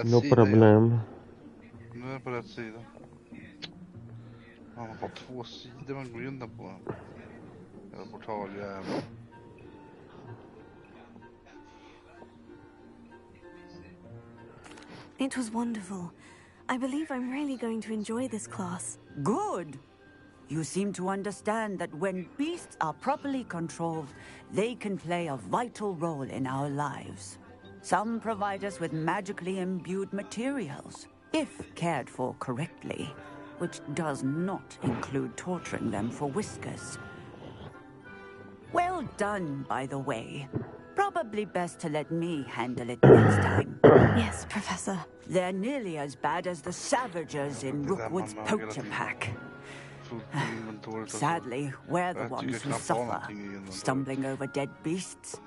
No problem. Nu är jag på rätt sida. Man har 2 sidor man går in där på. Eller portaljävel. It was wonderful. I believe I'm really going to enjoy this class. Good. You seem to understand that when beasts are properly controlled, they can play a vital role in our lives. Some provide us with magically imbued materials, if cared for correctly, which does not include torturing them for whiskers. Well done, by the way. Probably best to let me handle it next time. Yes, Professor. They're nearly as bad as the Savagers in Rookwood's poacher pack. Sadly, we're the ones who suffer, stumbling over dead beasts.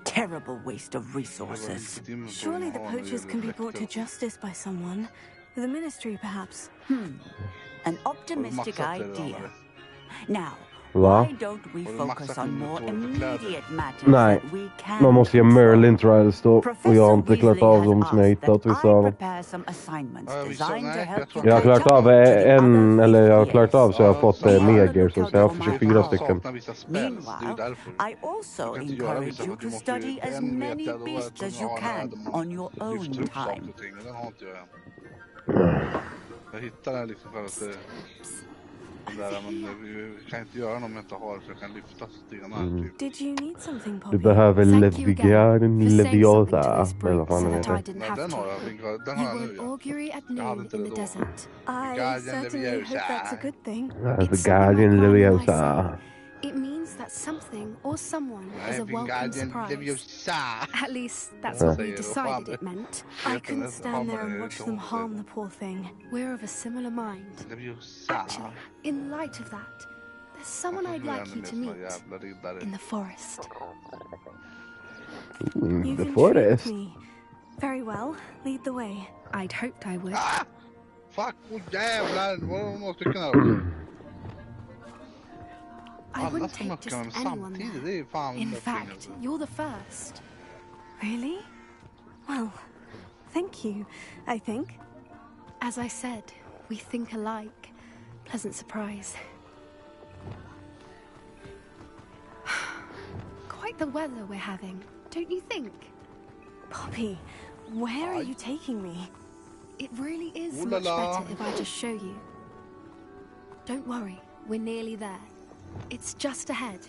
Terrible waste of resources. Surely the poachers can be brought to justice by someone. The ministry, perhaps. An optimistic idea. Now, Va? why don't we focus on more immediate matters Nej, that we can man måste göra Merlin trials då. Och Professor jag har inte klarat Weasley av dem has som jag asked hittat, that vissa I av dem. prepare some assignments designed to help you Jag har catch klarat av up to the en, other eller jag har fifth klarat av så jag har years. fått meger, så jag har för 24 stycken. Meanwhile, I also encourage you to study as many beasts as you can on your own time. Jag hittar den liksom för att där, men vi kan inte göra något om jag inte har, så jag kan lyfta stenar. Typ. Did you need something, Poppy? Du behöver Leviosa, eller vad fan det heter. Nej, den har jag. Den har jag nu, ja. Jag hade inte det då. I certainly hope that's a good thing. The Guardian Leviosa. It means that something or someone is a welcome surprise. At least that's what we decided it meant. I couldn't stand there and watch them harm the poor thing. We're of a similar mind. Actually, in light of that, there's someone I'd like you to meet in the forest. In the forest? Me. Very well. Lead the way. I'd hoped I would. Ah! Fuck, jävlar! Det var några stycken här. I wouldn't take just anyone there. In fact, you're the first. Really? Well, thank you, I think. As I said, we think alike. Pleasant surprise. Quite the weather we're having, don't you think? Poppy, where are you taking me? It really is much better if I just show you. Don't worry, we're nearly there. It's just ahead.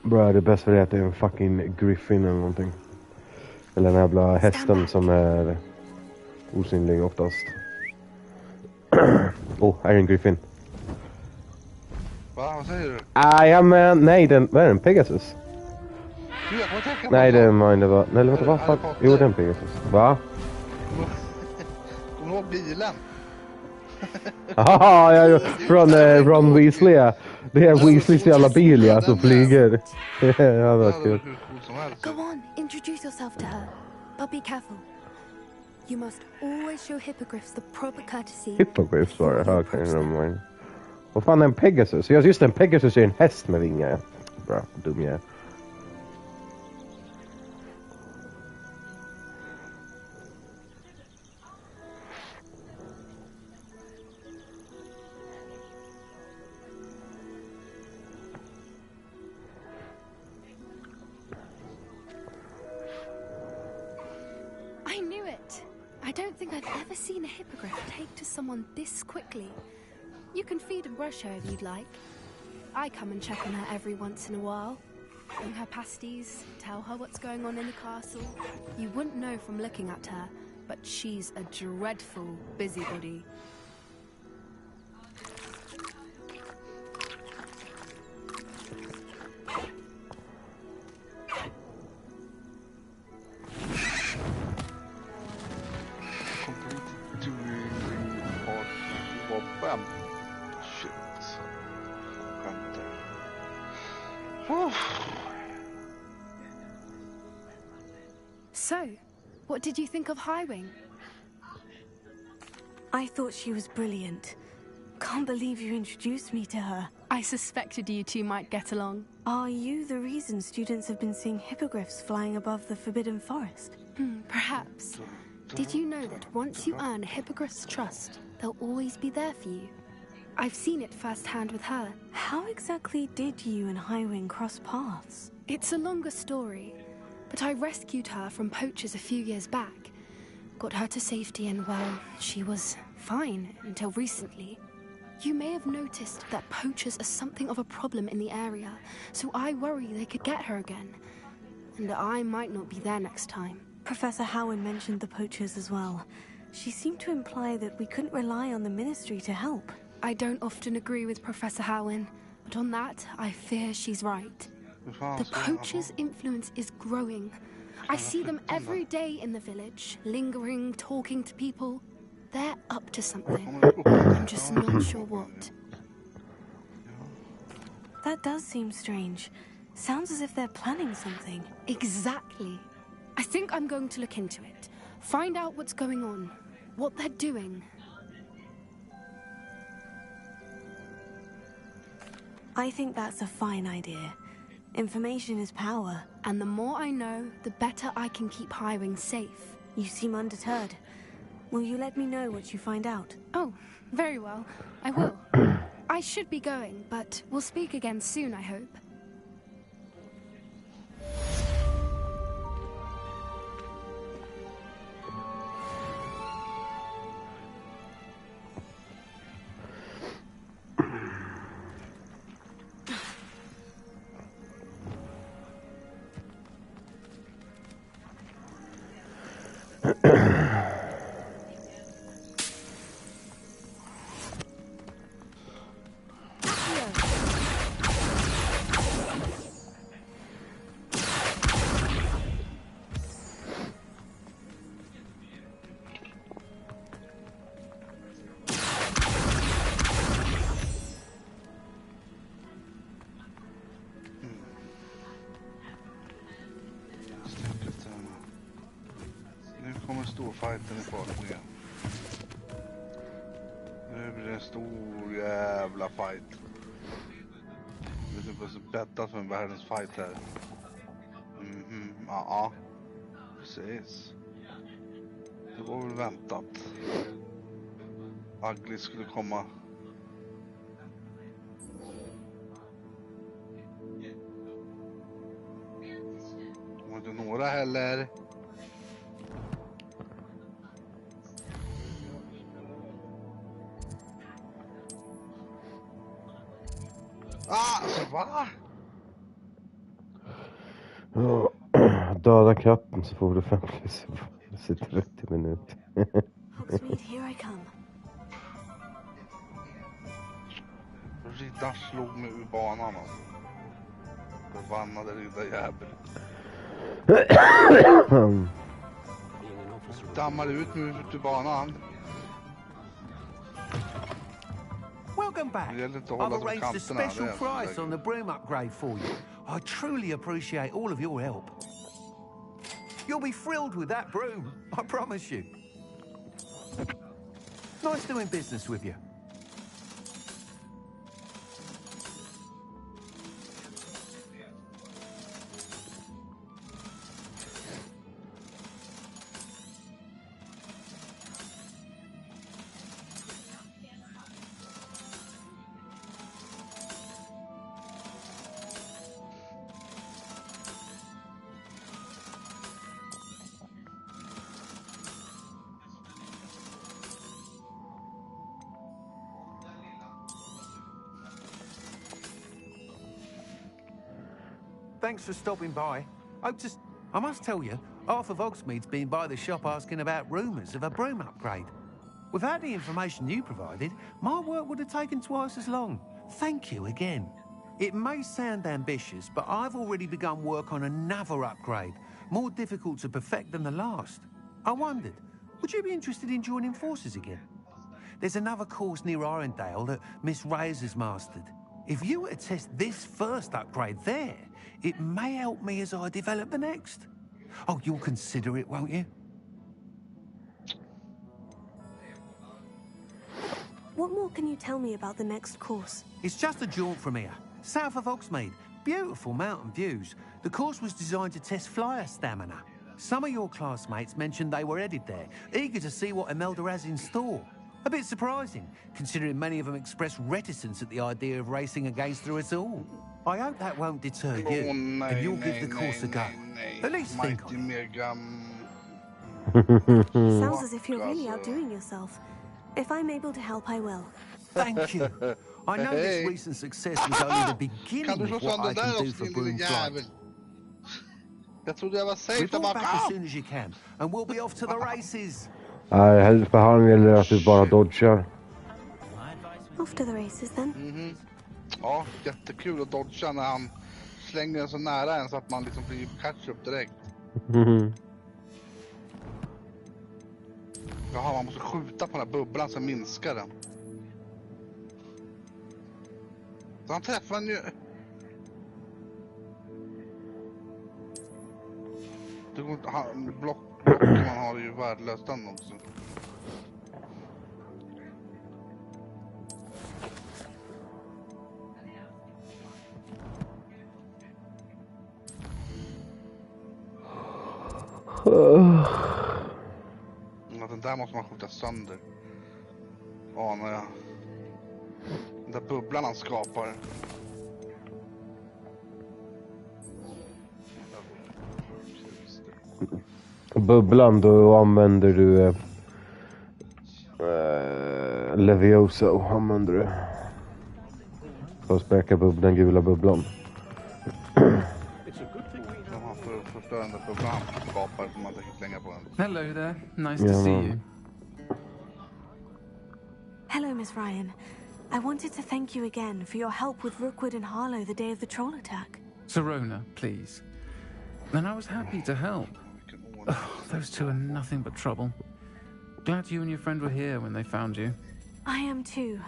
Bra, det bästa är att det är en fucking griffin eller någonting. Eller den jävla hästen som är osynlig oftast. Här är en griffin. Va, vad säger du? Ja men nej, vad är den? Pegasus? Nej, det är mine, det var... Nej, vad fuck? Jo, det är en Pegasus. Va? Kommer du ihåg bilen? Haha, ja, från Ron Weasley, ja. Det är Weasleys jävla bil, ja, som flyger. Ja, det var kul. Go on, introduce yourself to her. But be careful. You must always show hippogriffs the proper courtesy. Hippogriffs var det, okej. Vad fan är en Pegasus? Just en Pegasus är en häst med vingar. Bra, dum jag är. I knew it. I don't think I've ever seen a hippogriff take to someone this quickly. You can feed and brush her if you'd like. I come and check on her every once in a while. Bring her pasties, tell her what's going on in the castle. You wouldn't know from looking at her, but she's a dreadful busybody. So, what did you think of Highwing? I thought she was brilliant. Can't believe you introduced me to her. I suspected you two might get along. Are you the reason students have been seeing hippogriffs flying above the Forbidden Forest? Perhaps. Did you know that once you earn a hippogriff's trust, they'll always be there for you? I've seen it firsthand with her. How exactly did you and Highwing cross paths? It's a longer story, but I rescued her from poachers a few years back. Got her to safety and, well, she was fine until recently. You may have noticed that poachers are something of a problem in the area, so I worry they could get her again. And I might not be there next time. Professor Howen mentioned the poachers as well. She seemed to imply that we couldn't rely on the Ministry to help. I don't often agree with Professor Howen, but on that, I fear she's right. The poachers' influence is growing. I see them every day in the village, lingering, talking to people. They're up to something. I'm just not sure what. That does seem strange. Sounds as if they're planning something. Exactly. I think I'm going to look into it. Find out what's going on. What they're doing. I think that's a fine idea. Information is power. And the more I know, the better I can keep Highwing safe. You seem undeterred. Will you let me know what you find out? Oh, very well. I will. I should be going, but we'll speak again soon, I hope. Storfighten i farten igen. Nu blir det en stor jävla fight. Det är typ bättat för en världens fight här. Ja, precis. Det var väl väntat. Ugly skulle komma. Det var inte några heller. Va? Döda katten så får du 30 minuter. Hogsmeade, here I come. Riddar slog mig ur banan alltså. Förbannade riddarjävel. Dammar ut mig ut ur banan. Welcome back. I've arranged a special price on the broom upgrade for you. I truly appreciate all of your help. You'll be thrilled with that broom, I promise you. Nice doing business with you. Thanks for stopping by. I must tell you, half of Hogsmeade's been by the shop asking about rumours of a broom upgrade. Without the information you provided, my work would have taken twice as long. Thank you again. It may sound ambitious, but I've already begun work on another upgrade, more difficult to perfect than the last. I wondered, would you be interested in joining forces again? There's another course near Arendale that Miss Reyes has mastered. If you were to test this first upgrade there, it may help me as I develop the next. Oh, you'll consider it, won't you? What more can you tell me about the next course? It's just a jaunt from here, south of Hogsmeade. Beautiful mountain views. The course was designed to test flyer stamina. Some of your classmates mentioned they were headed there, eager to see what Imelda has in store. A bit surprising, considering many of them expressed reticence at the idea of racing against her at all. I hope that won't deter you, and you'll give the course a go. At least think on it. Sounds as if you're really outdoing yourself. If I'm able to help, I will. Thank you. I know this recent success was only the beginning of what I can do for Broom Flight. Jag trodde jag var safe. Report back as soon as you can, and we'll be off to the races. Nej, för han gäller att du bara dodgar. Off to the races then. Ja, jättekul att dodga när han slänger den så nära en så att man liksom blir catch-up direkt. Jaha, man måste skjuta på den här bubblan så minskar den. Så han träffar den ju... Blocken man har är ju värdelöst den också. Den där måste man skjuta sönder. Anar jag. Den där bubblan han skapar. Bubblan, då använder du Leviosa använder du för att späka den gula bubblan. Förstörande bubblan skapar som man tänker slänga på en. Hello there, nice to see you. Hello, Miss Ryan. I wanted to thank you again for your help with Rookwood and Harlow the day of the troll attack. Serona, please. And I was happy to help. Oh, those two are nothing but trouble. Glad you and your friend were here when they found you. I am too.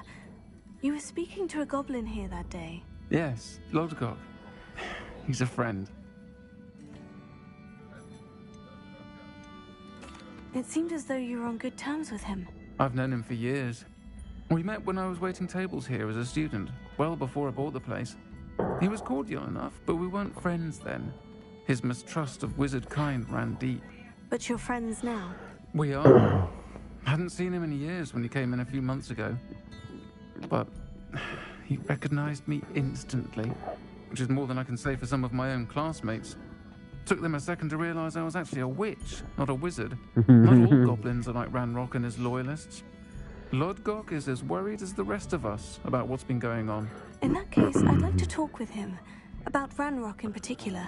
You were speaking to a goblin here that day. Yes, Lodgok. He's a friend. It seemed as though you were on good terms with him. I've known him for years. We met when I was waiting tables here as a student, well before I bought the place. He was cordial enough, but we weren't friends then. His mistrust of wizard kind ran deep. But you're friends now? We are. Hadn't seen him in years when he came in a few months ago. But he recognized me instantly, which is more than I can say for some of my own classmates. Took them a second to realize I was actually a witch, not a wizard. Not all goblins are like Ranrock and his loyalists. Lodgok is as worried as the rest of us about what's been going on. In that case, I'd like to talk with him. About Ranrock in particular.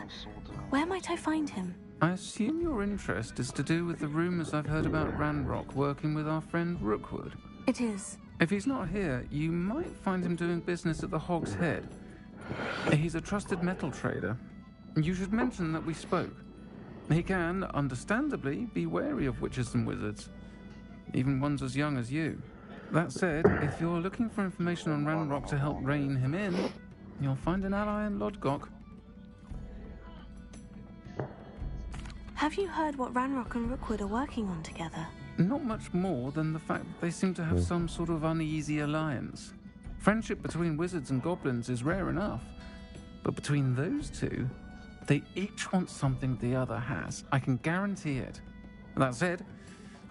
Where might I find him? I assume your interest is to do with the rumors I've heard about Ranrock working with our friend Rookwood. It is. If he's not here, you might find him doing business at the Hog's Head. He's a trusted metal trader. You should mention that we spoke. He can, understandably, be wary of witches and wizards. Even ones as young as you. That said, if you're looking for information on Ranrock to help rein him in, you'll find an ally in Lodgok. Have you heard what Ranrock and Rookwood are working on together? Not much more than the fact that they seem to have some sort of uneasy alliance. Friendship between wizards and goblins is rare enough. But between those two, they each want something the other has. I can guarantee it. That said,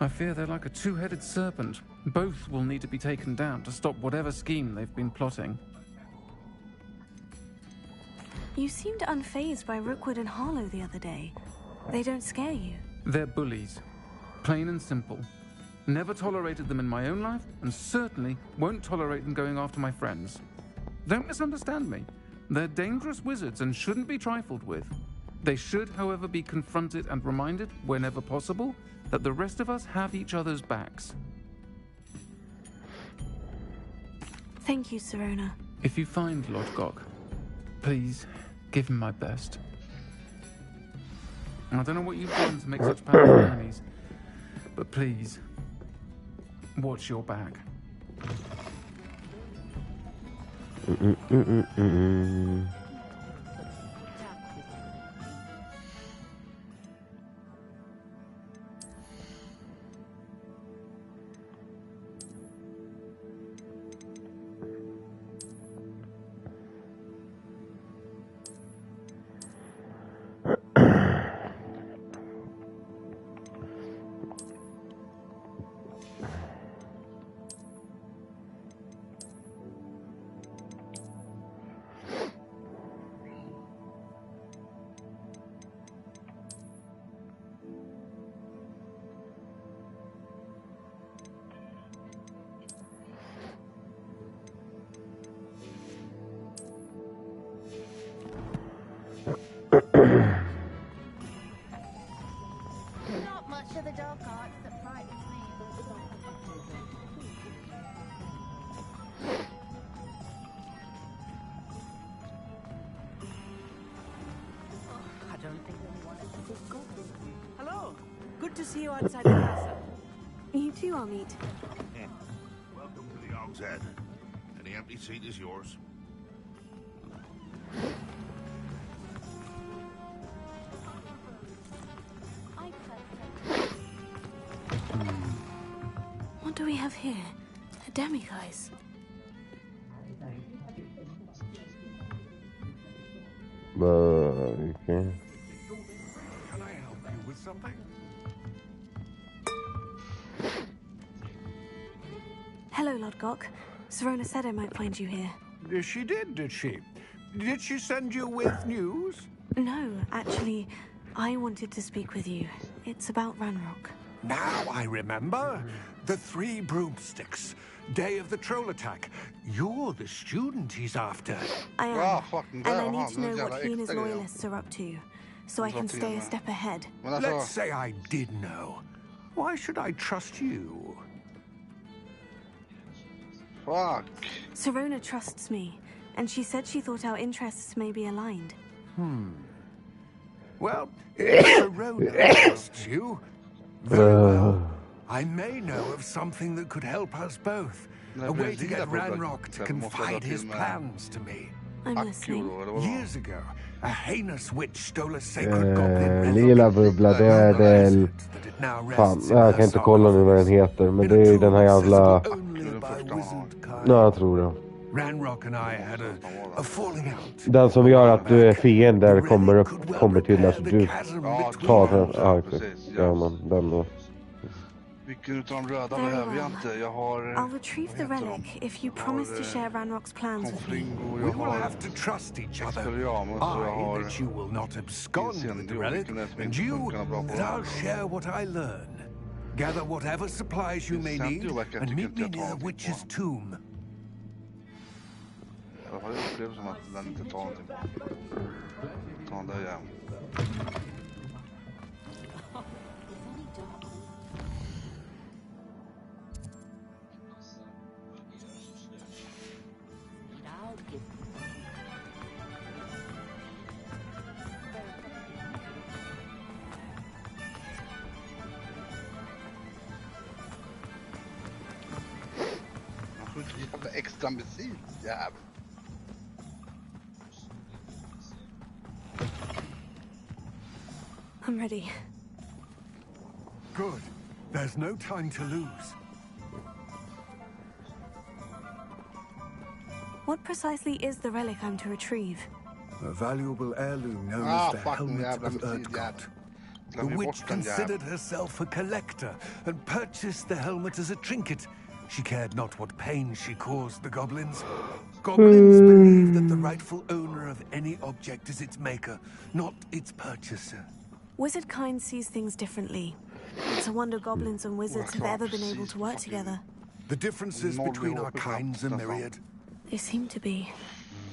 I fear they're like a two-headed serpent. Both will need to be taken down to stop whatever scheme they've been plotting. You seemed unfazed by Rookwood and Harlow the other day. They don't scare you. They're bullies. Plain and simple. Never tolerated them in my own life, and certainly won't tolerate them going after my friends. Don't misunderstand me. They're dangerous wizards and shouldn't be trifled with. They should, however, be confronted and reminded, whenever possible, that the rest of us have each other's backs. Thank you, Serona. If you find Lodgok, please give him my best. I don't know what you've done to make such powerful enemies, but please, watch your back. to see you outside the castle. You too, Amit. Welcome to the Og's Head. Any empty seat is yours. What do we have here? A demiguise. Okay. Can I help you with something? Hello, Lodgok. Serona said I might find you here. She did she? Did she send you with news? No, actually, I wanted to speak with you. It's about Ranrock. Now I remember. The 3 broomsticks. Day of the troll attack. You're the student he's after. I am, Ja, fucking and I där, need to know jävla what he and his äkta grejer. loyalists are up to, so I Alltså, can stay a filmer. step ahead. Men Let's alltså, say I did know. Why should I trust you? fuck. Serona trusts me, and she said she thought our interests may be aligned. Well, if Serona trusts you, very well. I may know of something that could help us both. A way to get Ranrock to confide his plans to me. I'm listening. Akio, eller vad? Years ago, a heinous witch stole a sacred goblin relic. Lila bubbla, då är det... That it now Fan, rests in jag her kan inte kolla nu vad den heter, men In det a är ju tomb den här jävla... accessible only by wizard kind. Ja, jag tror det. Ranrock and I had a falling out. Den som gör att du är fiender kommer till att du tar den. Ja, okej. Ja, men den då. Vilken utav de röda Very behöver jag well. inte. Jag har... I'll retrieve the vad heter relic de? if you promise to share Ranrock's plans with me. Confringo, We jag will har... have to trust each other. Expelliarmus och jag I, har... that you will not abscond with the Incendio, relic, vilken är som and inte you, funkar bra på. that I'll share what I learn. Gather whatever supplies you may Incendio need, verkar and tycka meet inte me jag tar near någonting Witch's på. tomb. Jag har upplevt som att den inte tar någonting. Ta den där igen. Man får inte jävla extra musik, jävlar. I'm ready. Good. There's no time to lose. What precisely is the relic I'm to retrieve? A valuable heirloom known Ah, as the fucking Helmet jävla of musik, Erdgott. The Glömde witch bort den considered jäveln. herself a collector and purchased the helmet as a trinket. She cared not what pain she caused the goblins. Goblins believe that the rightful owner of any object is its maker, not its purchaser. Wizard kind sees things differently. It's a wonder goblins and wizards have ever been able to work together. The differences between our kinds are myriad. They seem to be.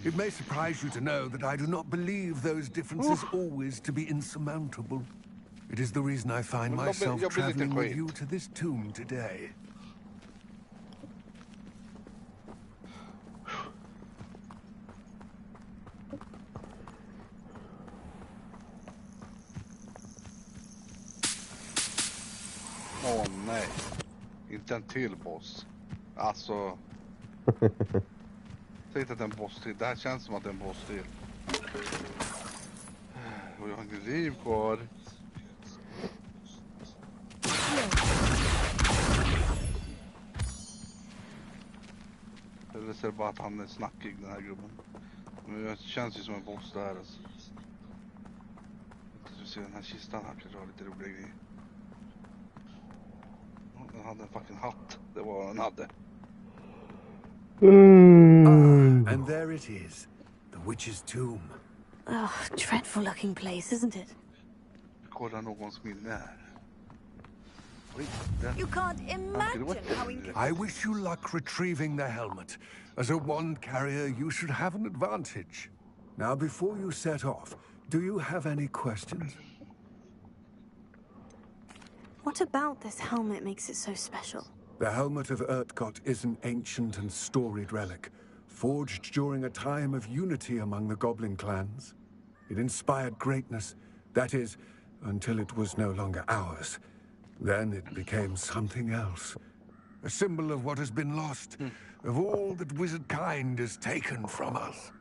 It may surprise you to know that I do not believe those differences always to be insurmountable. It is the reason I find Men myself jag blir lite traveling with skit. you to this tomb today. Åh nej. Inte en till boss. Alltså. Säg inte att det är en boss till. Det här känns som att det är en boss till. Och jag har inte liv kvar. Eller så är det bara att han är snackig, den här gubben. Men det känns ju som en boss där alltså. Du ser den här kistan här, kanske har lite roliga grejer. Den hade en fucking hatt. Det var vad den hade. And there it is, the witch's tomb. Oh, dreadful looking place, isn't it? Kolla någons minne här. Oj, You can't imagine how I wish you luck retrieving the helmet. As a wand carrier, you should have an advantage. Now, before you set off, do you have any questions? What about this helmet makes it so special? The Helmet of Erdgott is an ancient and storied relic, forged during a time of unity among the goblin clans. It inspired greatness, that is, until it was no longer ours. Then it became something else. A symbol of what has been lost, of all that wizard kind has taken from us.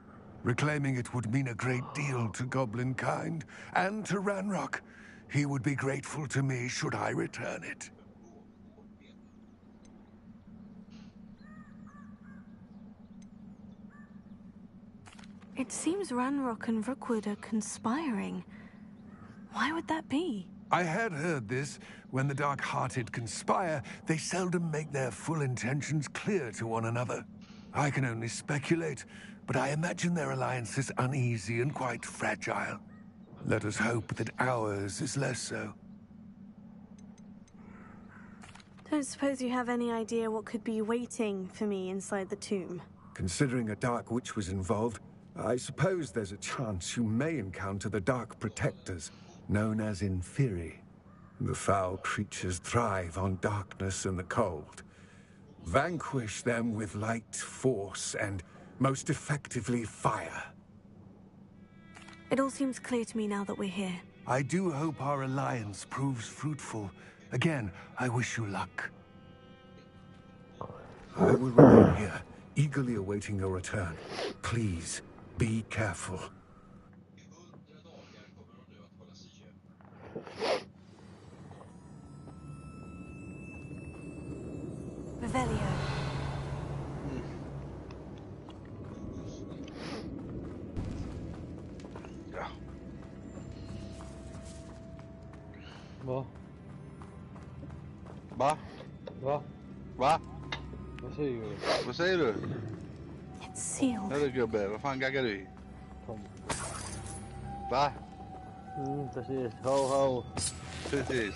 Reclaiming it would mean a great deal to goblin kind, and to Ranrock. He would be grateful to me should I return it. It seems Ranrock and Rookwood are conspiring. Why would that be? I had heard this. When the dark-hearted conspire, they seldom make their full intentions clear to one another. I can only speculate, but I imagine their alliance is uneasy and quite fragile. Let us hope that ours is less so. Don't suppose you have any idea what could be waiting for me inside the tomb? Considering a Dark Witch was involved, I suppose there's a chance you may encounter the Dark Protectors, known as Inferi. The foul creatures thrive on darkness and the cold. Vanquish them with light, force, and most effectively fire. It all seems clear to me now that we're here. I do hope our alliance proves fruitful. Again, I wish you luck. I will remain here, eagerly awaiting your return. Please, be careful. Revelio. Ja. Va? Va? Va? Va? Vad säger du? Vad säger du? It's sealed. Hörru gubbe, vad fan gaggar du i? Kom. Va? Precis. Ho, ho. Precis.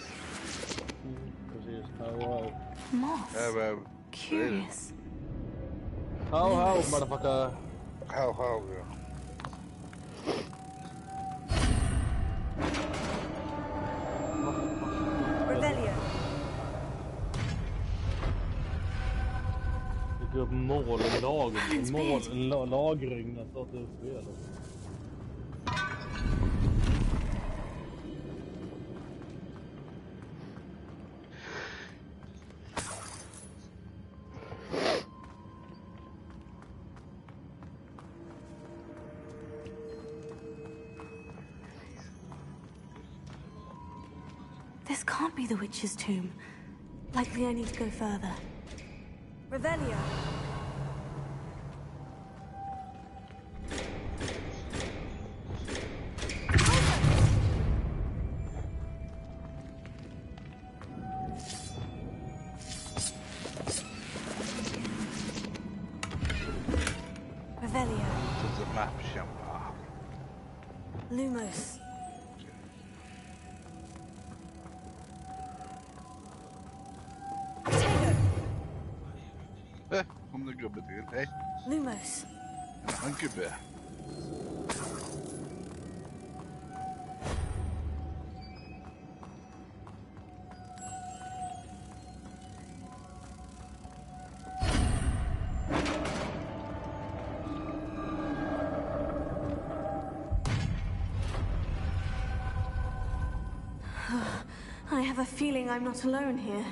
Precis. Ho, ho. Moss. Ja, men... Curious. Ho, ho, motherfucker. How, ja. Revelio. Dyker upp lagring när startar upp spelet. This can't be the witch's tomb. Likely I need to go further. Revelio. Revelio. To the map, Shampa. Lumos. Kom det gubbe till. Hej. Lumos. En annan gubbe. I have a feeling I'm not alone here.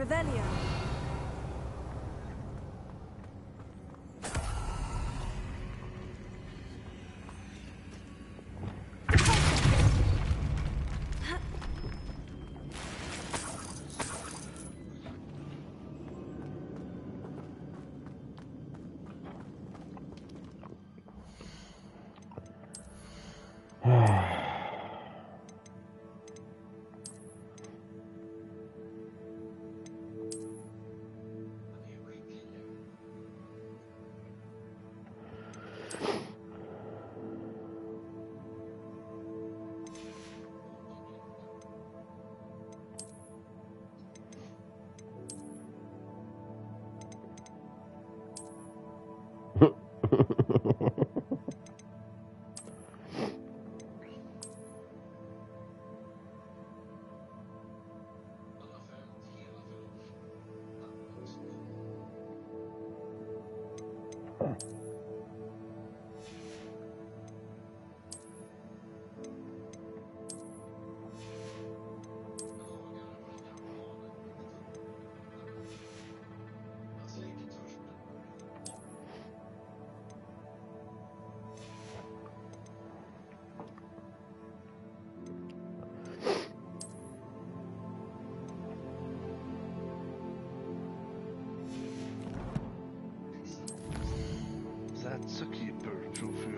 Revelio. That's a keeper trophy.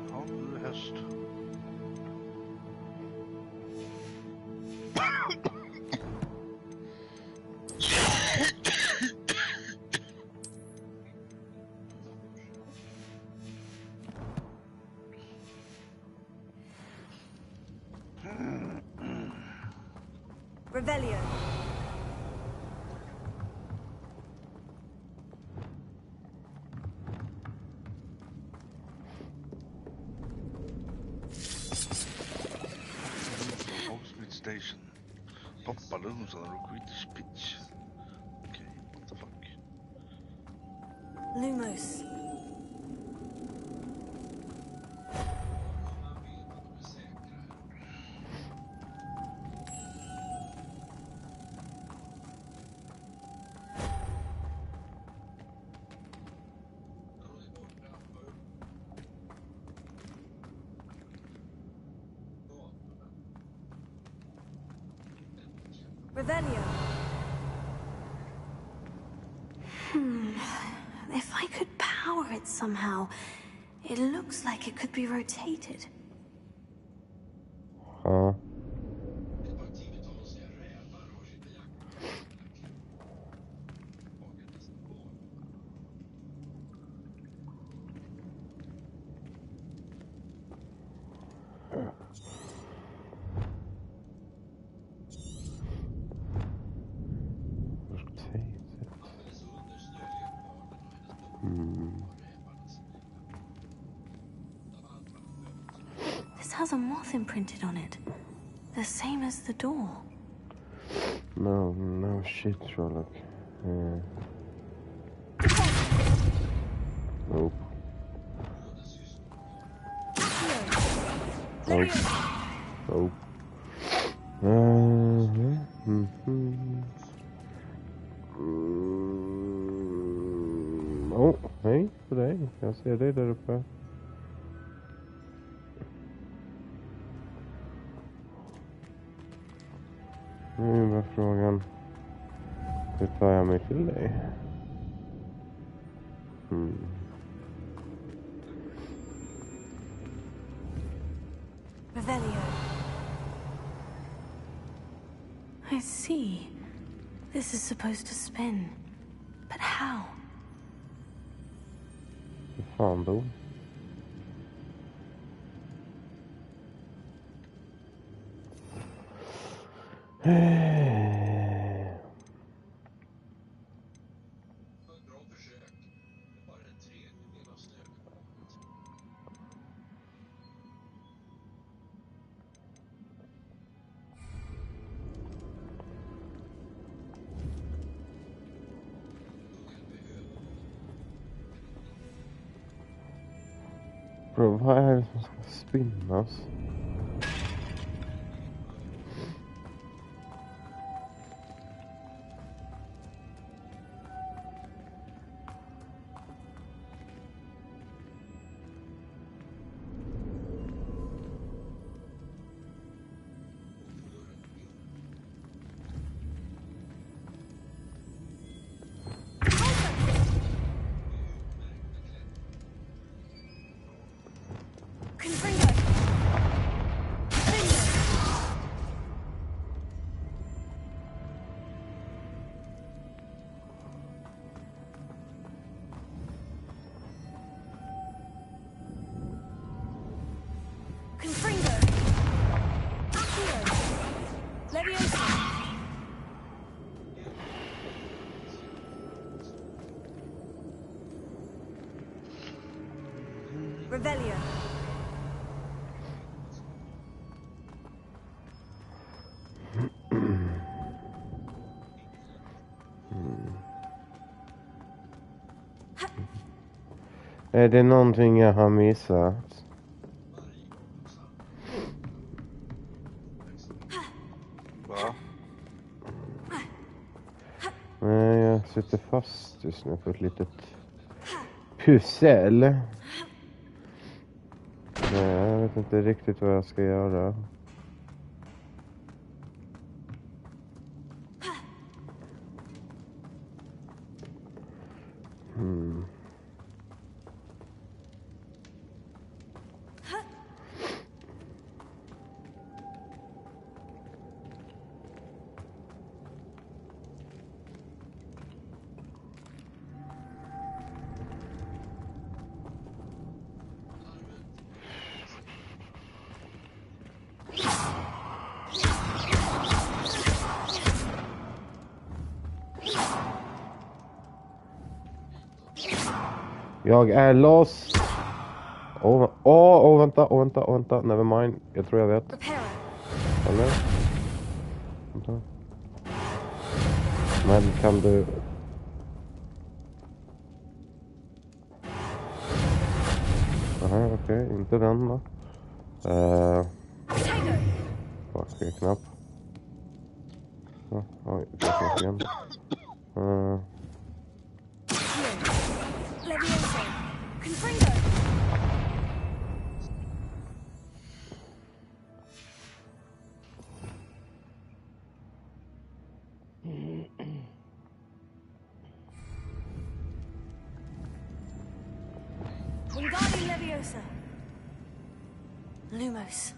Ja, nu är det höst. Revelio. Hogsmeade Station. Pop balloons on a Quidditch pitch. Okay, what the fuck? Lumos. Revelio. If I could power it somehow, it looks like it could be rotated. Huh? This has a moth imprinted on it. The same as the door. No shit, Sherlock. Nope. Nope. Nope. Oh, hej på dig. Jag ser dig där uppe. Nu är frågan, hur tar jag mig till dig? Revelio. I see. This is supposed to spin. But how? Hur fan då? Bro, vad är det som ska spinnas? Revelio. Är det någonting jag har missat? Va? Nej, jag sitter fast just nu på ett litet pussel. Nej, jag vet inte riktigt vad jag ska göra. Jag är lost. Vänta. Never mind. Jag tror jag vet. Eller? Vänta. Men kan du... Aha, okej. Inte den då. Fuck, knapp. Oj, det finns igen. Lumos.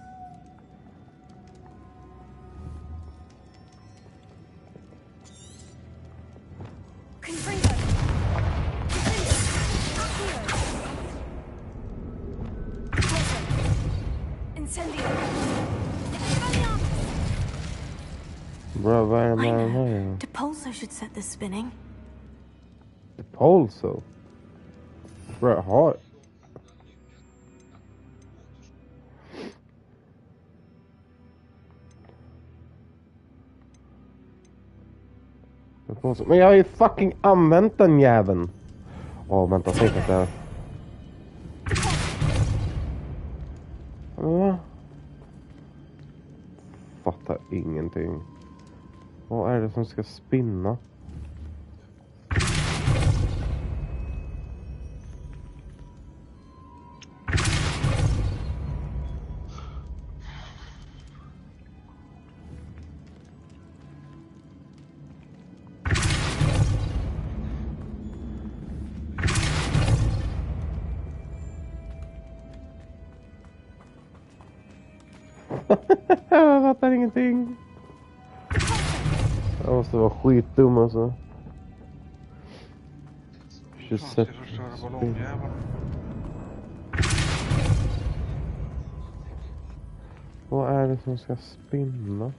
Confringo. Incendio. Bro, where am I now? Depulso should set this spinning. Depulso? Bro, hot. Men jag har ju fucking använt den jäveln. Vänta, säg att det är... Fattar ingenting. Vad är det som ska spinna? Jag fattar ingenting. Jag måste vara skitdum alltså. Fan, ska jag förstöra ballongjäveln? Vad är det som ska spinna?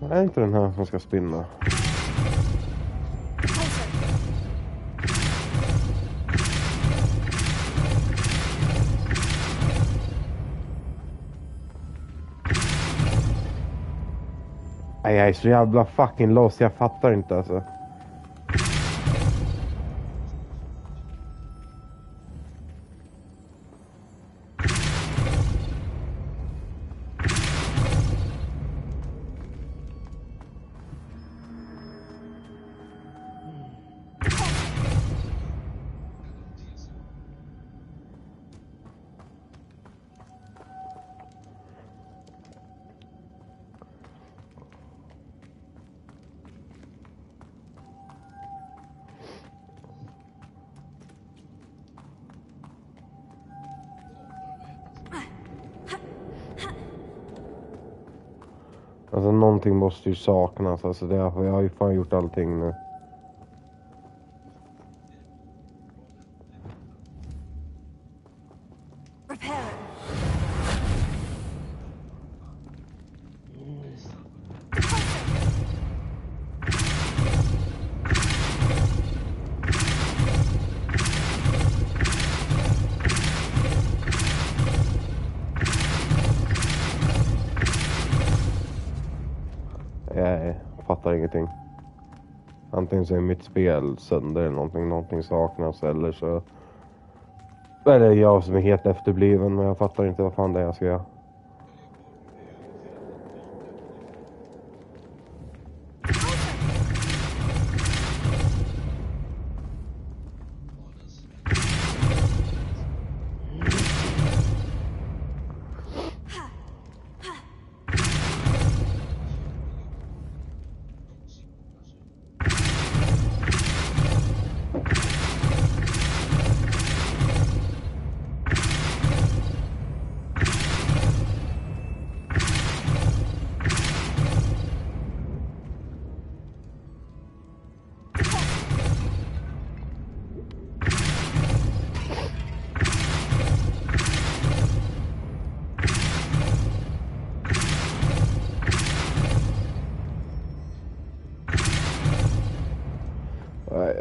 Vad är inte den här som ska spinna? Nej, jag är så jävla fucking lost, jag fattar inte alltså. Alltså någonting måste ju saknas, alltså det, jag har ju fan gjort allting nu. Jag fattar ingenting. Antingen så är mitt spel sönder eller någonting saknas, eller så är det jag som är helt efterbliven, men jag fattar inte vad fan det är jag ska göra.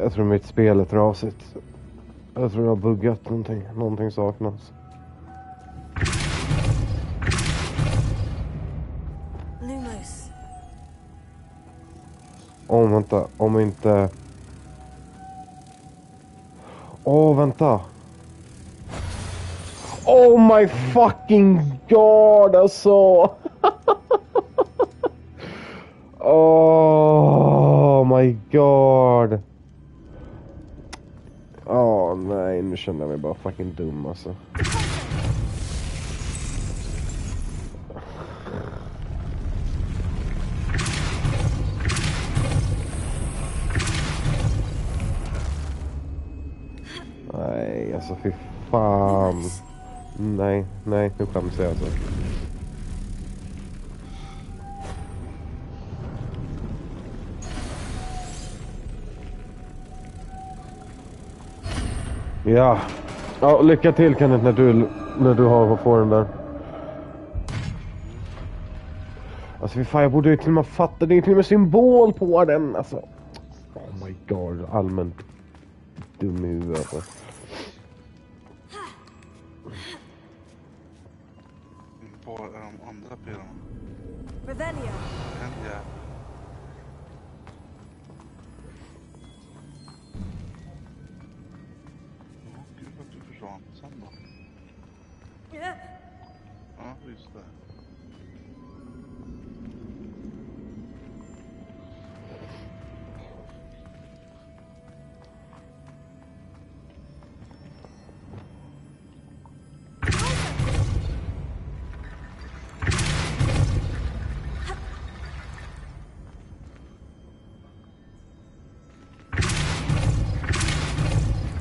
Jag tror mitt spel är trasigt. Jag tror jag har buggat någonting. Någonting saknas. Lumos. Vänta. Om inte... vänta. Oh my fucking god, alltså. Oh my god. Nej, nu känner jag mig bara fucking dum alltså. Nej, alltså fy fan. Nej, nu skäms jag alltså. Ja, lycka till Kenneth när du har får den där. Alltså fy fan, jag borde ju till och med fatta, det är till och med symbol på den alltså. Oh my god, allmänt dum i huvudet alltså. Var är de andra pelarna? Revelio. Ja. Gud vad du försvann sen då. Ja, just det.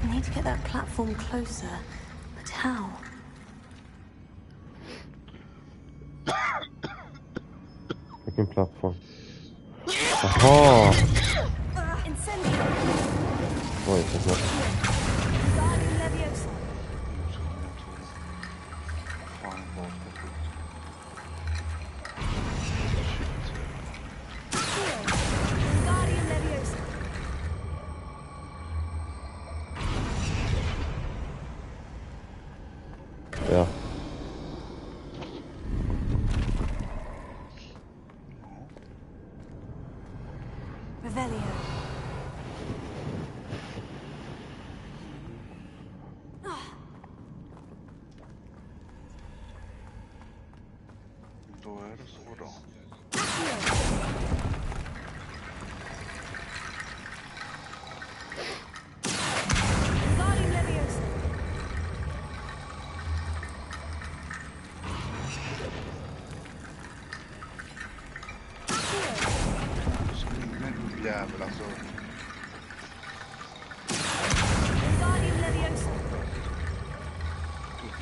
I need to get that platform closer, but how? Vilken plattform? Jaha! Oj, så snabbt. Fan, vad Ja. Då är det så då. Jävel alltså.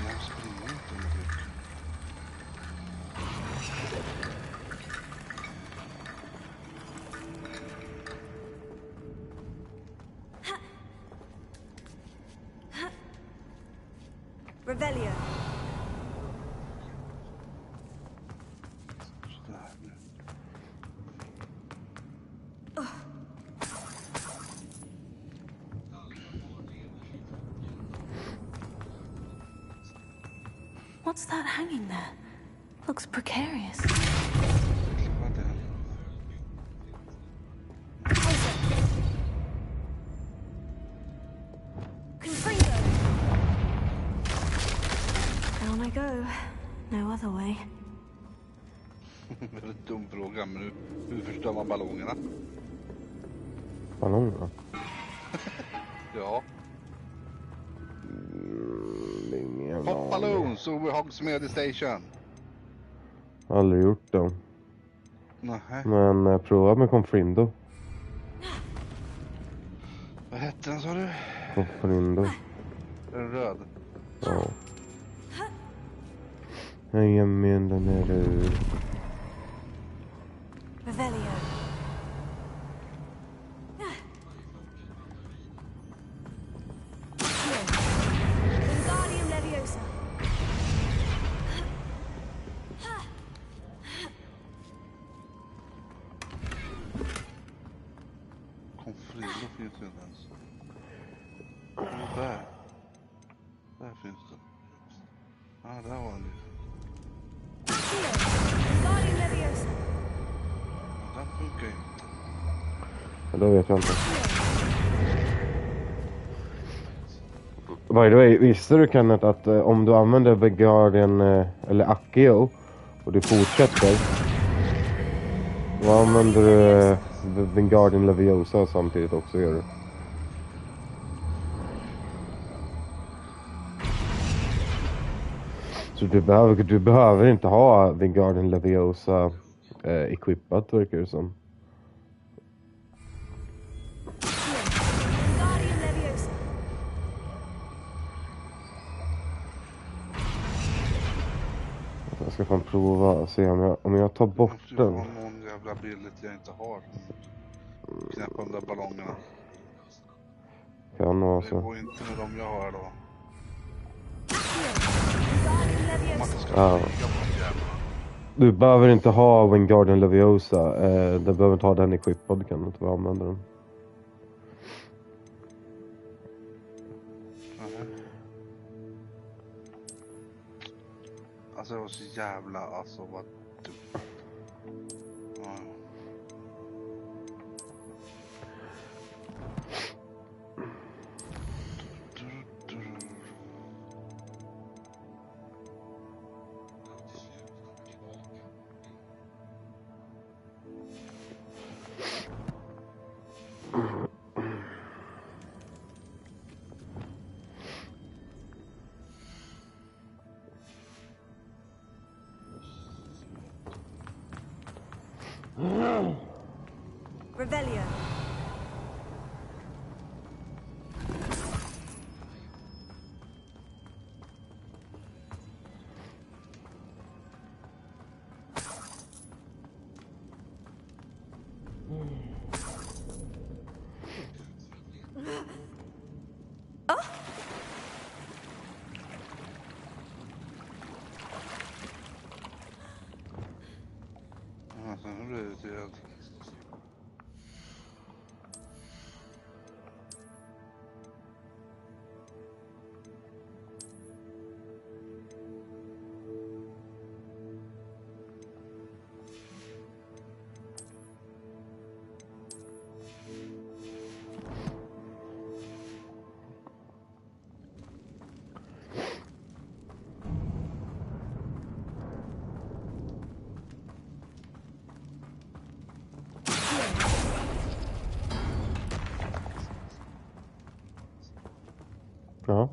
Jag springer inte mycket. Revelio. Sådär nu. What's that hanging there? Looks precarious. Vad är det? Confringo. Down I go. No other way. Väldigt dum fråga, men hur förstör man ballongerna? Ballongerna? Ja. Ingen Pop aning. balloons over Hogsmeade Station. Aldrig gjort det. Nähä. Men prova med Confrindo. Vad hette den sa du? Confrindo. Är den röd? Ja. Jajamän, den är röd. Revelio. Wingardium Leviosa. Confrido finns ju inte ens. Där. Där finns det. Ja, där var den ju. Wingardium Leviosa. Ja, den funkar ju inte. Ja, då vet jag inte. By the way, visste du Kenneth att om du använder Wingardium eller Accio och du fortsätter, då använder du Wingardium Leviosa samtidigt också, gör du. Så du behöver inte ha Wingardium Leviosa equippat, verkar det som. Wingardium Leviosa. Jag ska fan prova och se om jag tar bort måste ju den. ha någon jävla billigt jag inte har. Knäppa de där ballongerna. Kan vara Det så. går inte med dem jag har då. Wingardium Man Leviosa. ska Ja. flyga på de jävlarna. Du behöver inte ha Wingardium Leviosa. Du behöver inte ha den equippad, kan du inte använda den. Mhm. Alltså det var så jävla, alltså vad dumt. Ja. Revelio. Alltså nu blir det irriterad. Ja.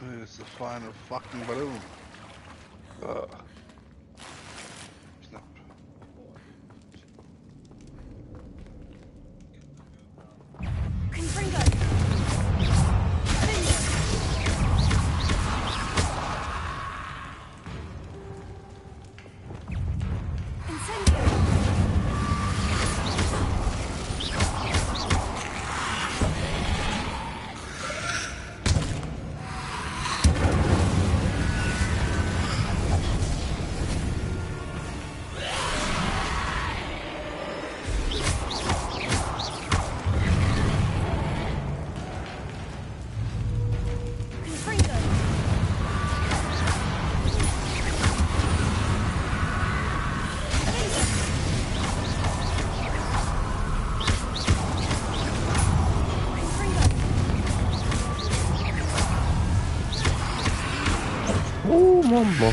Here's the final fucking balloon. Knapp. Confringo! Oh, mamma.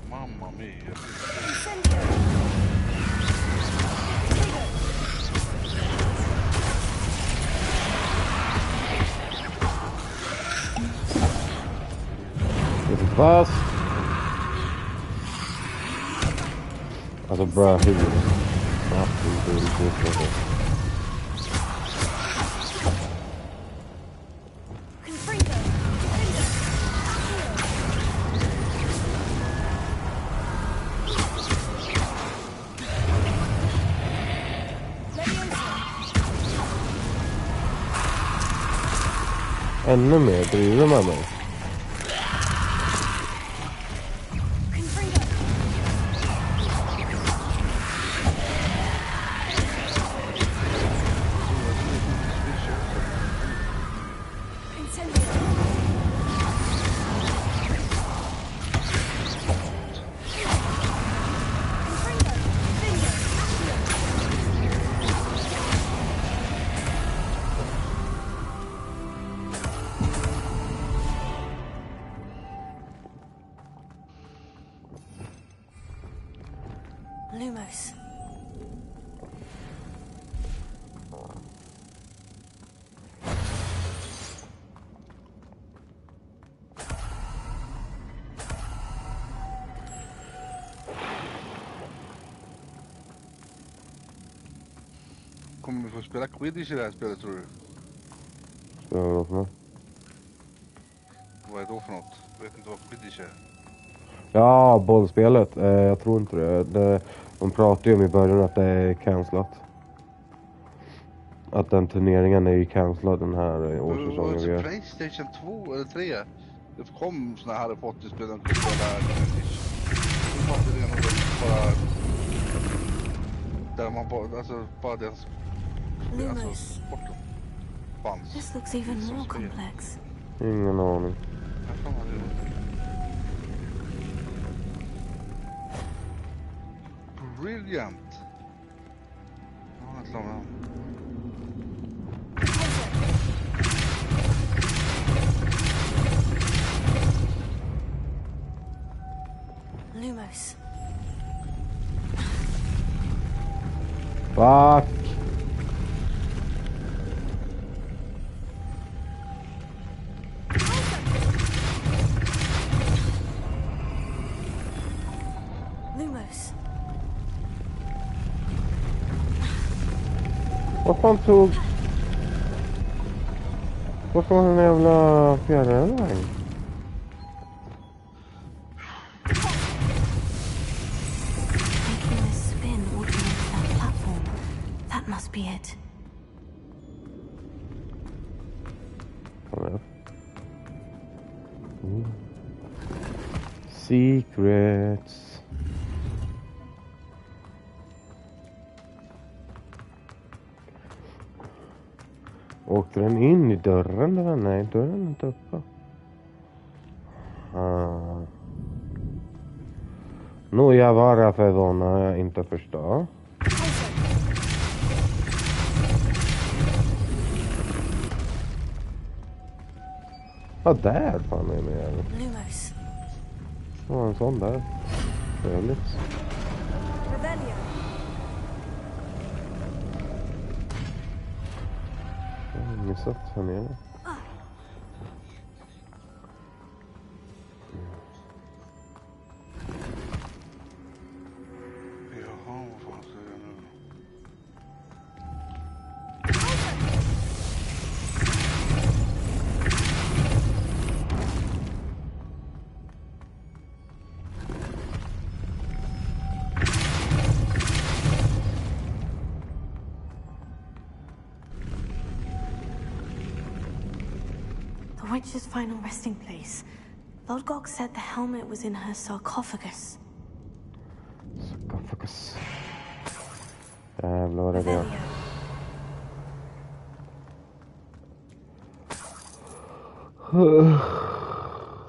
Mamma mia. Lite fast. Alltså bra huvud. Ja, det är inte. Ännu mer driver med mig. Lumos. Kommer vi få spela Quidditch i det här spelet, tror du? Så, Vad är det då för något? Jag vet inte vad Quidditch är. ja, bollspelet. Jag tror inte det. De pratade ju om i början att det är cancelat. Att den turneringen är ju cancellad den här årssäsongen vi gör. PlayStation 2 eller 3. Det kom såna här Harry Potter-spel där de kunde spela Quidditch. Det var det redan bara... Där man bara... Alltså, bara det... Alltså, sporten fanns. This looks even more complex. Ingen aning. Ja, fan vad det gjorde. Brilliant. Ja, jag klarar den. Lumos. Fuck! Lumos. Vad fan tog... Vad fan den jävla fjärran vägen? Making this spin automates that platform. That must be it. Secrets. Åkte den in i dörren eller? Nej, dörren är inte uppe. Nu jag vara förvånad jag inte förstår. Vad där fan är med? Lumos. Ja, en sån där. Trevligt. Revelio. Jag har missat här nere. Jaha, vad fan ska jag göra nu? The witch's final resting place. Lodgok said the helmet was in her sarcophagus. Sarcophagus. Jävlar vad det är. Revelio.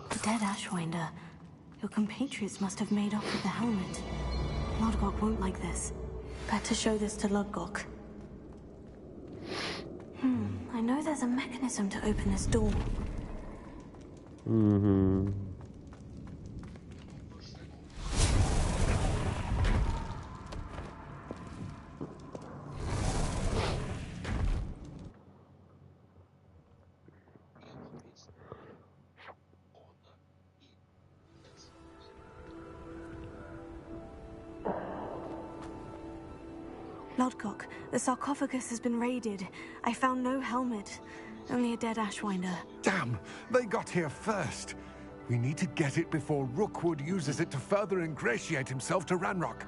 The dead Ashwinder. Your compatriots must have made off with the helmet. Lodgok won't like this. Better show this to Lodgok. I know there's a mechanism to open this door. Mhm. Lodgok, the sarcophagus has been raided. I found no helmet, only a dead Ashwinder. Damn! They got here first. We need to get it before Rookwood uses it to further ingratiate himself to Ranrock.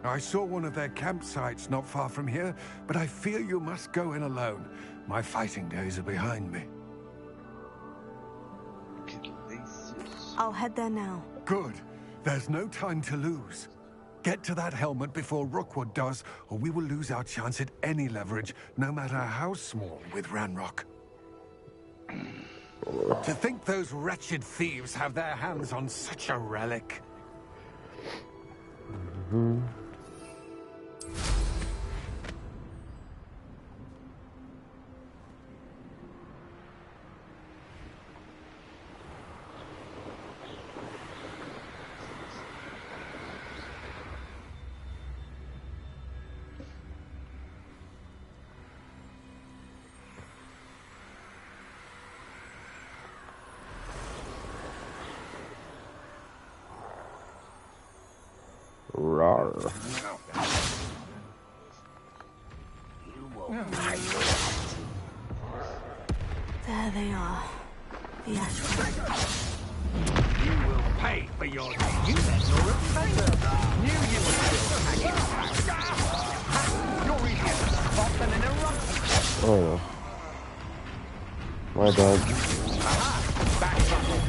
I saw one of their campsites not far from here, but I fear you must go in alone. My fighting days are behind me. I'll head there now. Good. There's no time to lose. Get to that helmet before Rookwood does, or we will lose our chance at any leverage, no matter how small, with Ranrock. To think those wretched thieves have their hands on such a relic. Mm-hmm. Rar. There they are. The Ashwinder. You will pay for your name. You let your offender. Knew you were still hanging around. You're easier to spot than an eruption. Oh no. My bad. Aha! Back trouble.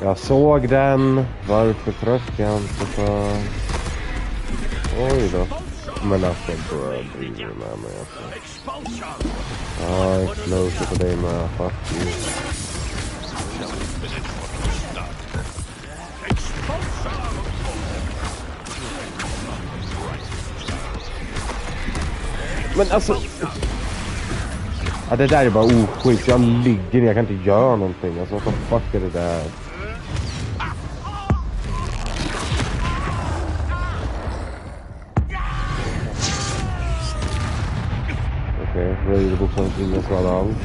Jag såg den. Varför tryckte jag inte på... Oj då. Men alltså, bro, bryr mig med mig alltså. Ja, explosive på dig med. Fuck you. Men alltså... Ja, det där är bara oskit. Jag ligger ner, jag kan inte göra någonting. Alltså, vad fuck är det där? Okej, röjde bokstavligt inga skada alls.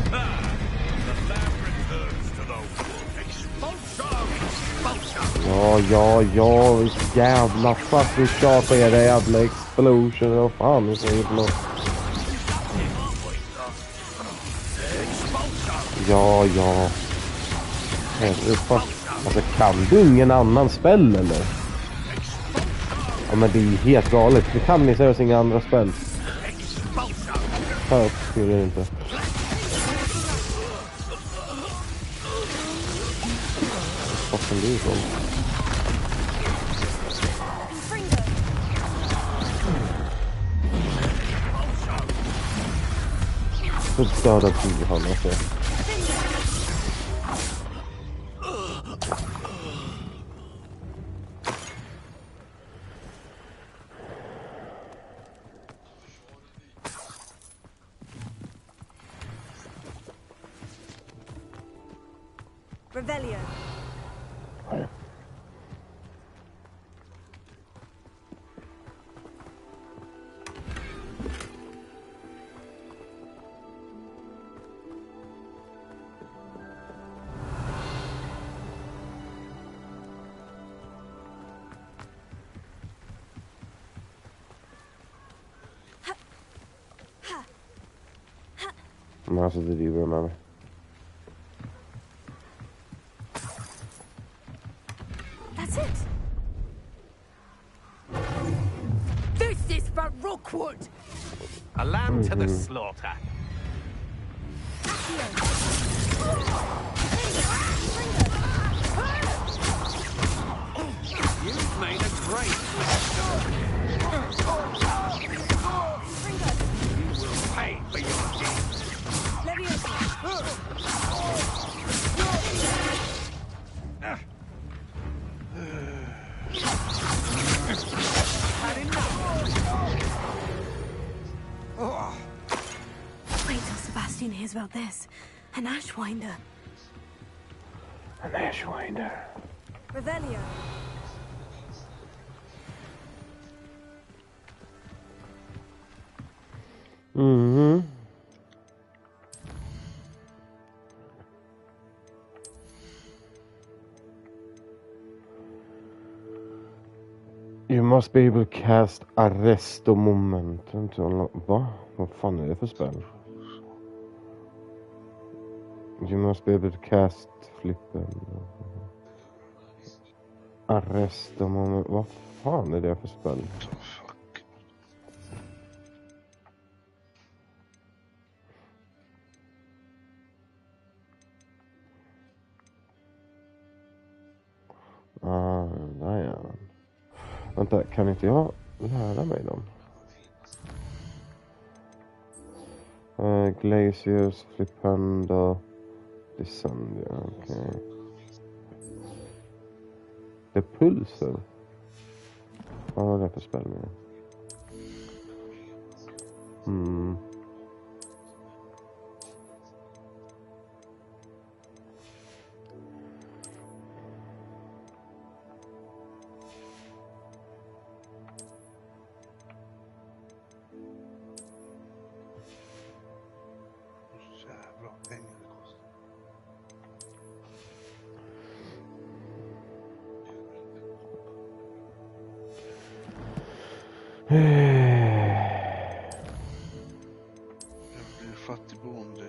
Ja, jävla fucking tjata är det jävla explosion. Vad fan är det för något? Ja. Alltså, kan du ingen annan spel eller? Ja, men det är helt galet. Vi kan ni säga oss inga andra spel. Ja, det är det inte. Vad fan är det så? döda 10 han också. Revelio. Men alltså det driver med mig. That's it. This is for Rookwood! A lamb to the slaughter. You've made a great start. You will pay for your deeds. Wait till Sebastian hears about this. An Ashwinder. An Ashwinder. Revelio. Mhm. You must be able to cast Arresto Momentum to unlock... Va? Vad fan är det för spel? You must be able to cast flippen. Arresto Momentum... Vad fan är det för spel? Där är den. Vänta, kan inte jag lära mig dem? Glaciers, Flipenda, Descendia, okej. Det är pulser. Vad är det för spel med? Jävla pengar det kostar. Jag blir fattig bonde.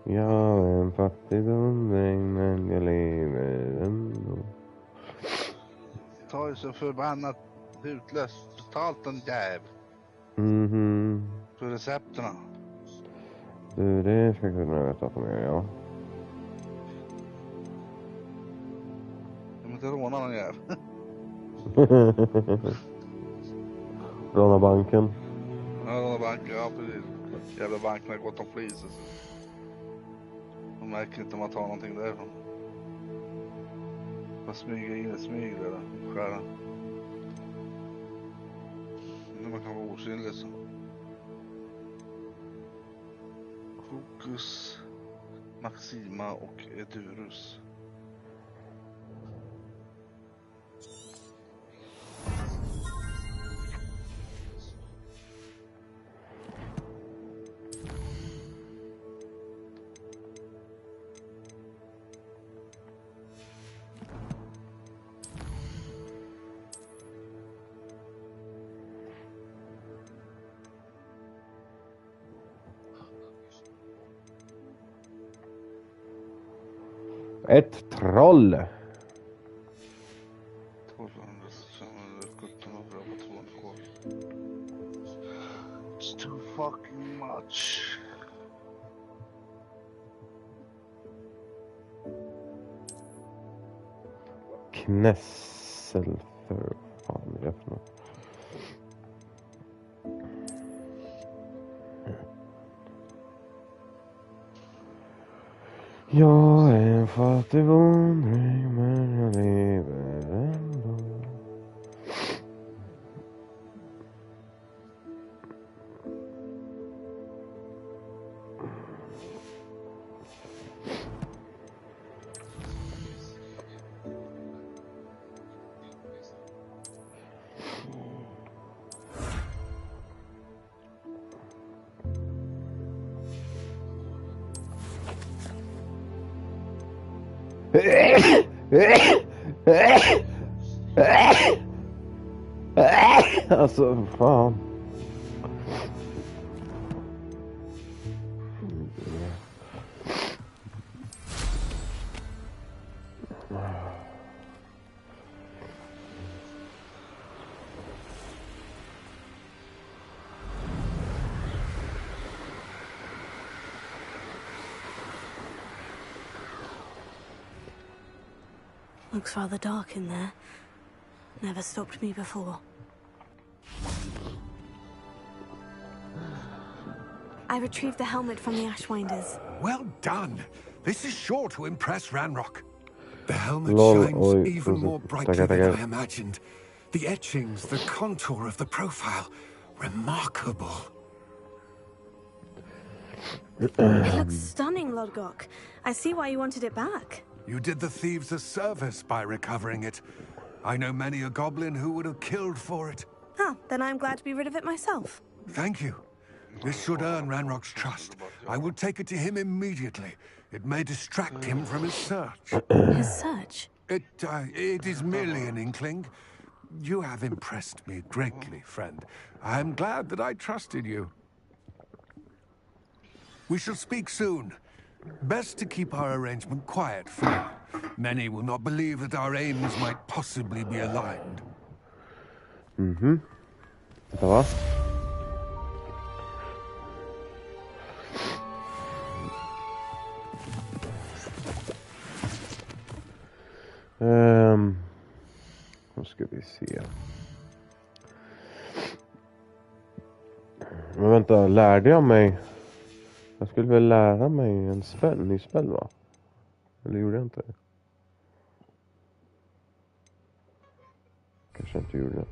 Jag är en fattig bonddräng, men jag lever ändå. Ta ju så förbannat utlöst. Totalt en jäv. För recepterna. Du, det ska jag kunna veta att de gör, ja. Jag måste råna någon jäv. Råna banken. Ja, råna banken, ja precis. Jävla banken har gått om flis. Alltså. De märker inte om man tar någonting därifrån. Man smyger in i smyg där, skära. Nu man kan vara osynlig så. Fokus, Maxima och Edurus. Ett troll. 1700 på 200 kvar. It's too fucking much. Knässelför. Fan, det är för något. Jag är en fattig våning, men jag lever ändå. Alltså, fan. Looks rather dark in there. Never stopped me before. I retrieved the helmet from the Ashwinders. Well done. This is sure to impress Ranrock. The helmet Lol, shines even more brightly than I imagined. The etchings, the contour of the profile, remarkable. It looks stunning, Lodgok. I see why you wanted it back. You did the thieves a service by recovering it. I know many a goblin who would have killed for it. Ah, then I'm glad to be rid of it myself. Thank you. This should earn Ranrock's trust. I will take it to him immediately. It may distract him from his search. His search? It is merely an inkling. You have impressed me greatly, friend. I am glad that I trusted you. We shall speak soon. Best to keep our arrangement quiet for now. Many will not believe that our aims might possibly be aligned. Mhm. Vänta, va? Nu ska vi se. Men vänta, lärde jag mig? Jag skulle väl lära mig en ny spel, va? Eller gjorde jag inte det? Kanske inte gjorde det.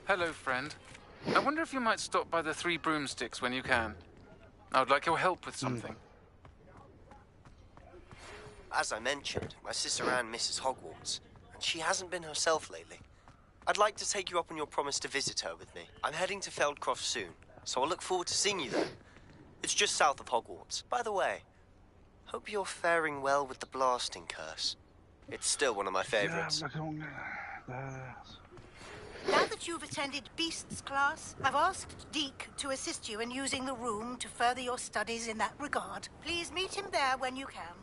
Hello, friend. I wonder if you might stop by the Three Broomsticks when you can. I would like your help with something. As I mentioned, my sister Anne misses Hogwarts, and she hasn't been herself lately. I'd like to take you up on your promise to visit her with me. I'm heading to Feldcroft soon, so I'll look forward to seeing you there. It's just south of Hogwarts. By the way, hope you're faring well with the blasting curse. It's still one of my favorites. Now that you've attended Beasts class, I've asked Deke to assist you in using the room to further your studies in that regard. Please meet him there when you can.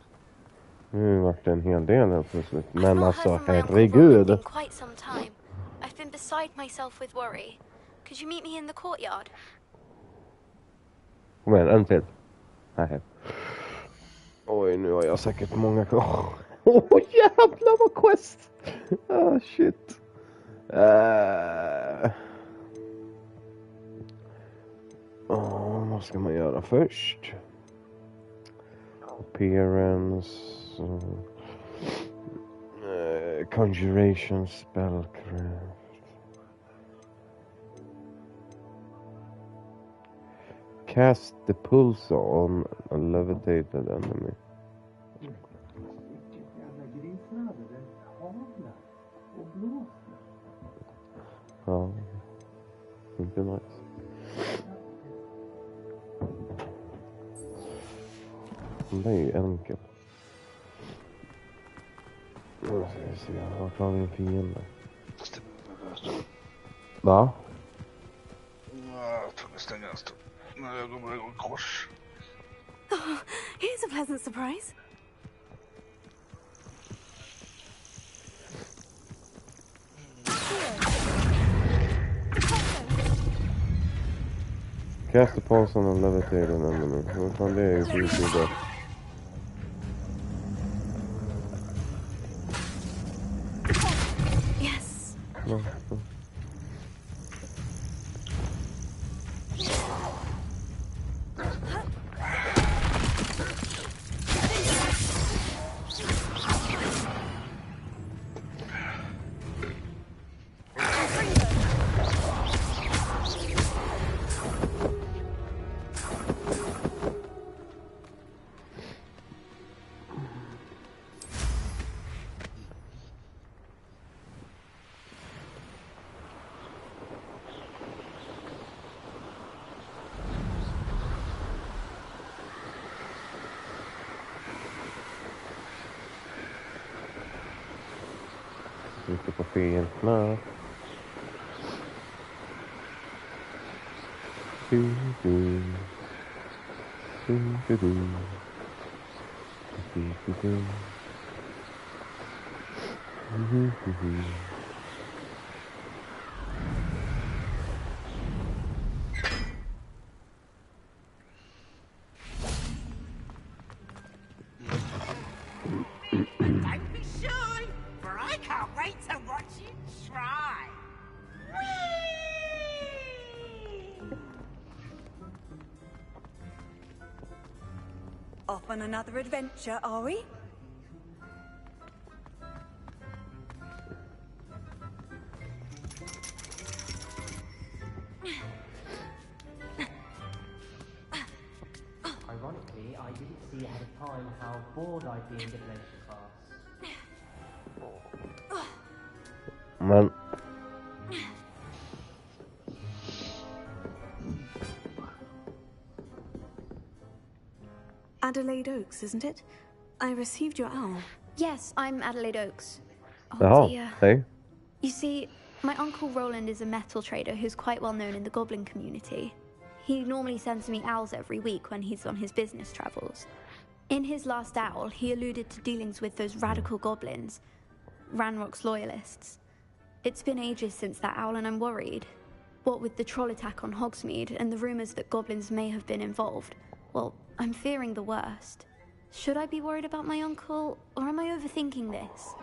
Nu vart det en hel del här plötsligt. Men alltså, herregud. In quite some time. I've been beside myself with worry. Could you meet me in the courtyard? Kom igen, en till. Nej. Oj, nu har jag säkert många kvar. Åh, jävlar vad quest! Ah, shit. Vad ska man göra först? Appearance. Conjuration, spellcraft. Cast the pulse on a levitated enemy. Ja, inte nice. Det är ju enkelt. Nu ska vi se, vart har vi en fiende? Va? Jag tror jag stänger en stund. När jag går igång kors. Oh, here's a pleasant surprise. Cast the pulse on a levitated enemy. Vad fan det är ju sjukt bra. Yes. Ute på fienderna. Don't be shy, for I can't wait to watch you try. Off on another adventure, are we? Ironically, I didn't see ahead of time how bored I'd be in divination class. Men Adelaide Oaks, isn't it? I received your owl. Yes, I'm Adelaide Oaks. Oh Jaha, dear. hej. You see, my uncle Roland is a metal trader who's quite well known in the goblin community. He normally sends me owls every week when he's on his business travels. In his last owl, he alluded to dealings with those radical goblins, Ranrock's loyalists. It's been ages since that owl and I'm worried. What with the troll attack on Hogsmeade and the rumours that goblins may have been involved, well, I'm fearing the worst. Should I be worried about my uncle, or am I overthinking this?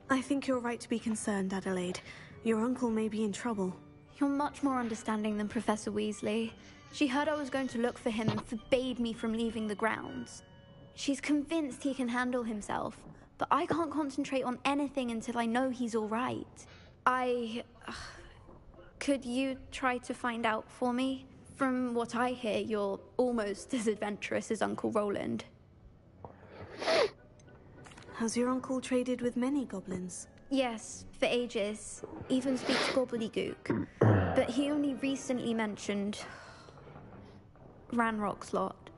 I think you're right to be concerned, Adelaide. Your uncle may be in trouble. You're much more understanding than Professor Weasley. She heard I was going to look for him and forbade me from leaving the grounds. She's convinced he can handle himself, but I can't concentrate on anything until I know he's all right. Could you try to find out for me? From what I hear, you're almost as adventurous as Uncle Roland. Has your uncle traded with many goblins? Yes, for ages. Even speaks gobbledygook. But he only recently mentioned Ranrock's lot,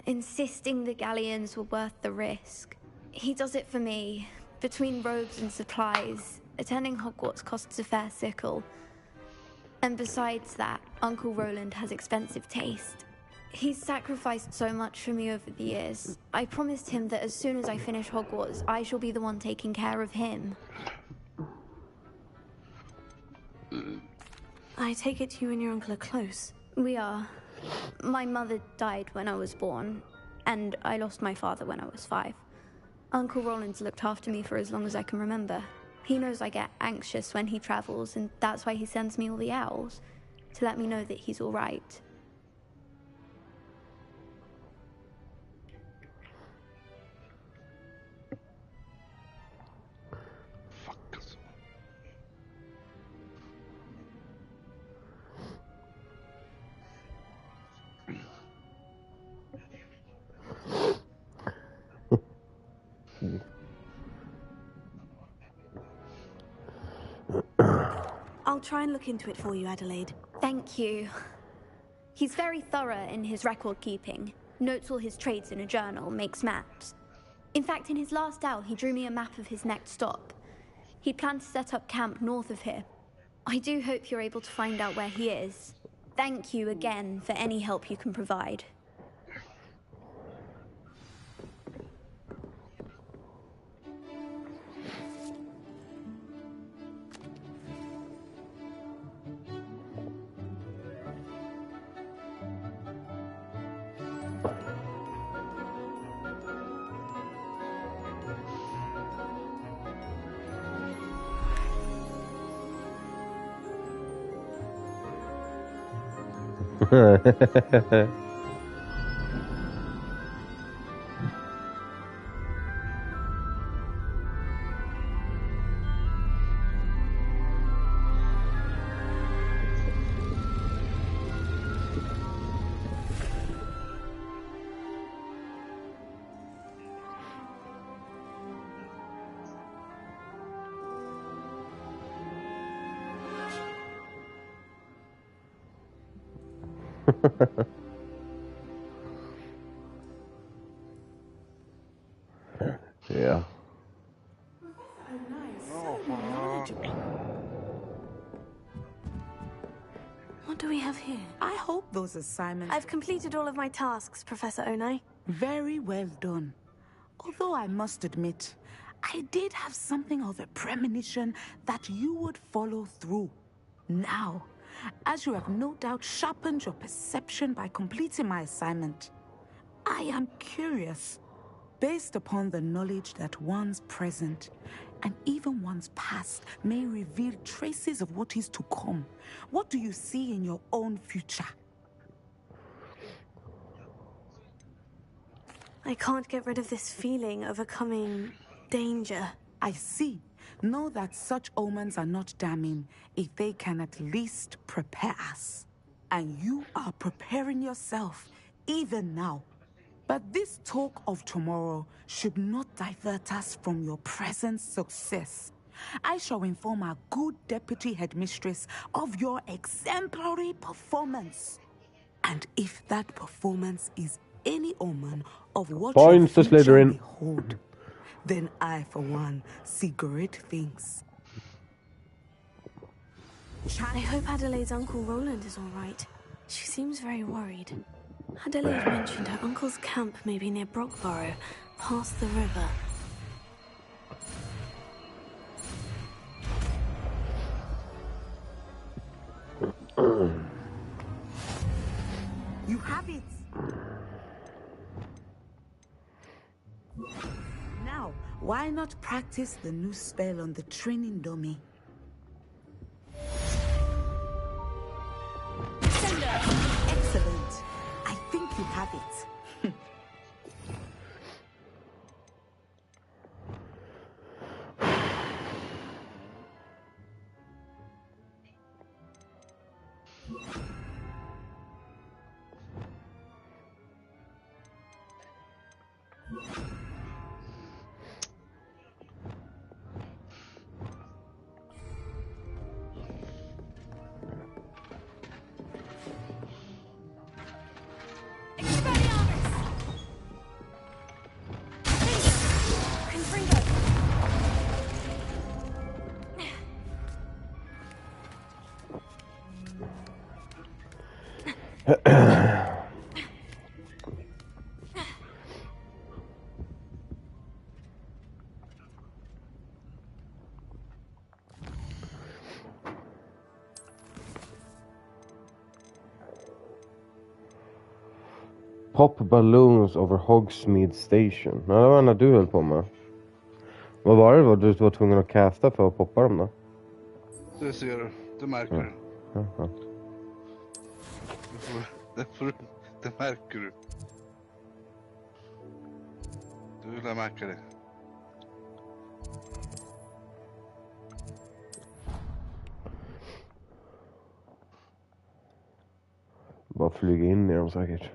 insisting the galleons were worth the risk. He does it for me. Between robes and supplies, attending Hogwarts costs a fair sickle. And besides that, Uncle Roland has expensive taste. He's sacrificed so much for me over the years. I promised him that as soon as I finish Hogwarts, I shall be the one taking care of him. I take it you and your uncle are close. We are. My mother died when I was born, and I lost my father when I was 5. Uncle Roland's looked after me for as long as I can remember. He knows I get anxious when he travels, and that's why he sends me all the owls, to let me know that he's all right. I'll try and look into it for you, Adelaide. Thank you. He's very thorough in his record keeping. Notes all his trades in a journal, makes maps. In fact, in his last owl, he drew me a map of his next stop. He'd planned to set up camp north of here. I do hope you're able to find out where he is. Thank you again for any help you can provide. Yeah. What do we have here? I hope those assignments... I've completed all of my tasks, Professor Onai. Very well done. Although I must admit, I did have something of a premonition that you would follow through. Now, as you have no doubt sharpened your perception by completing my assignment, I am curious, based upon the knowledge that one's present and even one's past may reveal traces of what is to come. What do you see in your own future? I can't get rid of this feeling of a coming danger. I see. Know that such omens are not damning if they can at least prepare us. And you are preparing yourself, even now. But this talk of tomorrow should not divert us from your present success. I shall inform our good deputy headmistress of your exemplary performance. And if that performance is any omen of what your future may hold, then I, for one, see great things. I hope Adelaide's Uncle Roland is all right. She seems very worried. Adelaide mentioned her uncle's camp may be near Brockborough, past the river. You have it. Now, why not practice the new spell on the training dummy? Excellent. I think you have it. Pop balloons over Hogsmeade Station. Ja, det var när du höll på med. Vad var det vad du var tvungen att kasta för att poppa dem då? Det ser du. Det märker du. Ja. Det märker du. Du vill märka det. Bara flyga in i dem säkert.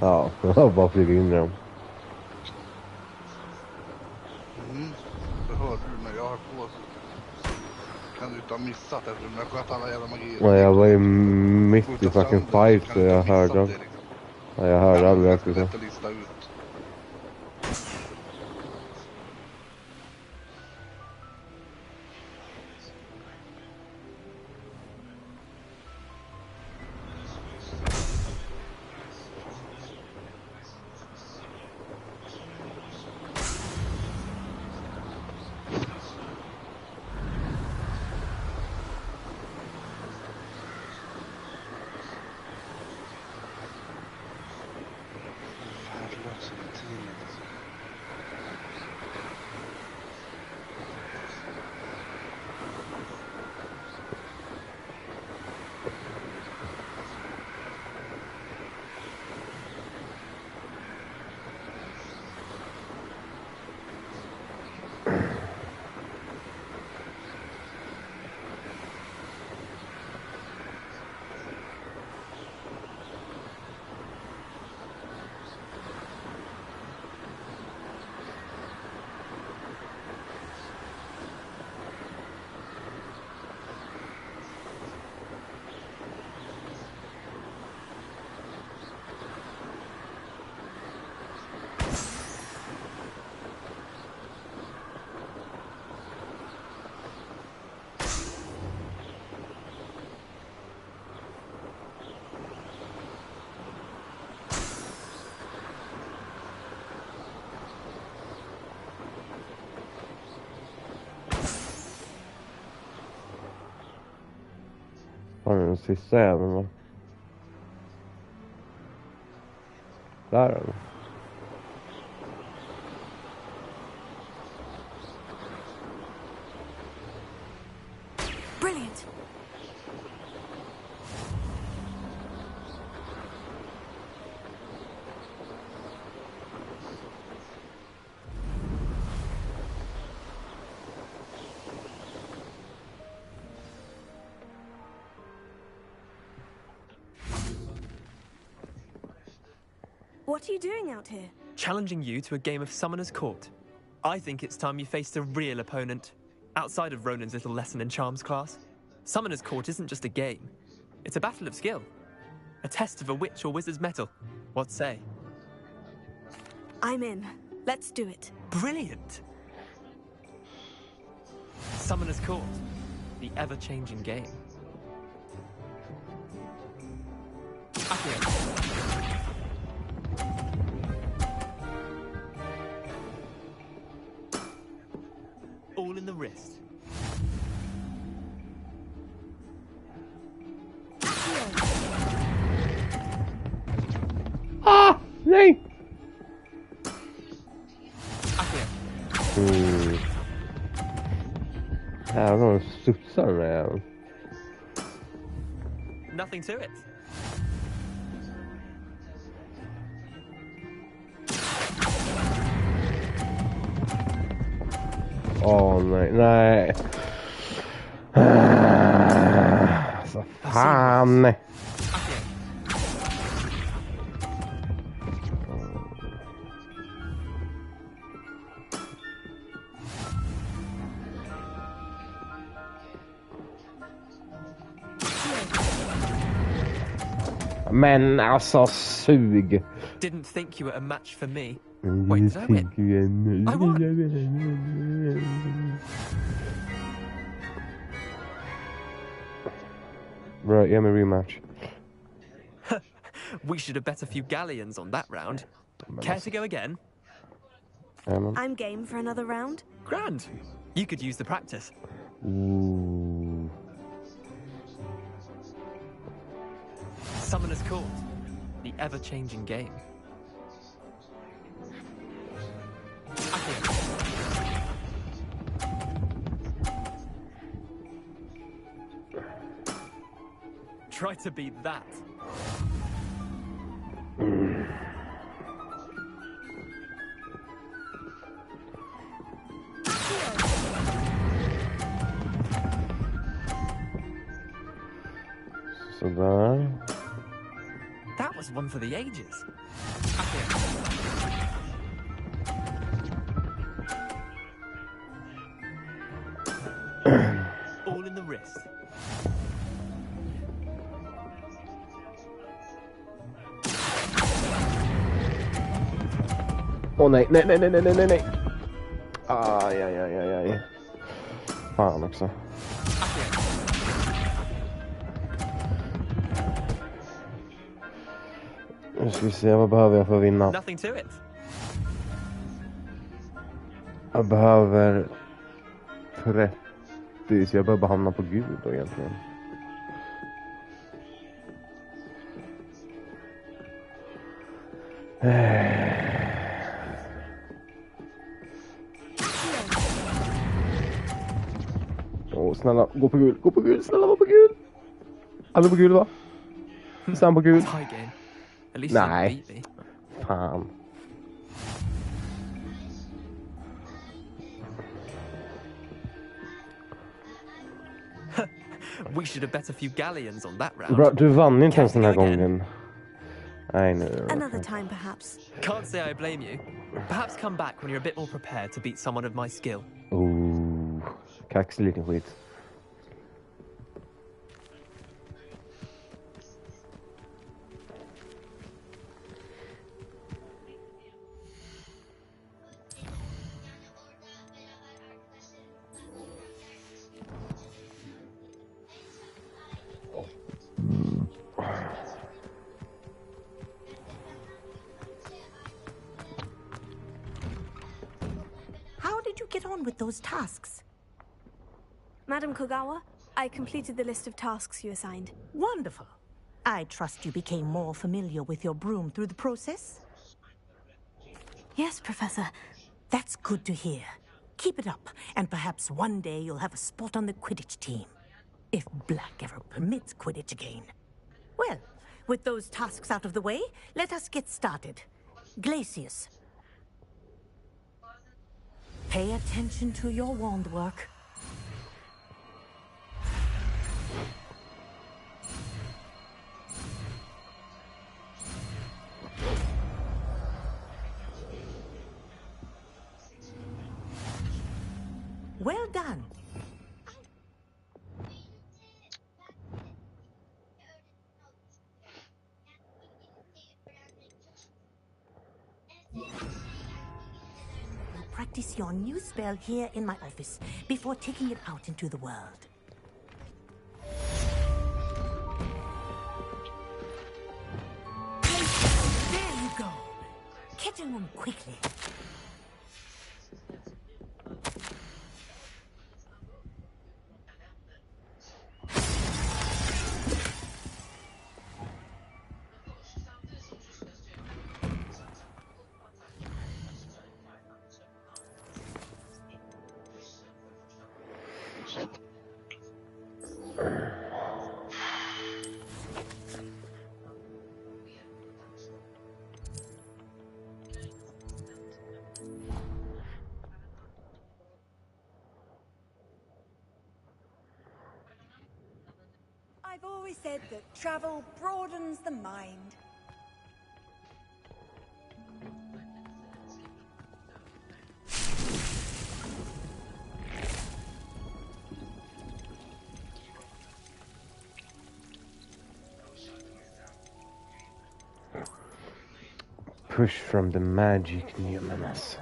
Ja, jag bara flyga in i dem. Det hörde du när jag höll på. Kan du inte ha missat eftersom jag sköt alla jävla magier. Ja, jag var ju mitt i fucking fight så jag hörde. Ja, jag hörde aldrig jag skulle säga. Var är den sista jäveln då? Där är den. Brilliant. What are you doing out here? Challenging you to a game of Summoner's Court. I think it's time you faced a real opponent, outside of Ronan's little lesson in charms class. Summoner's Court isn't just a game. It's a battle of skill. A test of a witch or wizard's mettle. What say? I'm in. Let's do it. Brilliant! Summoner's Court. The ever-changing game. Accio. All in the wrist. Ah! Nej! Här har de studsar den där jäveln. Nothing to it. Åh nej, nej. Så fan. Men alltså sug. Didn't think you were a match for me. Wait, did I win? I won! Right, yeah, me rematch. We should have bet a few galleons on that round. Care to go again? I'm game for another round. Grand. You could use the practice. Ooh. Summoner's Court. The ever-changing game. Try to beat that. Sådär. That was one for the ages. All in the wrist. Åh nej, nej, nej, nej, nej, nej, nej. Aj, aj, aj, aj, aj. Fan också. Nu ska vi se, vad behöver jag för att vinna? Nothing to it. Jag behöver 30, så jag behöver hamna på Gud då egentligen. Åh, snälla, gå på gul, snälla, gå på gul. Alla på gul, va? Sen på gul. Nej. Fan. We should have bet a few galleons on that round. Bra, du vann inte ens den här gången. Nej, nu. Another time, perhaps. Can't say I blame you. Perhaps come back when you're a bit more prepared to beat someone of my skill. Ooh, kaxig liten skit. How did you get on with those tasks? Madam Kogawa, I completed the list of tasks you assigned. Wonderful. I trust you became more familiar with your broom through the process? Yes, Professor. That's good to hear. Keep it up, and perhaps one day you'll have a spot on the Quidditch team. If Black ever permits Quidditch again. Well, with those tasks out of the way, let us get started. Glacius. Pay attention to your wand work. Well done. You'll practice your new spell here in my office before taking it out into the world. There you go. Get in them quickly. I've always said that travel broadens the mind. Push from the magic numinous.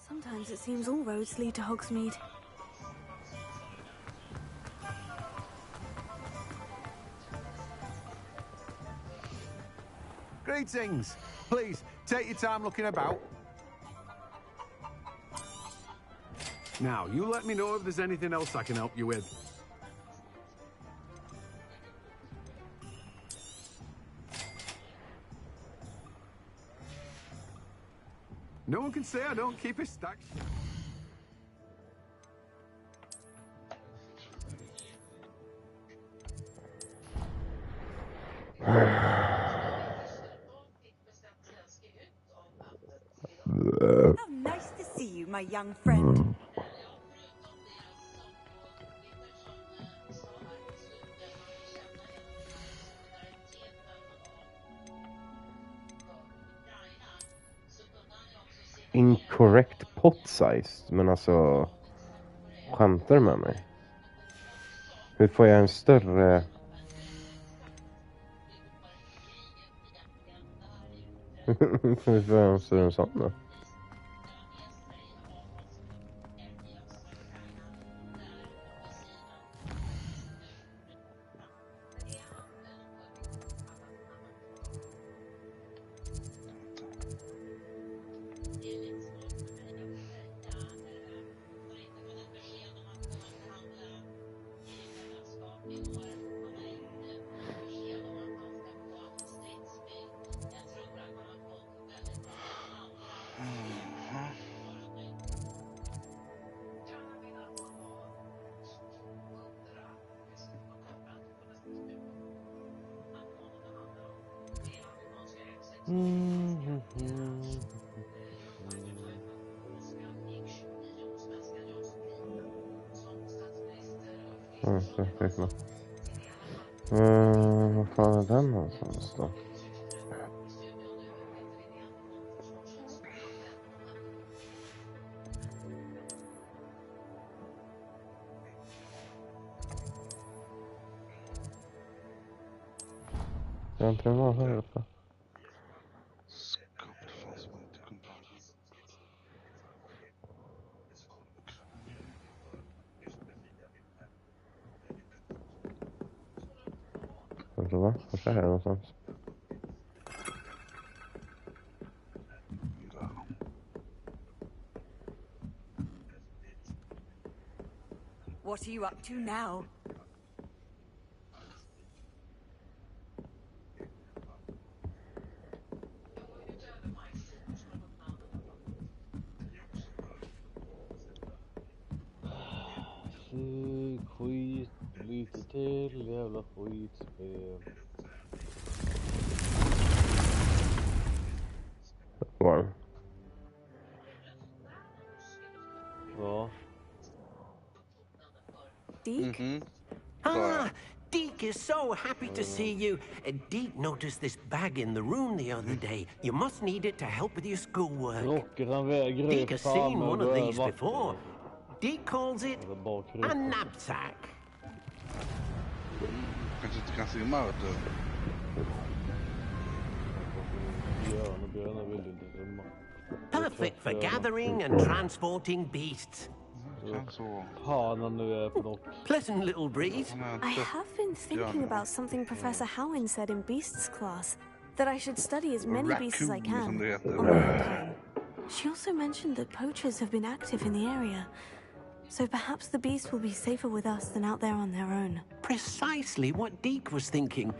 Sometimes it seems all roads lead to Hogsmeade. Greetings. Please, take your time looking about. Now, you let me know if there's anything else I can help you with. No one can say I don't keep a stack. How nice to see you, my young friend. Incorrect pot size. Men alltså, skämtar du med mig? Hur får jag en större... Hur får jag en större sån då? Vad fan är den någonstans då? Jag inte var här uppe. Vänta, va? Vart är jag någonstans? What are you up to now? Skit, lite till, jävla skitspel. Var? Ja. Deke? Ah, Deke is so happy to see you. Deke noticed this bag in the room the other day. You must need it to help with your schoolwork. Deke has seen one of these before. Deke calls it a knapsack. Kanske inte kan simma, vet du. Perfect for gathering and transporting beasts. Pleasant little breeze. I have been thinking about something Professor Howin said in Beasts class. That I should study as many beasts as I can on my own time. She also mentioned that poachers have been active in the area. So perhaps the beasts will be safer with us than out there on their own. Precisely what Deke was thinking.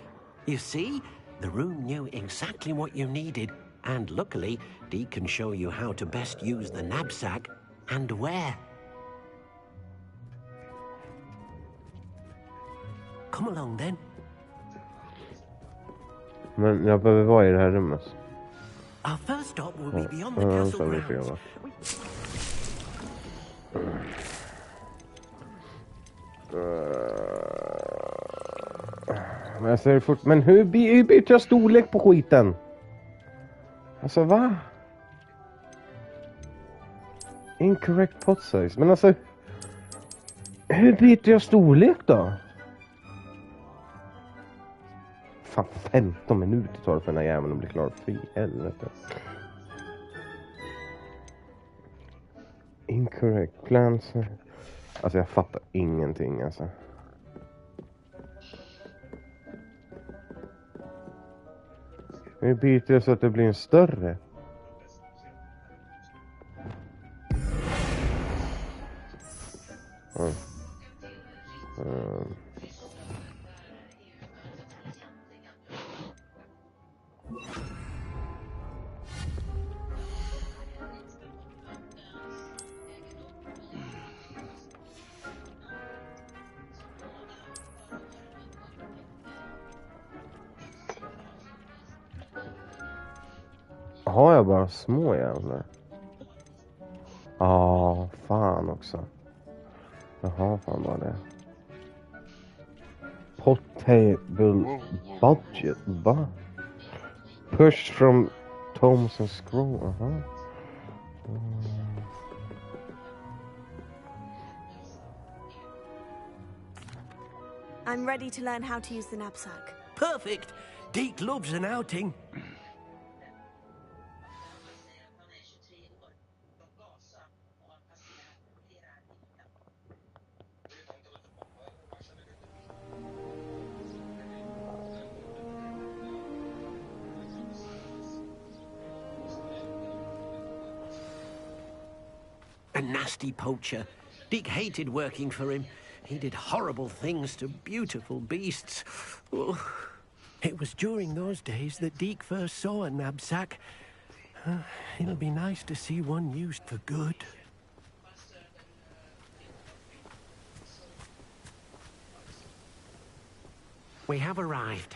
You see, the room knew exactly what you needed. And luckily, Deke can show you how to best use the knapsack and where. Come along then. Men jag behöver vara i det här rummet. Our first stop will be beyond the castle grounds. Men jag ser fort. Men hur byter jag storlek på skiten? Alltså va? Incorrect pot size. Men alltså, hur byter jag storlek då? Fan, 15 minuter tar det för den här jäveln att bli klar. Fy helvete. Incorrect plans. Alltså jag fattar ingenting alltså. Vi byter så att det blir en större. Har jag bara små jävlar? Ja, fan också. Jag har fan bara det. Portable budget, va? Push from Tomes and Scroll, aha. I'm ready to learn how to use the knapsack. Perfect. Deke loves an outing. A nasty poacher. Deke hated working for him. He did horrible things to beautiful beasts. Oh. It was during those days that Deke first saw a knapsack. It'll be nice to see one used for good. We have arrived.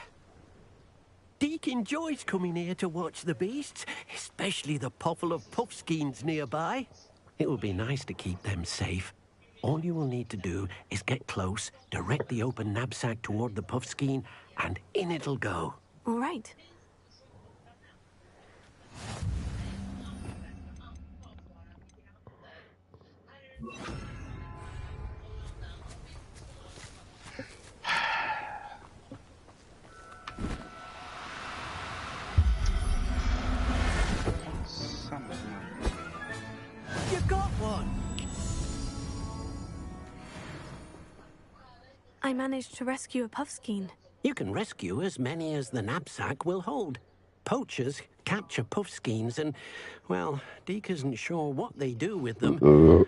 Deke enjoys coming here to watch the beasts, especially the potful of puffskeins nearby. It will be nice to keep them safe. All you will need to do is get close, direct the open knapsack toward the puffskein, and in it'll go. All right. I managed to rescue a puffskein. You can rescue as many as the knapsack will hold. Poachers capture puffskeins and, well, Deke isn't sure what they do with them.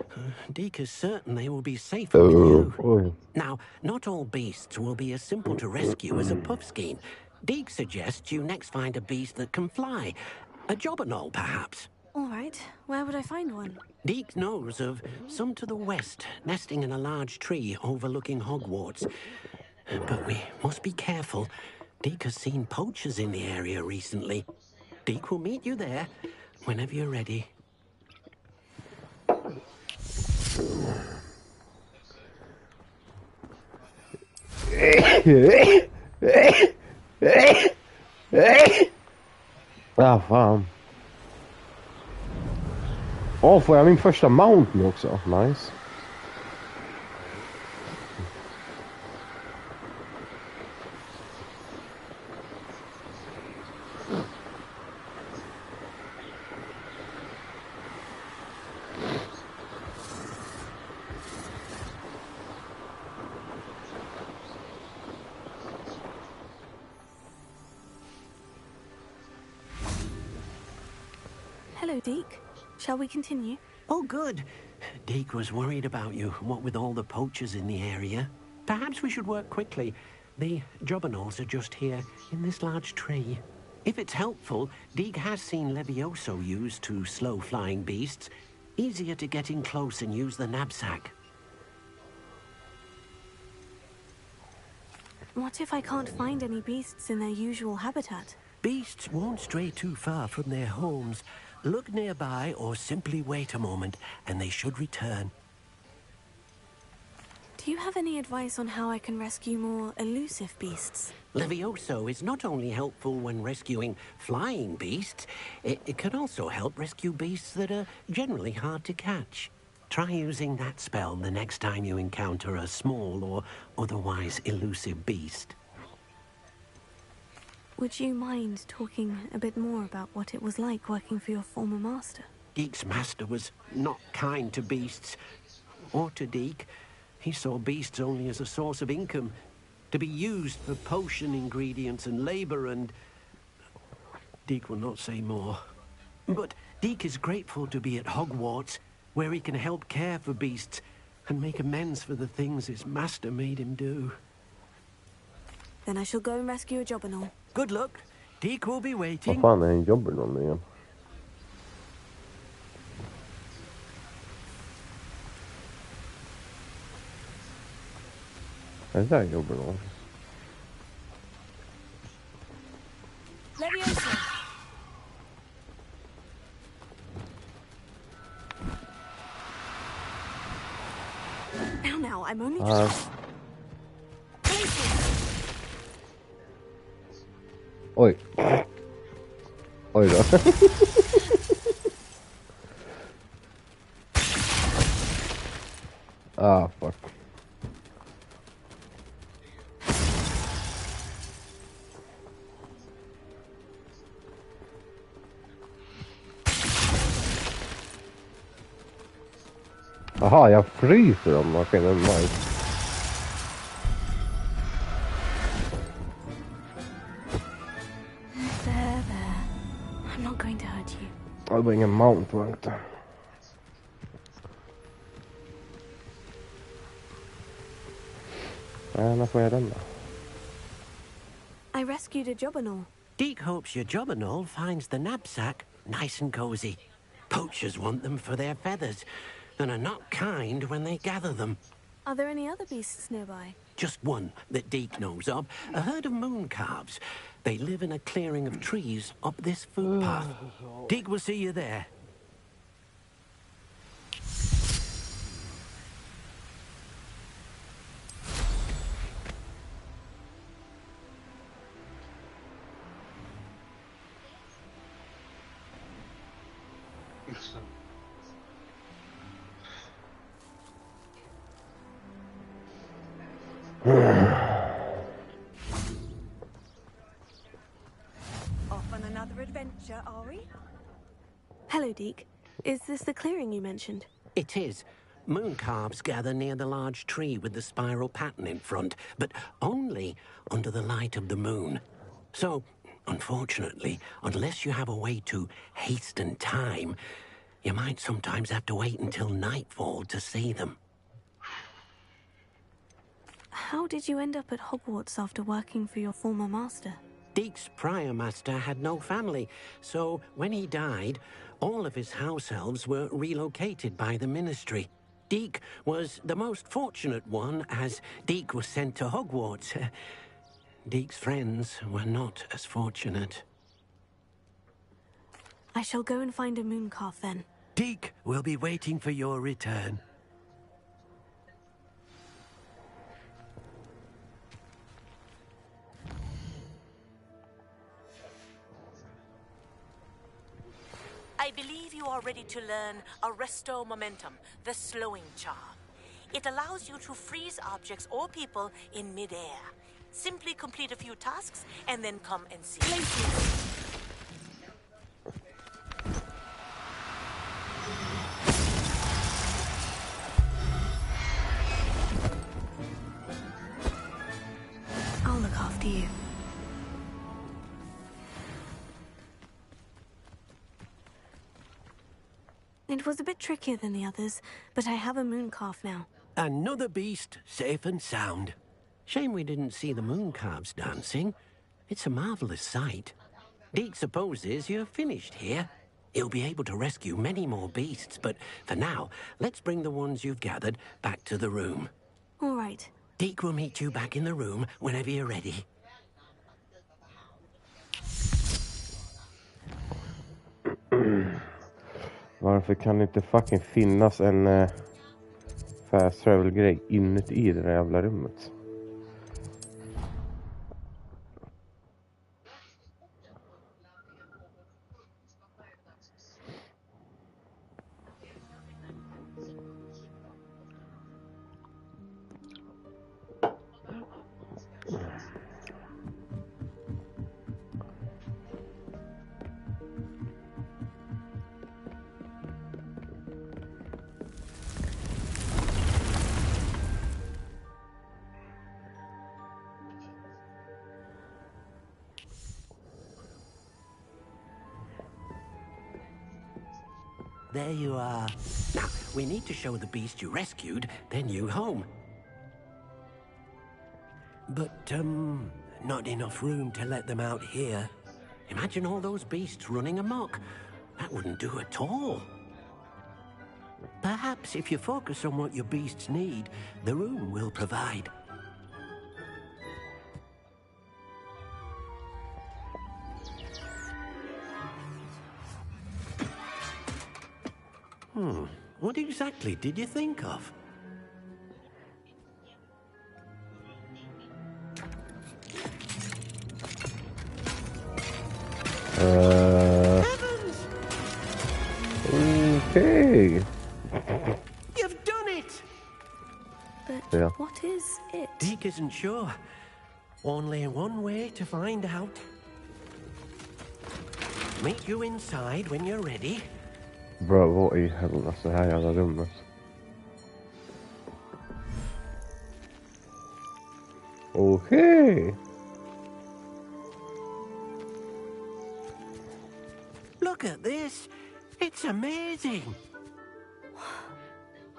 Deke is certain they will be safer with you. Now, not all beasts will be as simple to rescue as a puffskein. Deke suggests you next find a beast that can fly. A jobberknoll, perhaps. All right, where would I find one? Deke knows of some to the west, nesting in a large tree overlooking Hogwarts. But we must be careful. Deke has seen poachers in the area recently. Deke will meet you there whenever you're ready. Ja, fan. Åh, får jag min första mount nu också? Nice. Hello, Deke. Shall we continue? Oh, good. Deke was worried about you, what with all the poachers in the area. Perhaps we should work quickly. The jobberknolls are just here, in this large tree. If it's helpful, Deke has seen Levioso used to slow flying beasts. Easier to get in close and use the knapsack. What if I can't find any beasts in their usual habitat? Beasts won't stray too far from their homes. Look nearby or simply wait a moment, and they should return. Do you have any advice on how I can rescue more elusive beasts? Levioso is not only helpful when rescuing flying beasts, it can also help rescue beasts that are generally hard to catch. Try using that spell the next time you encounter a small or otherwise elusive beast. Would you mind talking a bit more about what it was like working for your former master? Deke's master was not kind to beasts, or to Deke. He saw beasts only as a source of income, to be used for potion ingredients and labor, and Deke will not say more. But Deke is grateful to be at Hogwarts, where he can help care for beasts and make amends for the things his master made him do. Then I shall go and rescue a jobberknoll. Good luck. Deke will be waiting. Vad fan är en jobberknoll igen? Är det där jobberknoll? Leviosa! Now, I'm only just... Oj. Oj då. Ah, fuck. Aha, jag fryser om maskinen. Nice. Det var ingen mount, var det inte? När får jag den då? I rescued a jobberknoll. Deke hopes your jobberknoll finds the knapsack nice and cozy. Poachers want them for their feathers and are not kind when they gather them. Are there any other beasts nearby? Just one that Deke knows of, a herd of moon calves. They live in a clearing of trees up this footpath. Deke will see you there. Off on another adventure, are we? Hello, Deke. Is this the clearing you mentioned? It is. Moon calves gather near the large tree with the spiral pattern in front, but only under the light of the moon. So, unfortunately, unless you have a way to hasten time, you might sometimes have to wait until nightfall to see them. How did you end up at Hogwarts after working for your former master? Deek's prior master had no family, so when he died, all of his house elves were relocated by the ministry. Deek was the most fortunate one, as Deek was sent to Hogwarts. Deek's friends were not as fortunate. I shall go and find a mooncalf then. Deek will be waiting for your return. I believe you are ready to learn Arresto Momentum, the slowing charm. It allows you to freeze objects or people in mid-air. Simply complete a few tasks and then come and see me. I'll look after you. It was a bit trickier than the others, but I have a mooncalf now. Another beast, safe and sound. Shame we didn't see the moon calves dancing. It's a marvelous sight. Deek supposes you're finished here. He'll be able to rescue many more beasts, but for now, let's bring the ones you've gathered back to the room. All right. Deek will meet you back in the room whenever you're ready. Varför kan det inte fucking finnas en fast travel-grej inuti det där jävla rummet? There you are. Now, we need to show the beast you rescued their new home. But, not enough room to let them out here. Imagine all those beasts running amok. That wouldn't do at all. Perhaps if you focus on what your beasts need, the room will provide. What exactly did you think of? Okay. You've done it! But yeah. What is it? Deek isn't sure. Only one way to find out. Meet you inside when you're ready. Bro, vad i helvete det här jävla rummet? Okay. Look at this. It's amazing.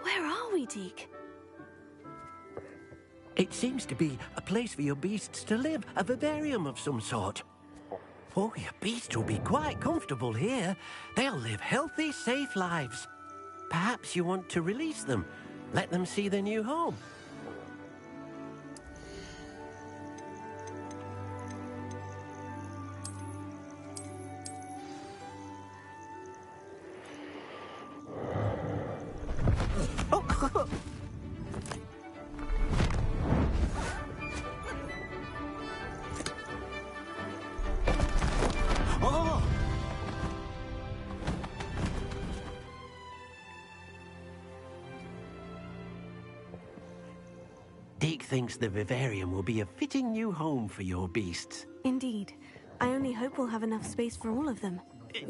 Where are we, Deek? It seems to be a place for your beasts to live, a vivarium of some sort. Oh, your beasts will be quite comfortable here. They'll live healthy, safe lives. Perhaps you want to release them, let them see their new home. Deek thinks the vivarium will be a fitting new home for your beasts. Indeed. I only hope we'll have enough space for all of them.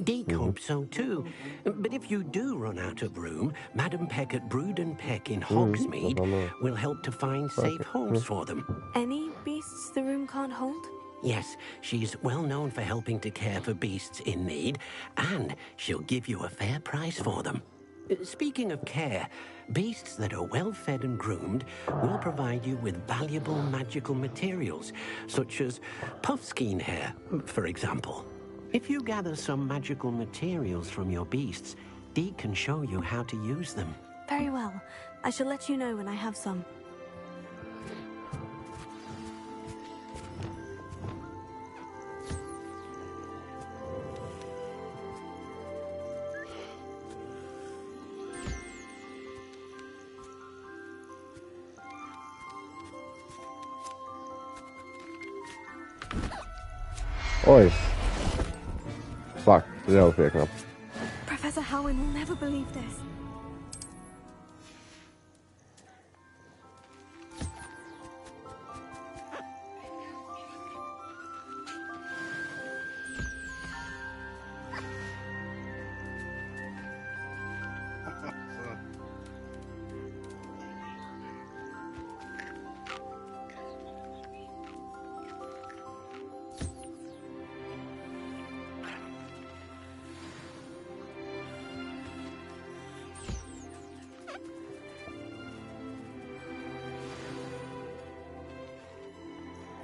Deke hopes so too. But if you do run out of room, Madam Peck at Brood and Peck in Hogsmeade will help to find safe homes for them. Any beasts the room can't hold? Yes, she's well known for helping to care for beasts in need, and she'll give you a fair price for them. Speaking of care, beasts that are well fed and groomed will provide you with valuable magical materials, such as puffskein hair, for example. If you gather some magical materials from your beasts, Deke can show you how to use them. Very well. I shall let you know when I have some. Oj. Fuck, det där var fel knapp. Professor Howin will never believe this.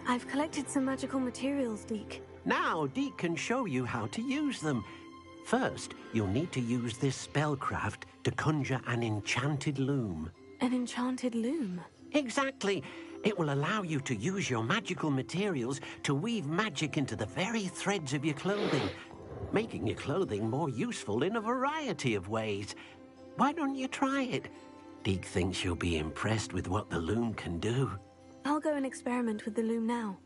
I've collected some magical materials, Deke. Now, Deke can show you how to use them. First, you'll need to use this spellcraft to conjure an enchanted loom. An enchanted loom? Exactly. It will allow you to use your magical materials to weave magic into the very threads of your clothing, making your clothing more useful in a variety of ways. Why don't you try it? Deke thinks you'll be impressed with what the loom can do. I'll go and experiment with the loom now.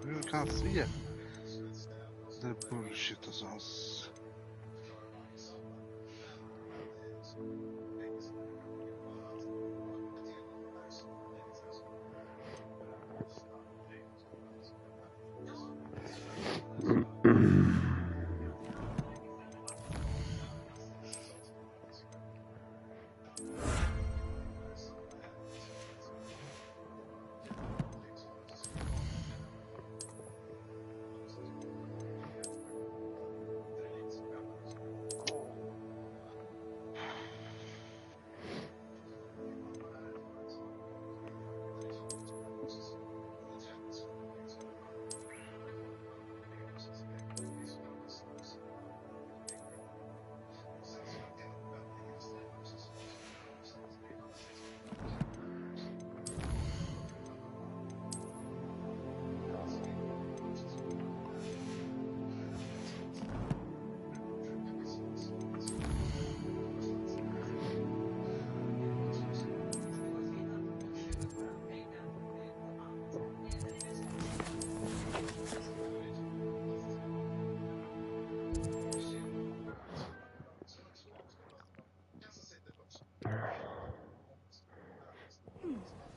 Hur kan han se? Det är bullshit alltså.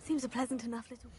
Seems a pleasant enough little...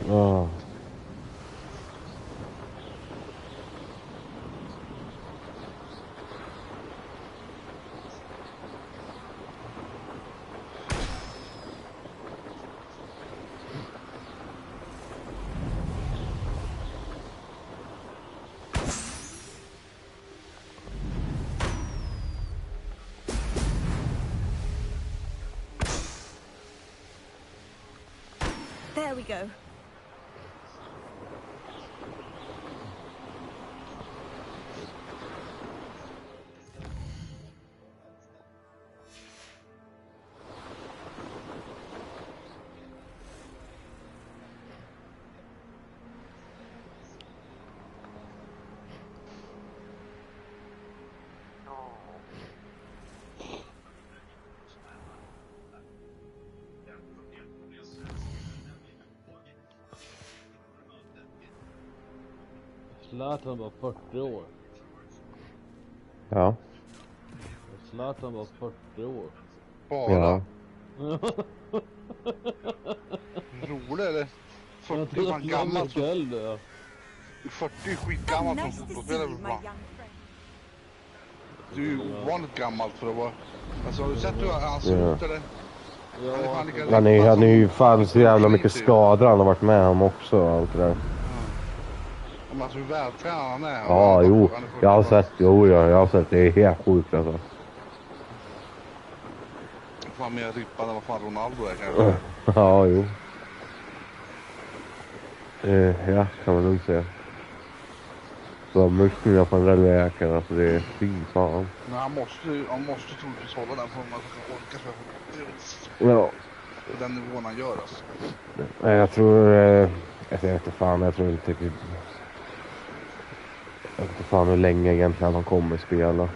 Oh. There we go. Zlatan var 40 år. Ja. Zlatan var 40 år. Bara? Ja. Rolig eller? 40 är fan gammalt. 40 är skitgammalt som fotbollsspelare för fan. Du är ju ovanligt gammalt för att vara... Alltså har du sett hur han ser ut eller? Han är ju fan så jävla mycket skador han har varit med om också och allt det där. Men alltså hur vältränad han är. Ja, jo. Jag har sett, jag har sett. Det är helt sjukt alltså. Fan mer rippad än vad fan Ronaldo är kanske. Ja, jo. Ja, kan man lugnt säga. Så mycket jag på en relläkare, alltså det är fy fan. Men han måste troligtvis hålla den formen så att han orkar spela. Ja. På den nivån han gör alltså. Nej, jag tror... jag vet inte fan, jag tror inte typ... Jag vet inte fan hur länge egentligen han kommer spela. Nej,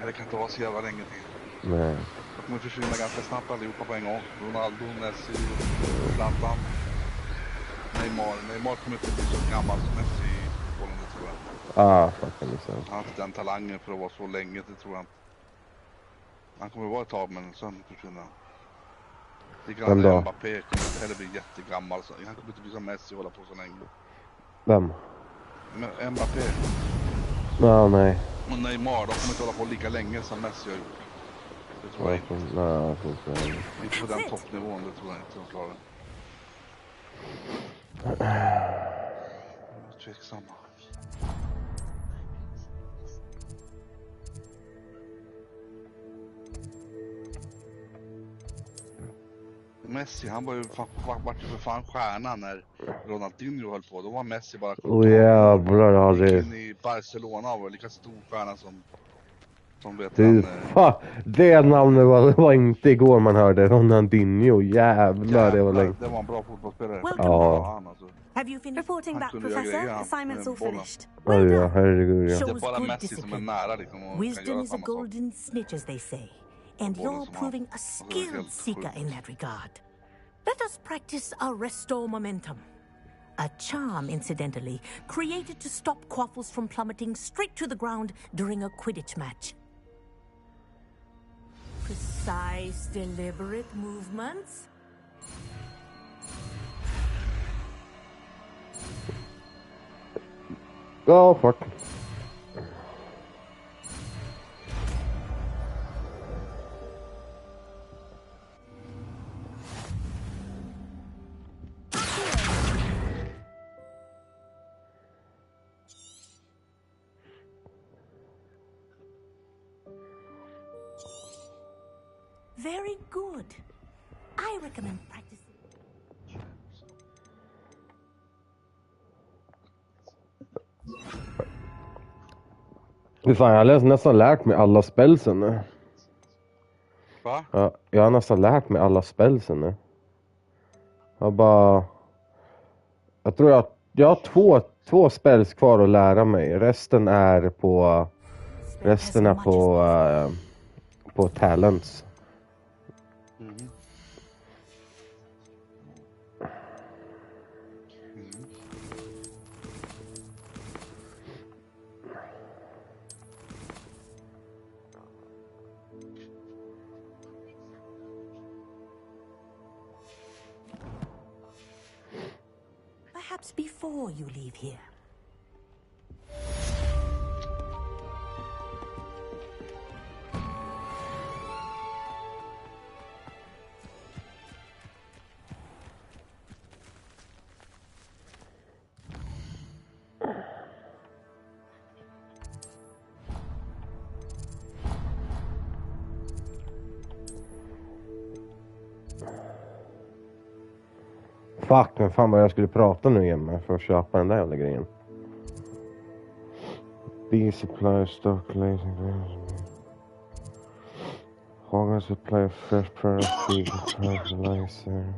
det kan inte vara så jävla länge till. Nej. De kommer försvinna ganska snabbt allihopa på en gång. Ronaldo, Messi, Zlatan, Neymar kommer inte bli så gammal som Messi i fotbollen, det tror jag. Faktiskt liksom. Han har inte den talangen för att vara så länge, det tror jag inte. Han kommer vara ett tag, men sen försvinner han. Likadant Mbappé kommer inte heller bli jättegammal. Så han kommer inte bli som Messi och hålla på så länge. Vem? Men Mbappé. Ja, nej. Och Neymar, de kommer inte hålla på lika länge som Messi har gjort. Det tror jag inte. Nej, jag tror inte det. Inte på den toppnivån, det tror jag inte de klarar. Jag är tveksamma. Messi, han var ju för fan stjärna när Ronaldinho höll på. Då var Messi bara Jävlar, ja det... in i Barcelona och var lika stor stjärna som vet Du, fan, det namnet var inte igår man hörde. Ronaldinho, jävlar det var länge. Det var en bra fotbollsspelare. Ja. Have you finished reporting back, Professor? Assignment's all finished. Ja, herregud, ja. Det är bara Messi som är nära liksom. Wisdom is a golden snitch, as they say. And you're proving a skilled seeker in that regard. Let us practice our restore momentum. A charm, incidentally, created to stop quaffles from plummeting straight to the ground during a Quidditch match. Precise, deliberate movements. Oh, fuck. Very good. I recommend practicing. Fan, jag har nästan lärt mig alla spelsen nu. Va? Ja, jag har nästan lärt mig alla spelsen nu. Jag tror jag har två spels kvar att lära mig. Resten är på talents. Perhaps before you leave here. Fuck, men fan vad jag skulle prata nu igen med för att köpa den där jävla grejen. Bee supply stock laser. Hogwarts supply fresh product fertilizer.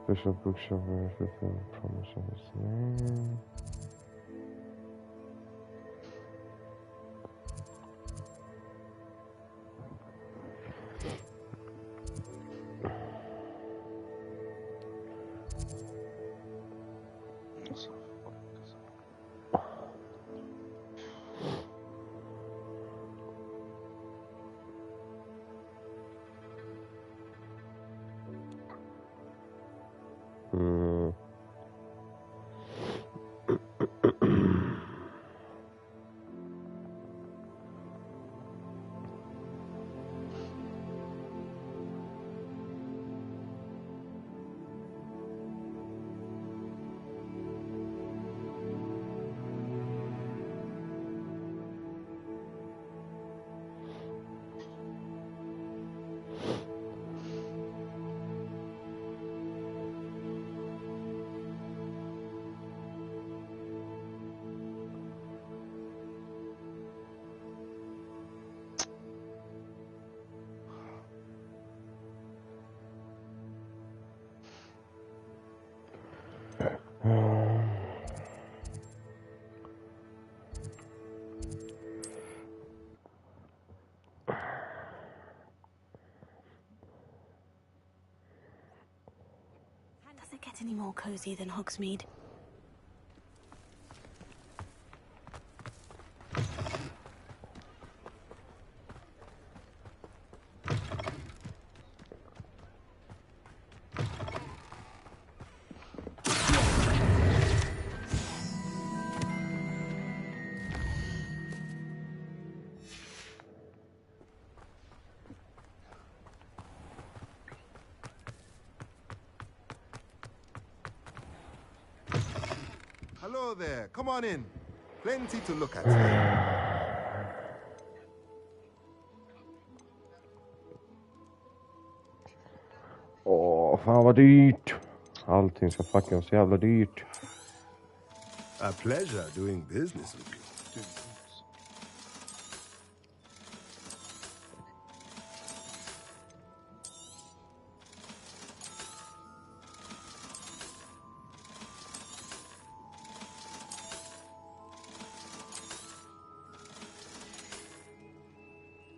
Special bookshop where fulfill promises. Does it get any more cozy than Hogsmeade? Hello there. Come on in. Plenty to look at. Åh, fan vad dyrt. Allting ska fucking vara så jävla dyrt. A pleasure doing business with you.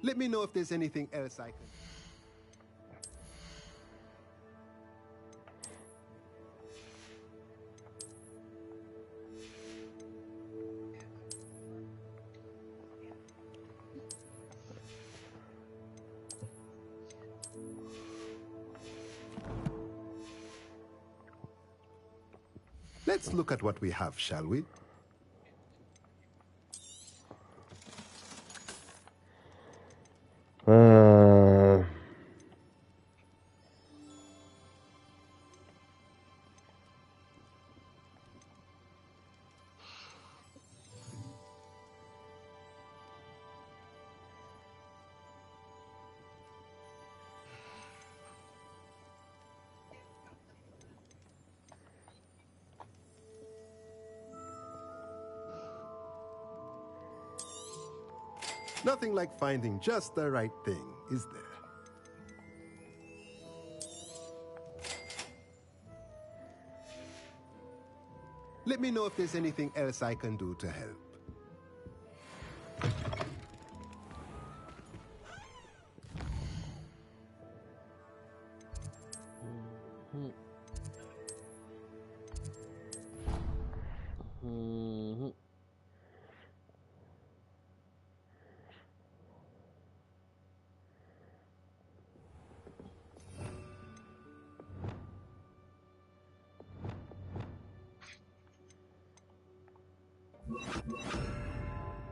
Let me know if there's anything else I can... Let's look at what we have, shall we? Nothing like finding just the right thing, is there? Let me know if there's anything else I can do to help.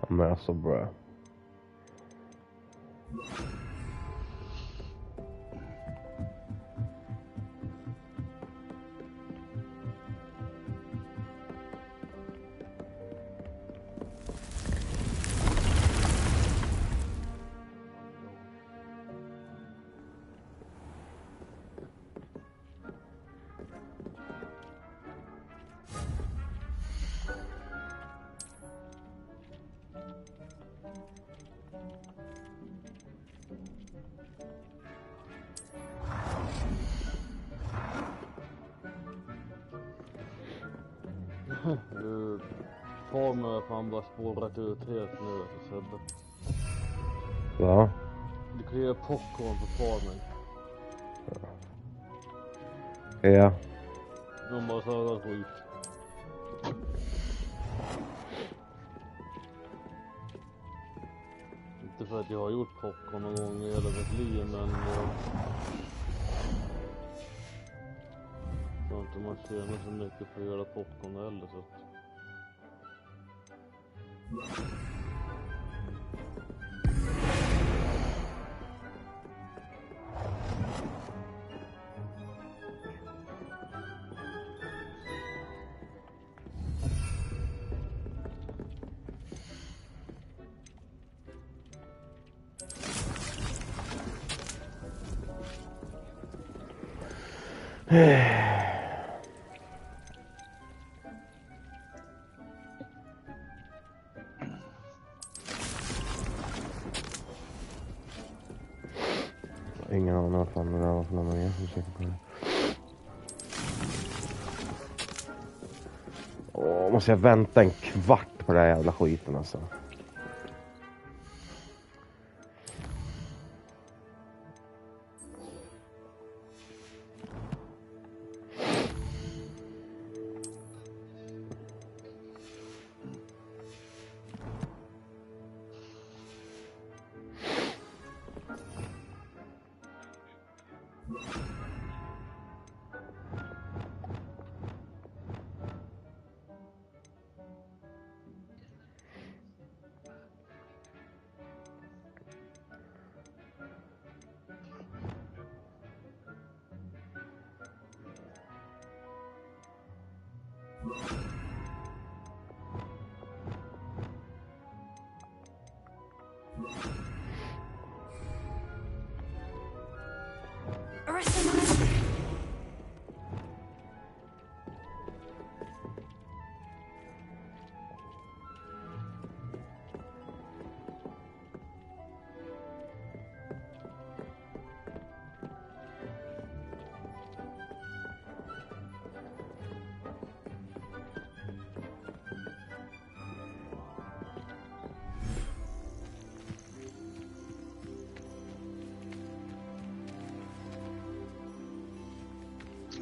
Men alltså bra. Farmen har fan bara spårat ut helt nu, Sebbe. Ja. Du kan göra popcorn på farmen. Ja. De bara sådär skit. Inte för att jag har gjort popcorn någon gång i hela mitt liv, men jag tror inte man tjänar så mycket för att göra popcorn heller, så att... Ingen aning vad fan det där var för någon jag som söker på det. Måste jag vänta en kvart på den här jävla skiten alltså.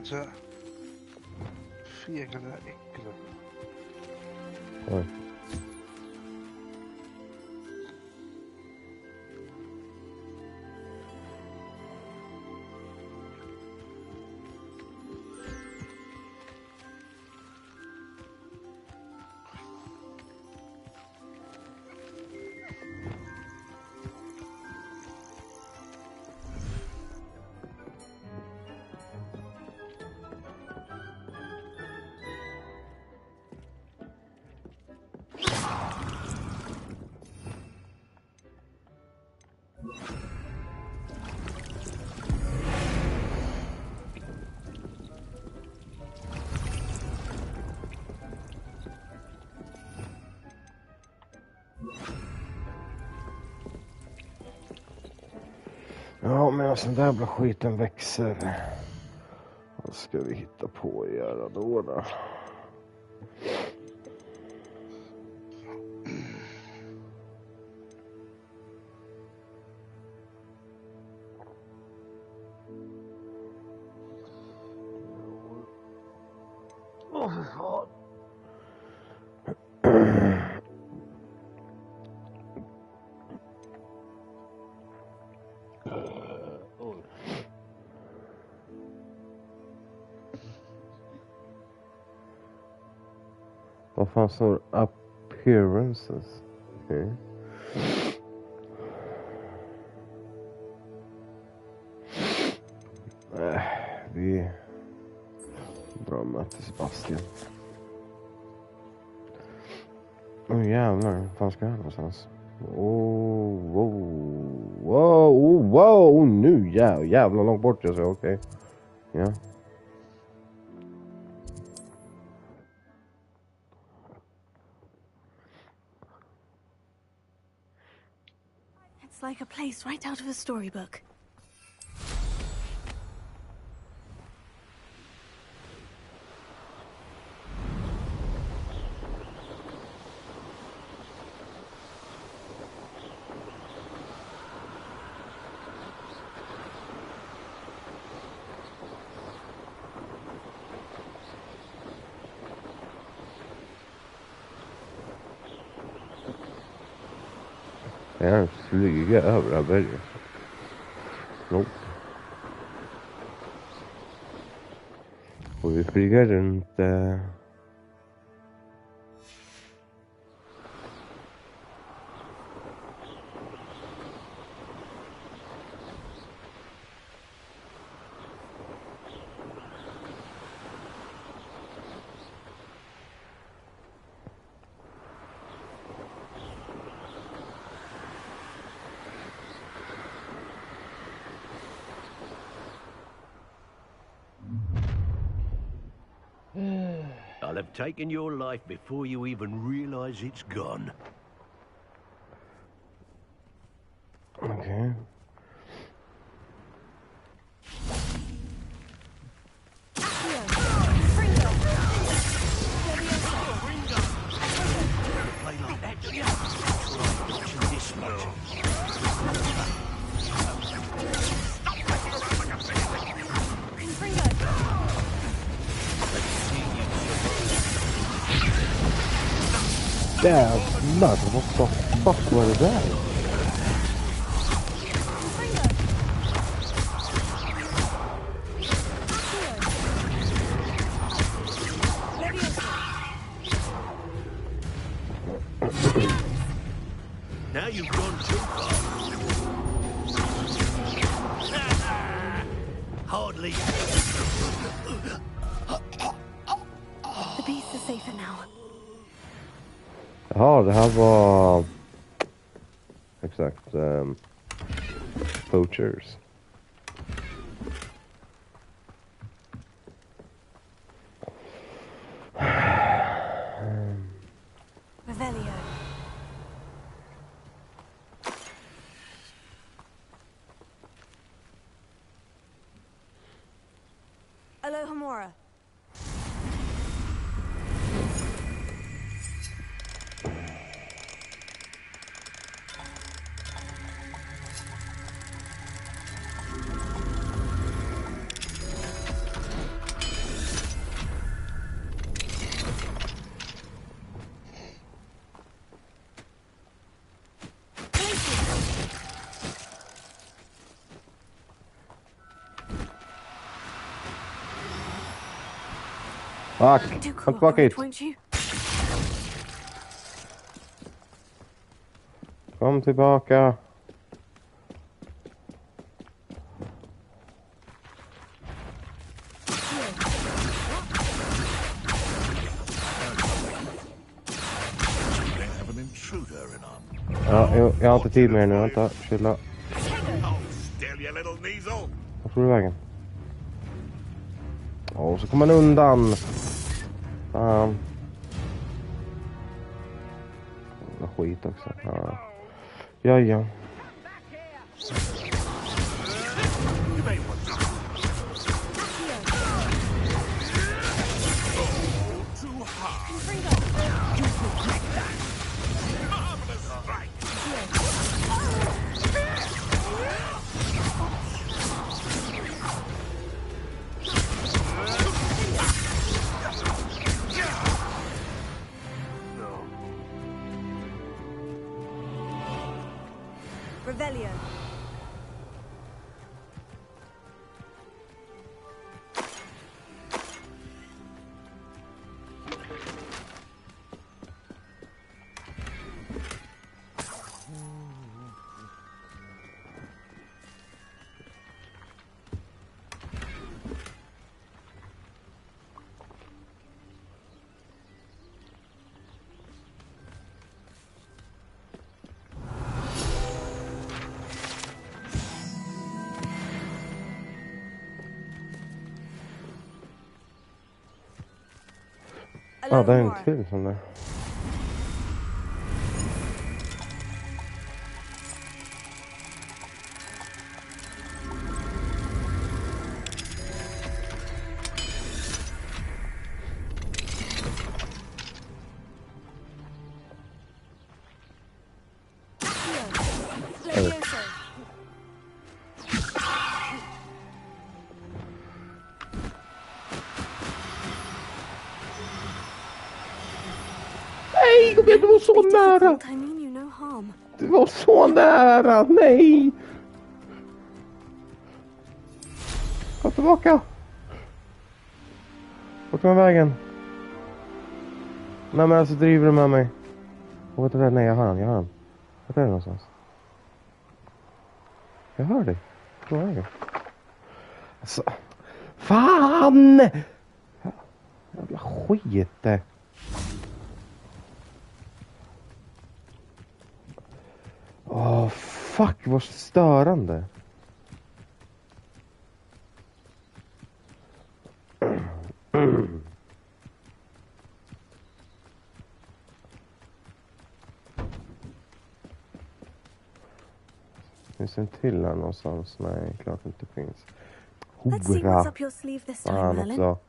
Så fega det där äcklet. Oj. medan den där jävla skiten växer. Vad ska vi hitta på att göra då? Åh, för fan. Vad fan står appearances? Okay. Vi drar med till Sebastian. Åh jävlar, vad fan ska jag någonstans? Wow, nu jävla långt bort jag så okej. Ja. It's like a place right out of a storybook. Jag flyga över det här berget. Nope. Och vi flyger runt I'll have taken your life before you even realize it's gone. Okay. Jävlar, what the fuck var det där? Now you've gone too far. Hardly. The beast is safer now. Ja, det här var exakt poachers. Revelio. Alohomora. Fuck, kom tillbaka hit. Kom tillbaka. Ja, jag har inte tid med nu, vänta, chilla. Var får du vägen? Åh, så kommer man undan. Fan. Vad skit också. Ja. Revelio. Ja, det är en till sån där. Nej, det var så nära! Det var så nära, nej! Kom tillbaka! Vart är vägen? Nej men alltså driver du med mig? Vart är det? Nej, jag hör han. Vart är det någonstans? Jag hör dig. Var är jag? Alltså, fan! Jävla skit. Åh, fuck, vad störande. Finns en till här någonstans? Nej, klart det inte finns. Hora! Fan också.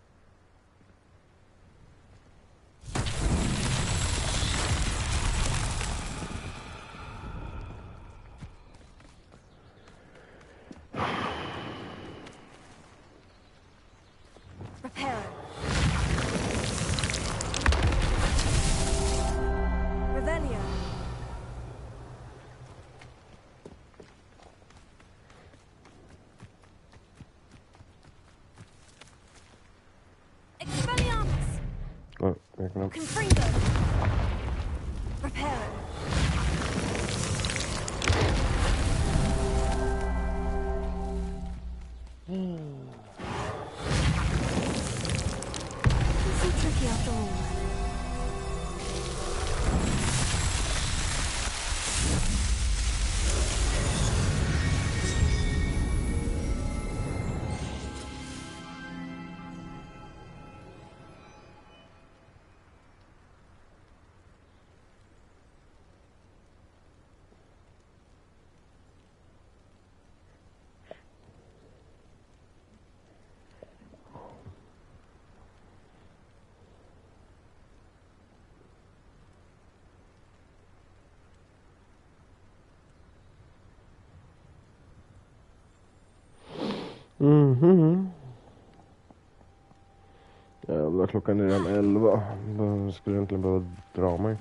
Jävlar, klockan är redan 11. Då skulle jag egentligen behöva dra mig.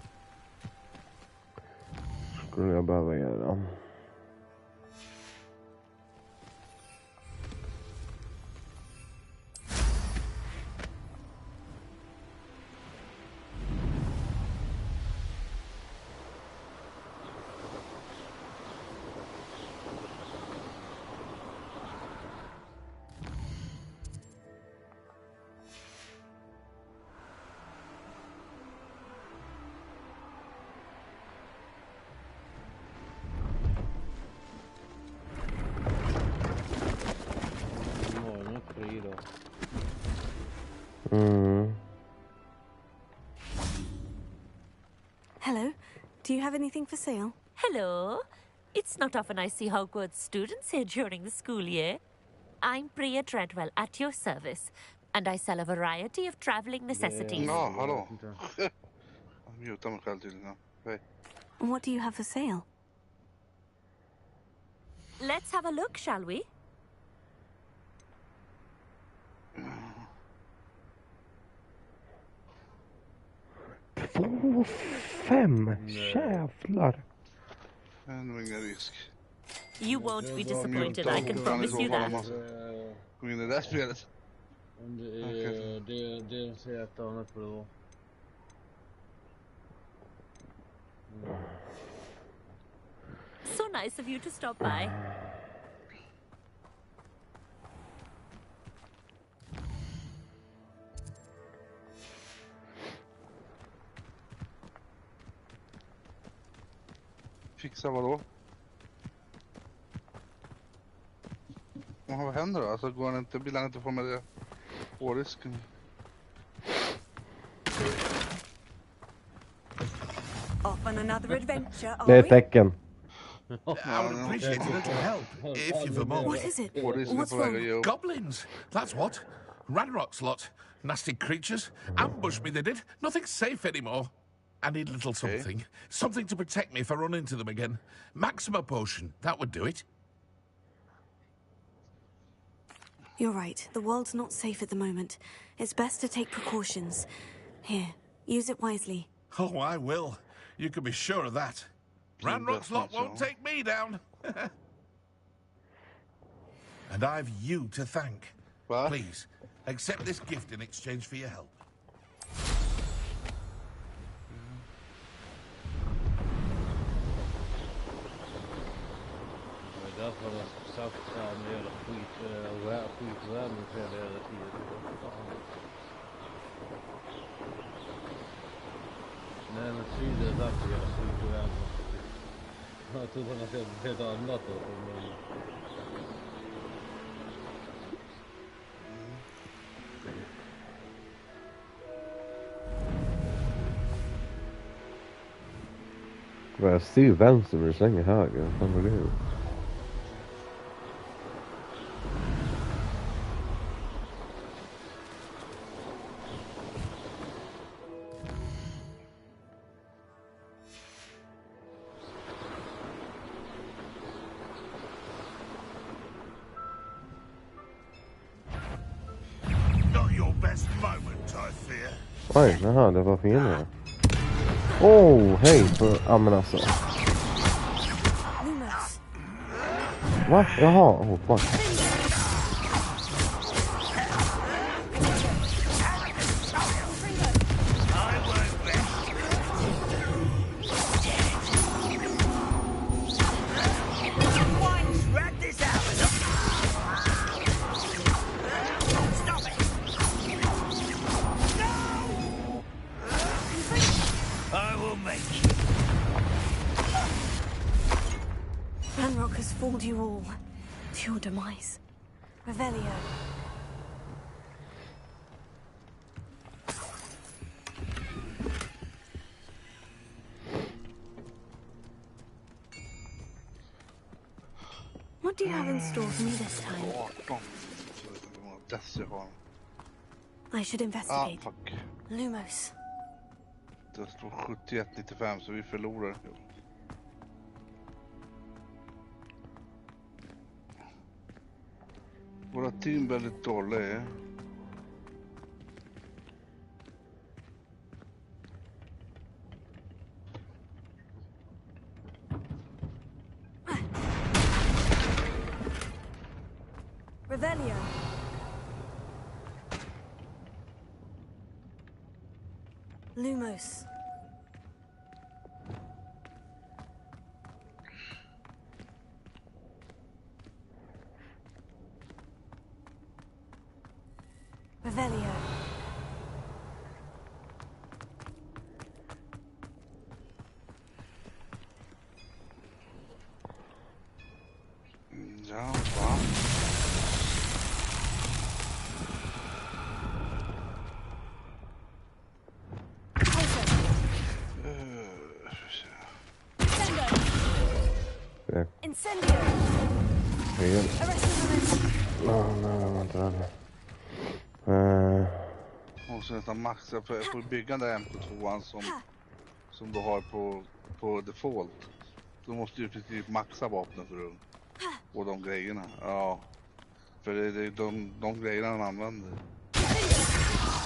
Skulle jag behöva göra. Hello. Do you have anything for sale? Hello. It's not often I see Hogwarts students here during the school year. I'm Bria Treadwell, at your service. and I sell a variety of traveling necessities. Ja, hallå. Jag mutar mig själv tydligen. Hej. What do you have for sale? Let's have a look, shall we? Två, 5. Jävlar. Det är nog ingen risk. You won't be disappointed, I can promise you that. Gå in i det där spelet. Det ser ett annat på det då. So nice of you to stop by. Fixa vadå? Vad händer då? Alltså går han inte, vill han inte få med det årisken? Off on another adventure, Det är ett tecken. I would appreciate a little help, if you've a moment. What is it? What's wrong? Goblins! That's what. Ranrock's lot. Nasty creatures. Ambushed me, they did. Nothing's safe anymore. I need a little something. Something to protect me if I run into them again. Maxima potion. That would do it. You're right. The world's not safe at the moment. It's best to take precautions. Here, use it wisely. Oh, I will. You can be sure of that. Ranrock's lot won't take me down. And I've you to thank. What? Please, accept this gift in exchange for your help. Det är därför jag sagt så här med jävla skitvärmen för hela tiden. Nej, men tydligen är därför jag skitvärmen. Jag trodde att det var ett annat då. Jag styr vänster men det svänger höger. Vad fan var det? Not your best moment, I fear. Oj, jaha, det var fel här. Oh, hej! Ja men alltså. Va? Jaha, oh fuck. Ranrock has fooled you all to your demise. Revelio. What do you have in store for me this time? I should investigate. Fuck. Lumos. Det står 71-95 så vi förlorar. Våra team väldigt dåliga. Revelio. Lumos. Revelio. Ja, va? Incendio. Fel. Arrest the momentum. Nej, vänta. måste nästan maxa för att bygga den MK2 som du har på default. Då måste du typ maxa vapnen för att få de grejerna. Ja. För det är de grejerna han använder.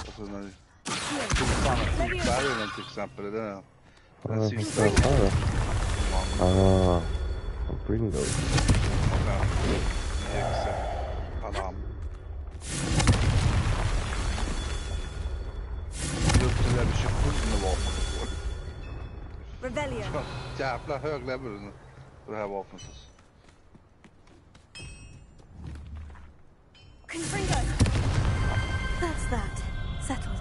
Alltså när fotbärren till exempel, det är den sista. Bring those. Alarm. Det är upp till level 27 med vapen du får. Jävla hög level på det här vapnet. That's that. Settled.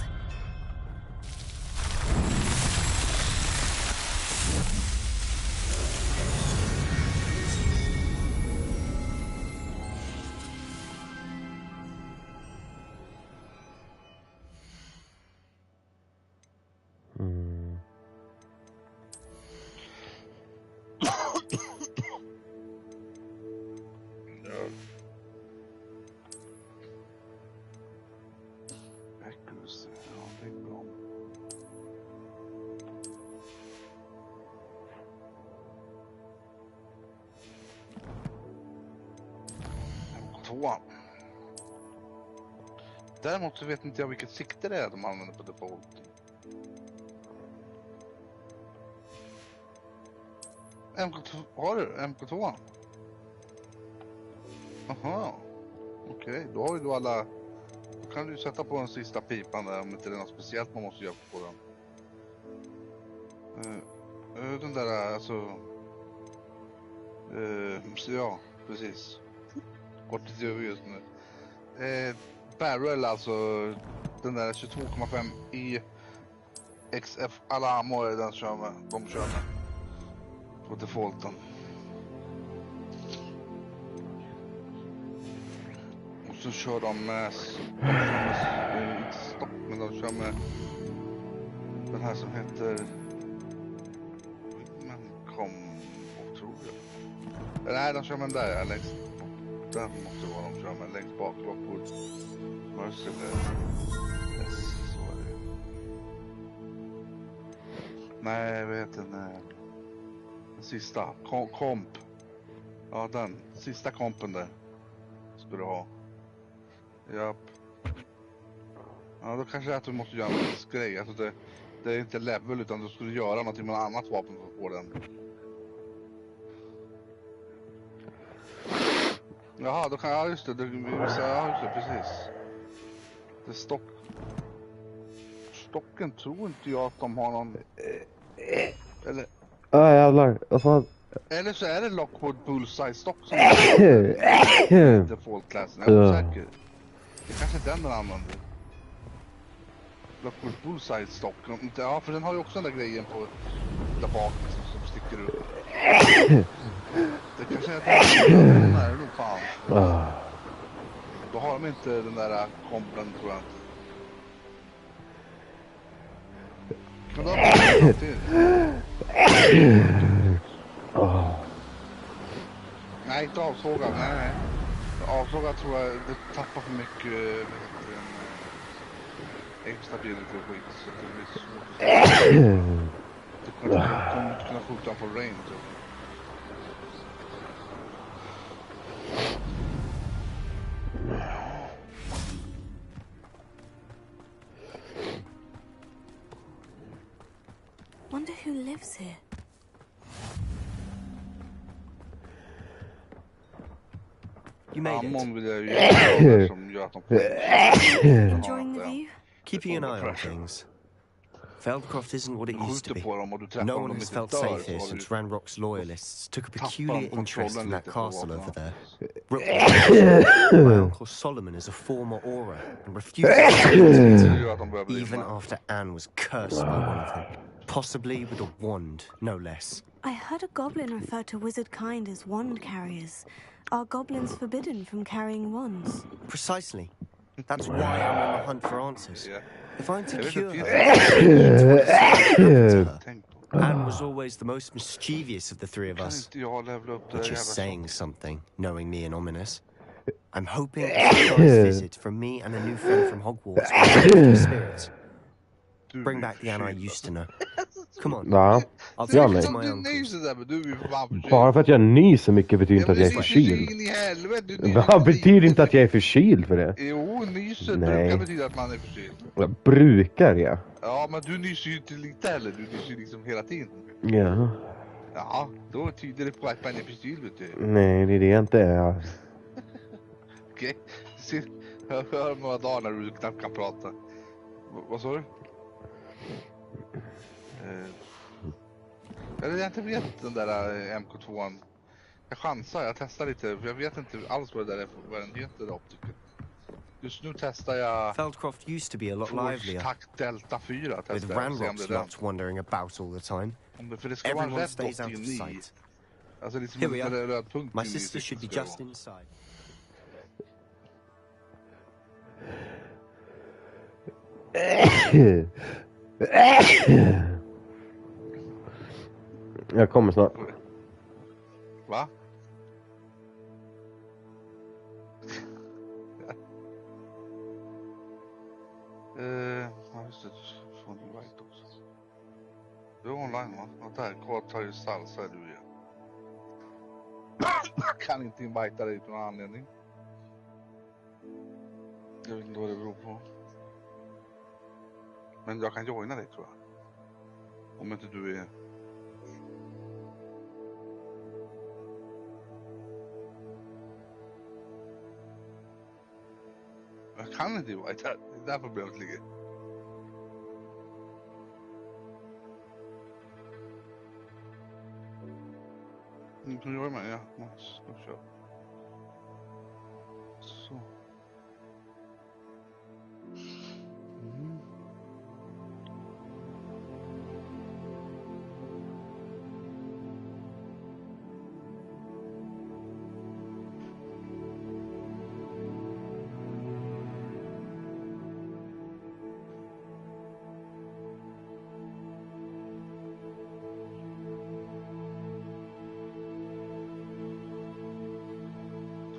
Däremot så vet inte jag vilket sikte det är de använder på default. MK2, har du MK2? Aha. Okej, då har du alla. Då kan du sätta på den sista pipan där om inte det är något speciellt man måste göra på den. Den där alltså. Ja, precis. Kort lite över just nu. Barrel, alltså den där 22,5 i XF Alamo är den kör med, de kör med på defaulten. Och så kör de med inte stopp, men de kör med den här som heter tror jag. Nej, de kör med den där längst. Den måste vara de kör med längst bak, Lockwood. Mercy, yes, så är det. Nej, jag vet inte. Den sista, komp. Ja, den sista kompen där ska du ha. Japp. Ja, då kanske att du måste göra en viss grej. Alltså det är inte level, utan du skulle göra någonting med annat vapen för att få den. Jaha, då kan jag, just det, precis. Det stocken tror inte jag att de har någon. Eller jävlar, vad fan. Eller så är det Lockwood Bullseye stock som är default-klassen, jag är osäker. Det kanske är den använder. Lockwood Bullseye stock. Ja, för den har ju också den där grejen på där bak som sticker upp. Det kanske är den där, nog fan. Då har de inte den där kompen, tror jag inte. Men då har de till. Nej, inte avsågad, nej. Avsågad tror jag det tappar för mycket extra bilder till skit, så det blir svårt att du kommer inte kunna skjuta på range. Wonder who lives here. You made it. Enjoying the view? Keeping an eye on things. Feldcroft isn't what it used to be. No one has felt safe here since Ranrock's loyalists took a peculiar interest in that castle over there. My Uncle Solomon is a former Auror and refuses to even after Anne was cursed by one of them. Possibly with a wand, no less. I heard a goblin refer to wizard kind as wand carriers. Are goblins forbidden from carrying wands? Precisely. That's why I'm on the hunt for answers. If I'm to cure her, Anne was always the most mischievous of the three of us. Which is saying something, knowing me and Ominous. I'm hoping a surprise visit from me and a new friend from Hogwarts will lift your spirits. Bring back the Anna I used to know. Come on. Va? I'll Ja, take you nej. to my Du uncle's. nyser där, men du är ju för fan förkyld. Bara för att jag nyser mycket betyder inte att jag är nyser förkyld. in i helvete. Du Det betyder inte att jag är förkyld för det. Jo, nyser Nej. brukar betyda att man är förkyld. Jag brukar jag. Ja, men du nyser ju inte lite heller. Du nyser ju liksom hela tiden. Ja. Ja, då tyder det på att man är förkyld, vet du. Nej, det är det jag inte är. Okej. Jag hör några dagar när du knappt kan prata. Vad sa du? Jag inte vet den där MK2an. Jag chansar, jag testar lite. För jag vet inte alls vad det där är för, vad den heter, där optiken. Just nu testar jag Feldcroft used to be a lot livelier. Takt Delta 4. With Ranrock's lot wandering about all the time. För det ska vara Everyone rätt stays out of optik i. sight. Alltså liksom Here we en are. röd punkt. My sister should be just inside. Jag kommer snart. Va? Ja, just det. Du får en invite också. Du är online, va? Ja, där. Tar ju salsa, är du igen. Jag kan inte invita dig på någon anledning. Jag vet inte vad det beror på. Men jag kan joina dig, tror jag. Om inte du är... Jag kan inte invita. Det är där problemet ligger. Nu kan du göra med, ja. Nice. Då kör. Så. Mm.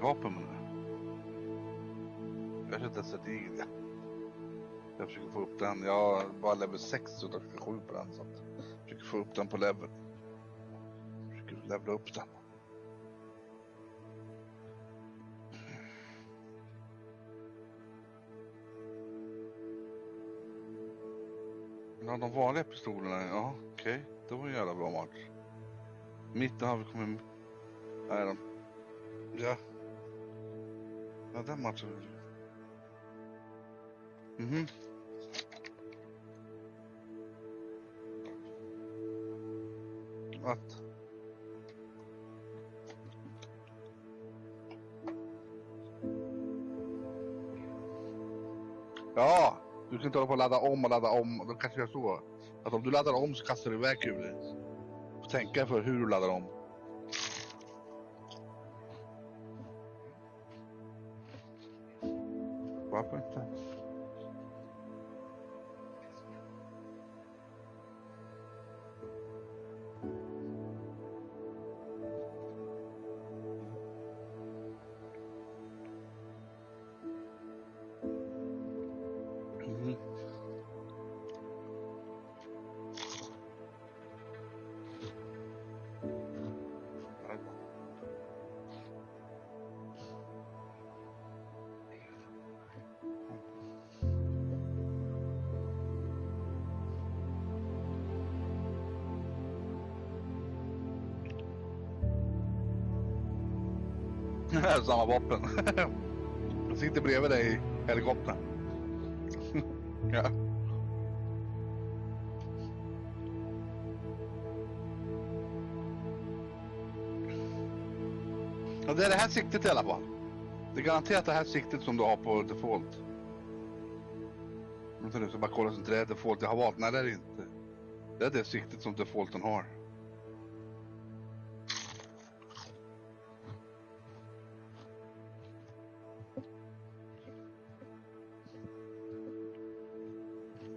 Vapen med det. Jag köpte strategin. Jag försöker få upp den. Jag har bara level 6 så jag försöker 7 på den. Så att jag försöker få upp den på level. Jag försöker levela upp den. Ja, de vanliga pistolerna. Ja, okej. Det var en jävla bra match. Mitten har vi kommit... Nej, de... Ja. Ja, den matchen. Mhm. Att? Ja, du kan inte hålla på att ladda om och ladda om. Då kanske jag så. Att om du laddar om så kastar du iväg kulor. Tänka för hur du laddar om. Varför inte? Mhm. Samma vapen. Jag sitter bredvid dig i helikoptern. Ja. Ja, det är det här siktet i alla fall. Det är garanterat det här siktet som du har på default. Vänta nu, så bara kolla så inte det är default jag har valt. Nej, det är det inte. Det är det siktet som defaulten har.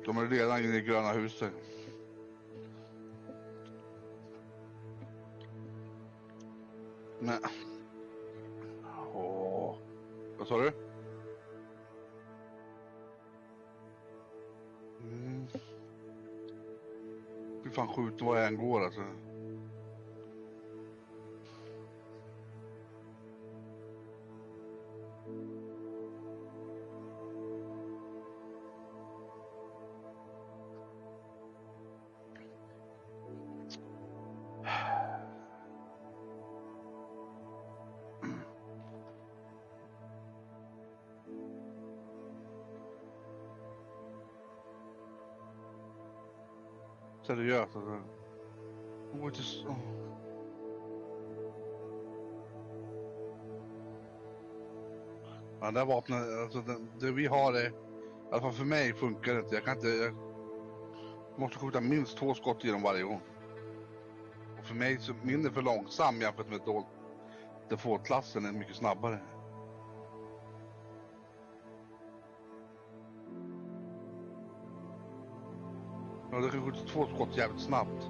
De är redan inne i gröna huset. Nej. Åh. Vad sa du? Hur fan skjuter vad jag än går alltså. Seriöst alltså. Ja, det här vapnet, alltså det vi har är, i alla fall för mig funkar det inte. Jag måste skjuta minst 2 skott genom varje gång. Och för mig så min är för långsam jämfört med default-klassen är mycket snabbare. Ja, det kan skjuta 2 skott jävligt snabbt.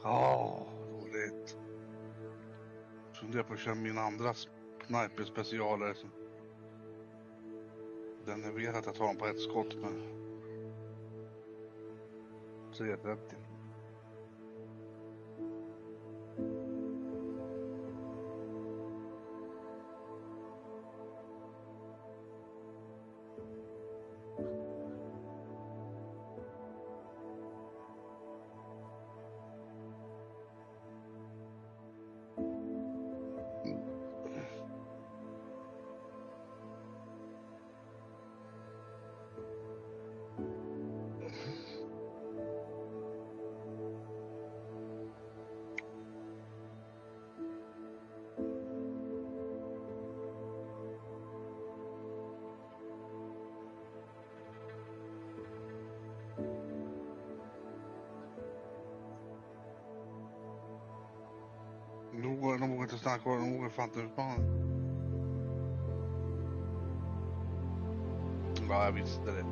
Roligt. Jag funderar på att köra min andra sniper-specialare. Den jag vet att jag tar dem på ett skott med 330. De vågar inte stanna kvar, de vågar fan inte utmana. Ja, jag visste det.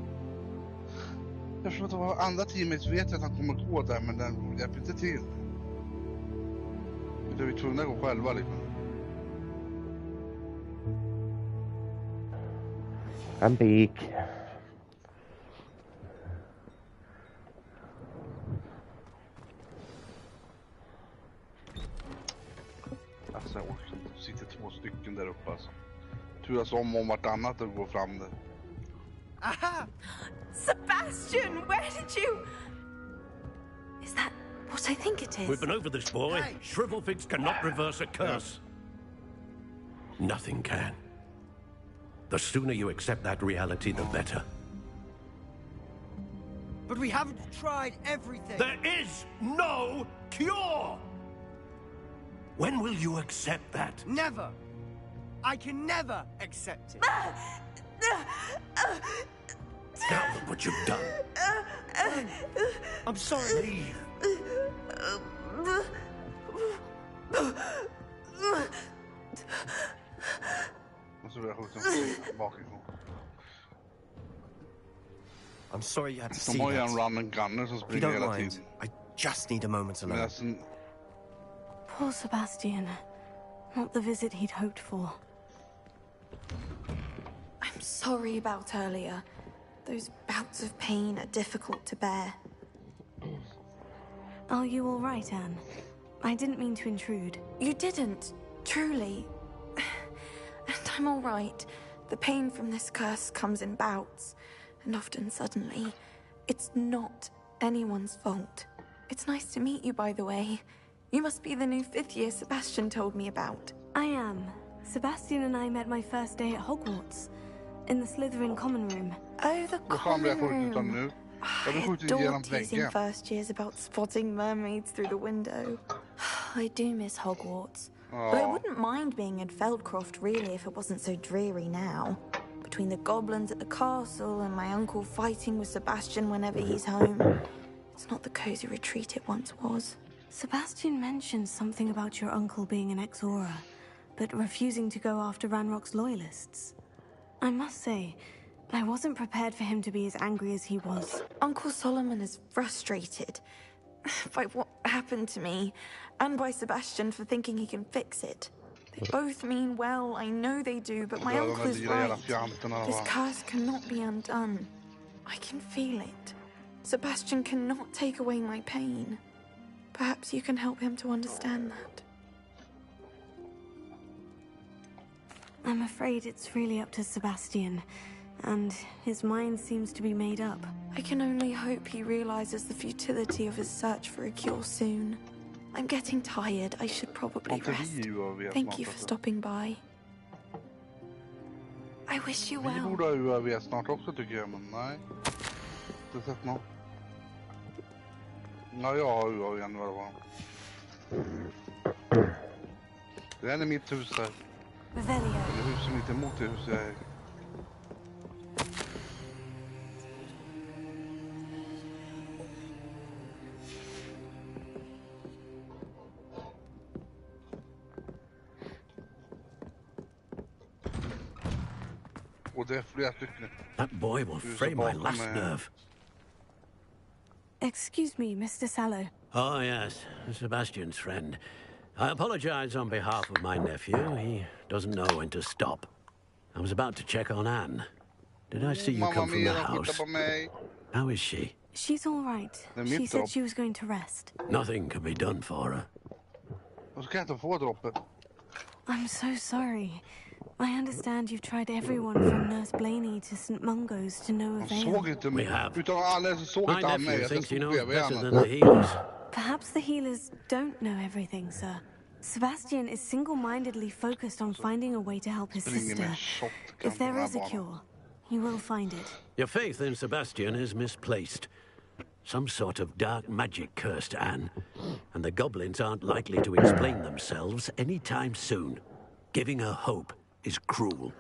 Jag förstår att det var andra teammates vet jag att han kommer gå där, men den hjälper inte till. Då är vi tvungna att gå själva liksom. En pik. Alltså jag orkar inte. Det sitter 2 stycken där uppe alltså. Turas om vartannat och gå fram där. Aha! Sebastian, where did you... Is that what I think it is? We've been over this, boy. Shrivelfigs cannot reverse a curse. Nothing can. The sooner you accept that reality, the better. But we haven't tried everything. There is no cure! When will you accept that? Never. I can never accept it. Now look what you've done. I'm sorry. Leave. I'm sorry you had to De see har ju that. en run and gunner som If you springer don't hela mind, tiden. I just need a moment alone. Poor Sebastian. Not the visit he'd hoped for. I'm sorry about earlier. Those bouts of pain are difficult to bear. Are you all right, Anne? I didn't mean to intrude. You didn't, truly. And I'm all right. The pain from this curse comes in bouts, and often suddenly. It's not anyone's fault. It's nice to meet you, by the way. You must be the new 5th year Sebastian told me about. I am. Sebastian and I met my first day at Hogwarts, in the Slytherin common room. Oh, the common room. I adore teasing väggen. first years about spotting mermaids through the window. I do miss Hogwarts. But I wouldn't mind being in Feldcroft, really, if it wasn't so dreary now. Between the goblins at the castle and my uncle fighting with Sebastian whenever he's home. It's not the cozy retreat it once was. Sebastian mentioned something about your uncle being an ex-Auror, but refusing to go after Ranrock's loyalists. I must say, I wasn't prepared for him to be as angry as he was. Uncle Solomon is frustrated by what happened to me, and by Sebastian for thinking he can fix it. They both mean well, I know they do, but my uncle is right. This curse cannot be undone. I can feel it. Sebastian cannot take away my pain. Perhaps you can help him to understand that. I'm afraid it's really up to Sebastian, and his mind seems to be made up. I can only hope he realizes the futility of his search for a cure soon. I'm getting tired. I should probably rest. Thank you for stopping by. I wish you well. Vi borde ha UAV snart också tycker jag, men nej. Inte sett något. Ja, jag har UAV igen vad det var. Det är mitt hus där. Eller huset mitt emot det huset jag är. That boy will fray my last nerve. Excuse me, Mr. Sallow. Oh, yes, Sebastian's friend. I apologize on behalf of my nephew. He doesn't know when to stop. I was about to check on Anne. Did I see you come from the house? How is she? She's all right. She said she was going to rest. Nothing can be done for her. I'm so sorry. I understand you've tried everyone from Nurse Blaney to St. Mungo's to no avail. We have. My nephew thinks he knows better than the healers. Perhaps the healers don't know everything, sir. Sebastian is single-mindedly focused on finding a way to help his sister. If there is a cure, he will find it. Your faith in Sebastian is misplaced. Some sort of dark magic cursed Anne, and the goblins aren't likely to explain themselves anytime soon. Giving her hope is cruel.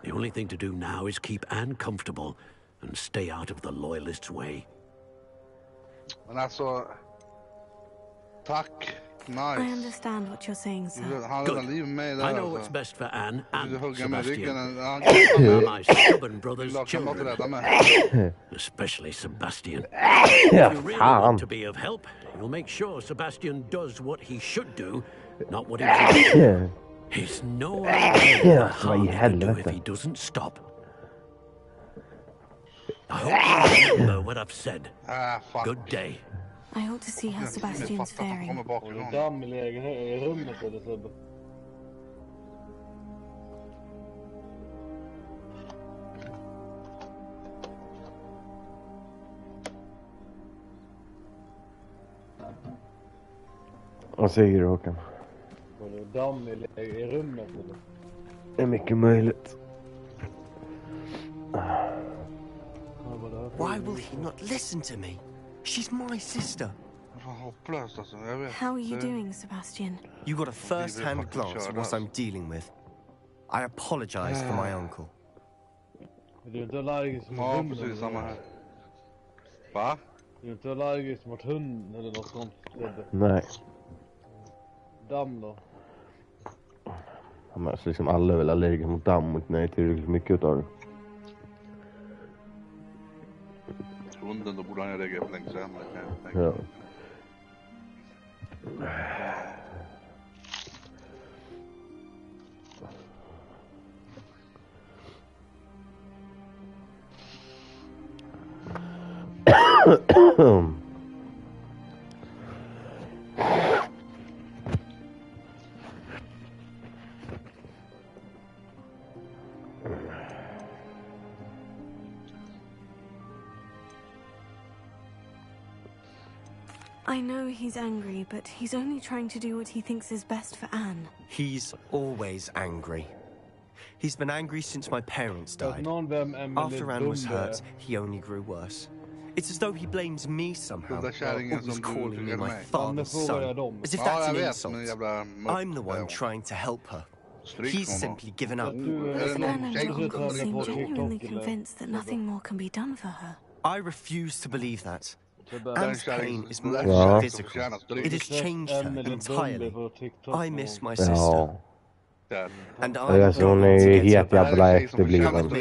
The only thing to do now is keep Anne comfortable and stay out of the Loyalists' way. Men alltså, tack. Nice. I understand what you're saying, sir. Good. I know what's best for Anne and Sebastian. They're my stubborn brother's children. Especially Sebastian. If you really want to be of help, you'll make sure Sebastian does what he should do, not what he should. He's no idea the harm he can do if he doesn't stop. I hope you remember what I've said. Good day. I ought to see how Sebastian's faring. Har du damm i rummet eller Sebbe? Vad säger du, Håkan? Har du damm i rummet eller? Det är mycket möjligt. Why will he not listen to me? She's my sister. How are you doing, Sebastian? You got a first-hand glance at what I'm dealing with. I apologize for my uncle. Du är inte allergisk mot Ja, hunden? precis samma här. Va? Du är inte allergisk mot hund eller något sånt? Nej. Damm då? Ja, men alltså liksom alla är väl allergiska mot damm och nej tillräckligt mycket utav det. Hunden, då borde han ju reagera för länge sedan. Ja. I know he's angry, but he's only trying to do what he thinks is best for Anne. He's always angry. He's been angry since my parents died. After Anne was hurt, he only grew worse. It's as though he blames me somehow, always calling me my father's son, as if that's an insult. I'm the one trying to help her. He's simply given up. Both Anne and your uncle seem genuinely convinced that nothing more can be done for her. I refuse to believe that. Anne's pain is more than physical. It has changed her entirely. I miss my sister. And I Alltså hon är ju helt jävla efterbliven.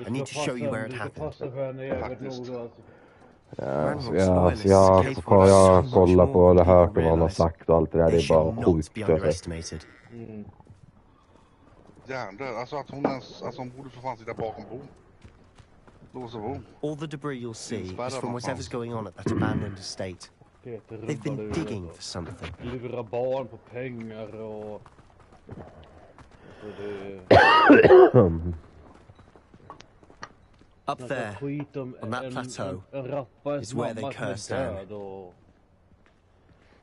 I need to show you where it happened. Jag kollar på eller hört vad han har sagt och allt det där. Det är bara sjukt. Jävlar, alltså att hon borde för fan sitta bakom bom. All the debris you'll see is from whatever's going on at that abandoned estate. They've been digging for something. Lura barn på pengar och... Up there, on that plateau, is where they cursed Anne.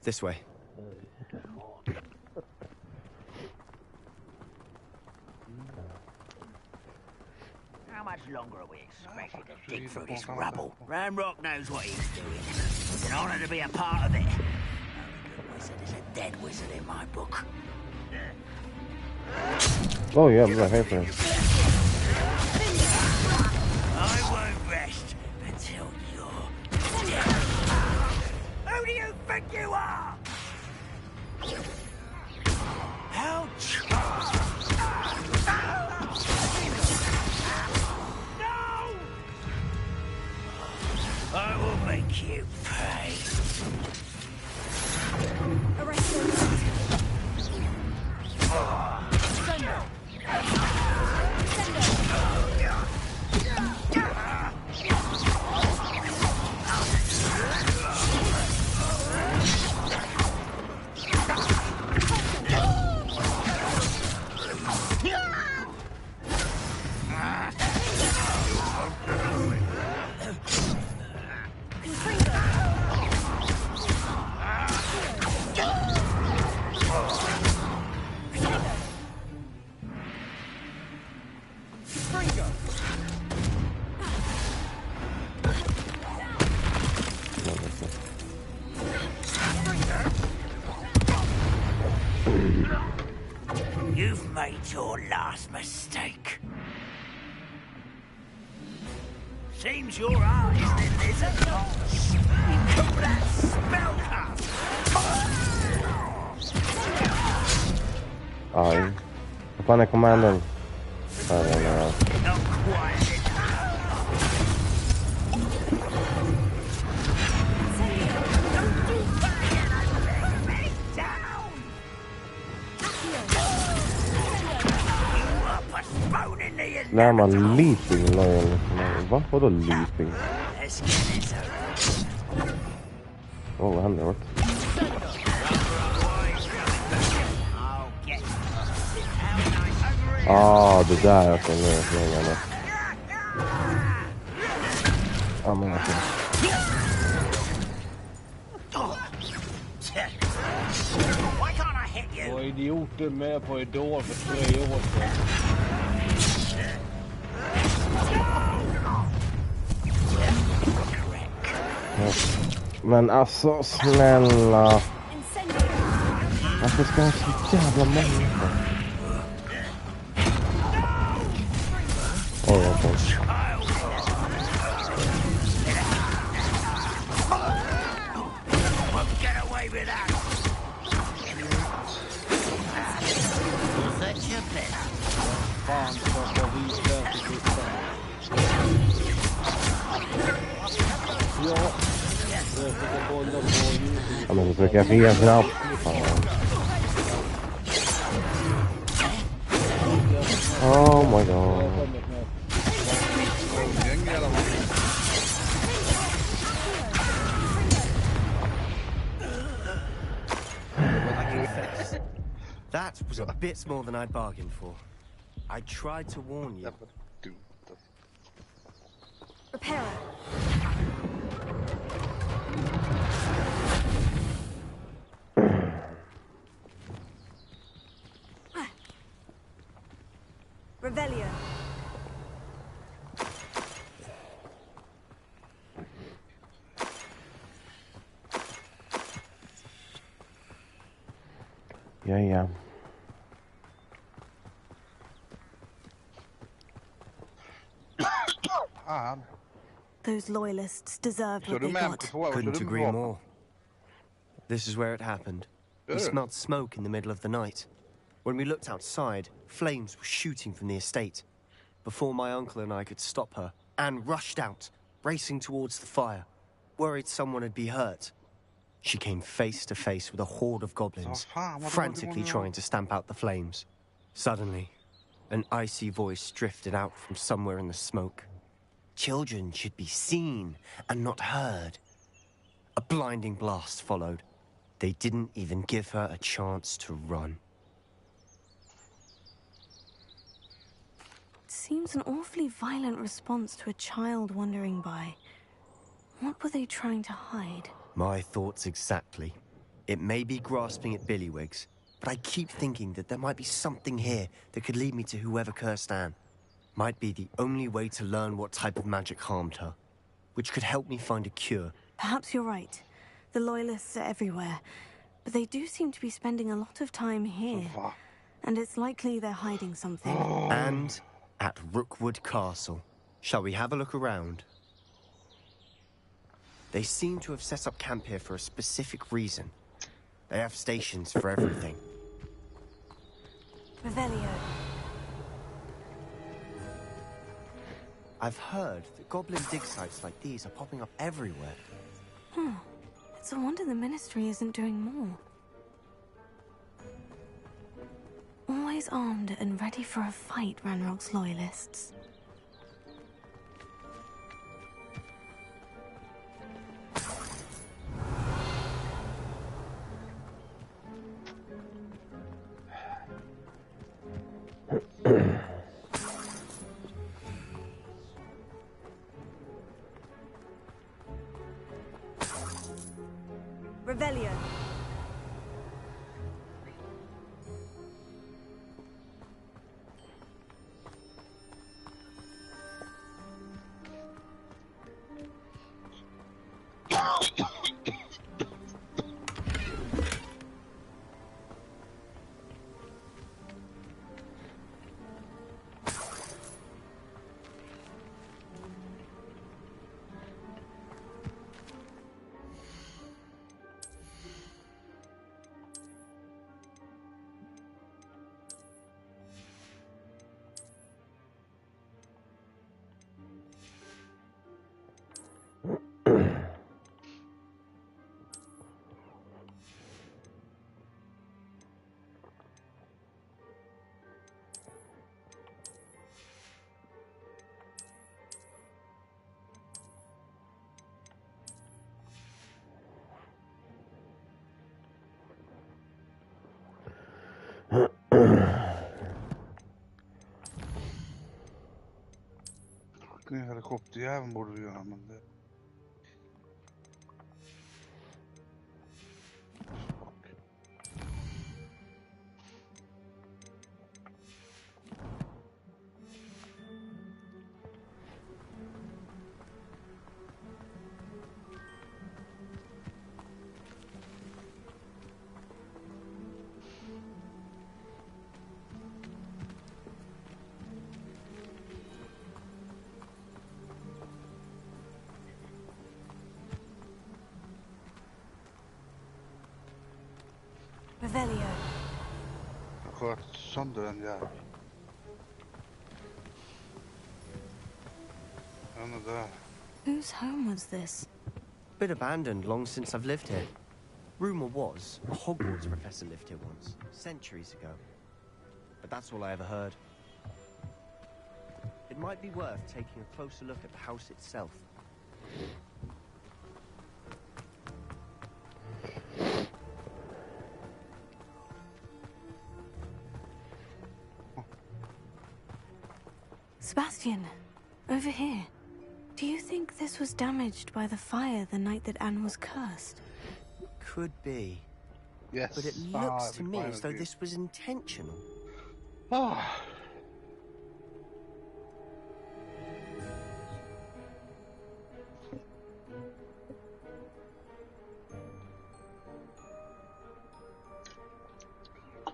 This way. How much longer are we expected to dig through this rubble? Ranrock knows what he's doing. It's an honor to be a part of it. Only good wizard is a dead wizard in my book. Oh yeah, I'm right here. I won't rest until you're dead. Who do you think you are? Ouch! I will make you pay. Arrest him. You've made your last mistake. Seems your art is in this advance. Call that spellcraft. Aj. Vad fan är kommanden? Not quite. När man leaping eller vad? Vadå leaping? Vad händer? Vad? Det där jag kan nu slänga det. Men alltså. Var idioten med på Idol för 3 år sedan. Men alltså, snälla. Varför ska jag så jävla människa? Jag får. Ja, men så trycker jag fel knapp. Oh my god. That was a bit more than I'd bargained for. I tried to warn you. Repairer. Ja. Those loyalists deserved what they got. Couldn't agree more. This is where it happened. We smelled smoke in the middle of the night. When we looked outside, flames were shooting from the estate. Before my uncle and I could stop her, Anne rushed out, racing towards the fire, worried someone would be hurt. She came face to face with a horde of goblins, frantically trying to stamp out the flames. Suddenly, an icy voice drifted out from somewhere in the smoke. Children should be seen and not heard. A blinding blast followed. They didn't even give her a chance to run. It seems an awfully violent response to a child wandering by. What were they trying to hide? My thoughts exactly. It may be grasping at Billywigs, but I keep thinking that there might be something here that could lead me to whoever cursed Anne. Might be the only way to learn what type of magic harmed her, which could help me find a cure. Perhaps you're right. The Loyalists are everywhere, but they do seem to be spending a lot of time here. And it's likely they're hiding something. And at Rookwood Castle. Shall we have a look around? They seem to have set up camp here for a specific reason. They have stations for everything. Revelio. I've heard that goblin dig sites like these are popping up everywhere. It's a wonder the Ministry isn't doing more. Always armed and ready for a fight, Ranrock's Loyalists. Revelio. Helikopterjäveln borde vi göra, men det... Revelio. Jag sköt sönder den jäveln. Den är där. Whose home was this? Been abandoned long since I've lived here. Rumor was a Hogwarts professor lived here once, centuries ago. But that's all I ever heard. It might be worth taking a closer look at the house itself. Sebastian, over here. Do you think this was damaged by the fire the night that Anne was cursed? Could be. Yes. But it looks to me as though this was intentional.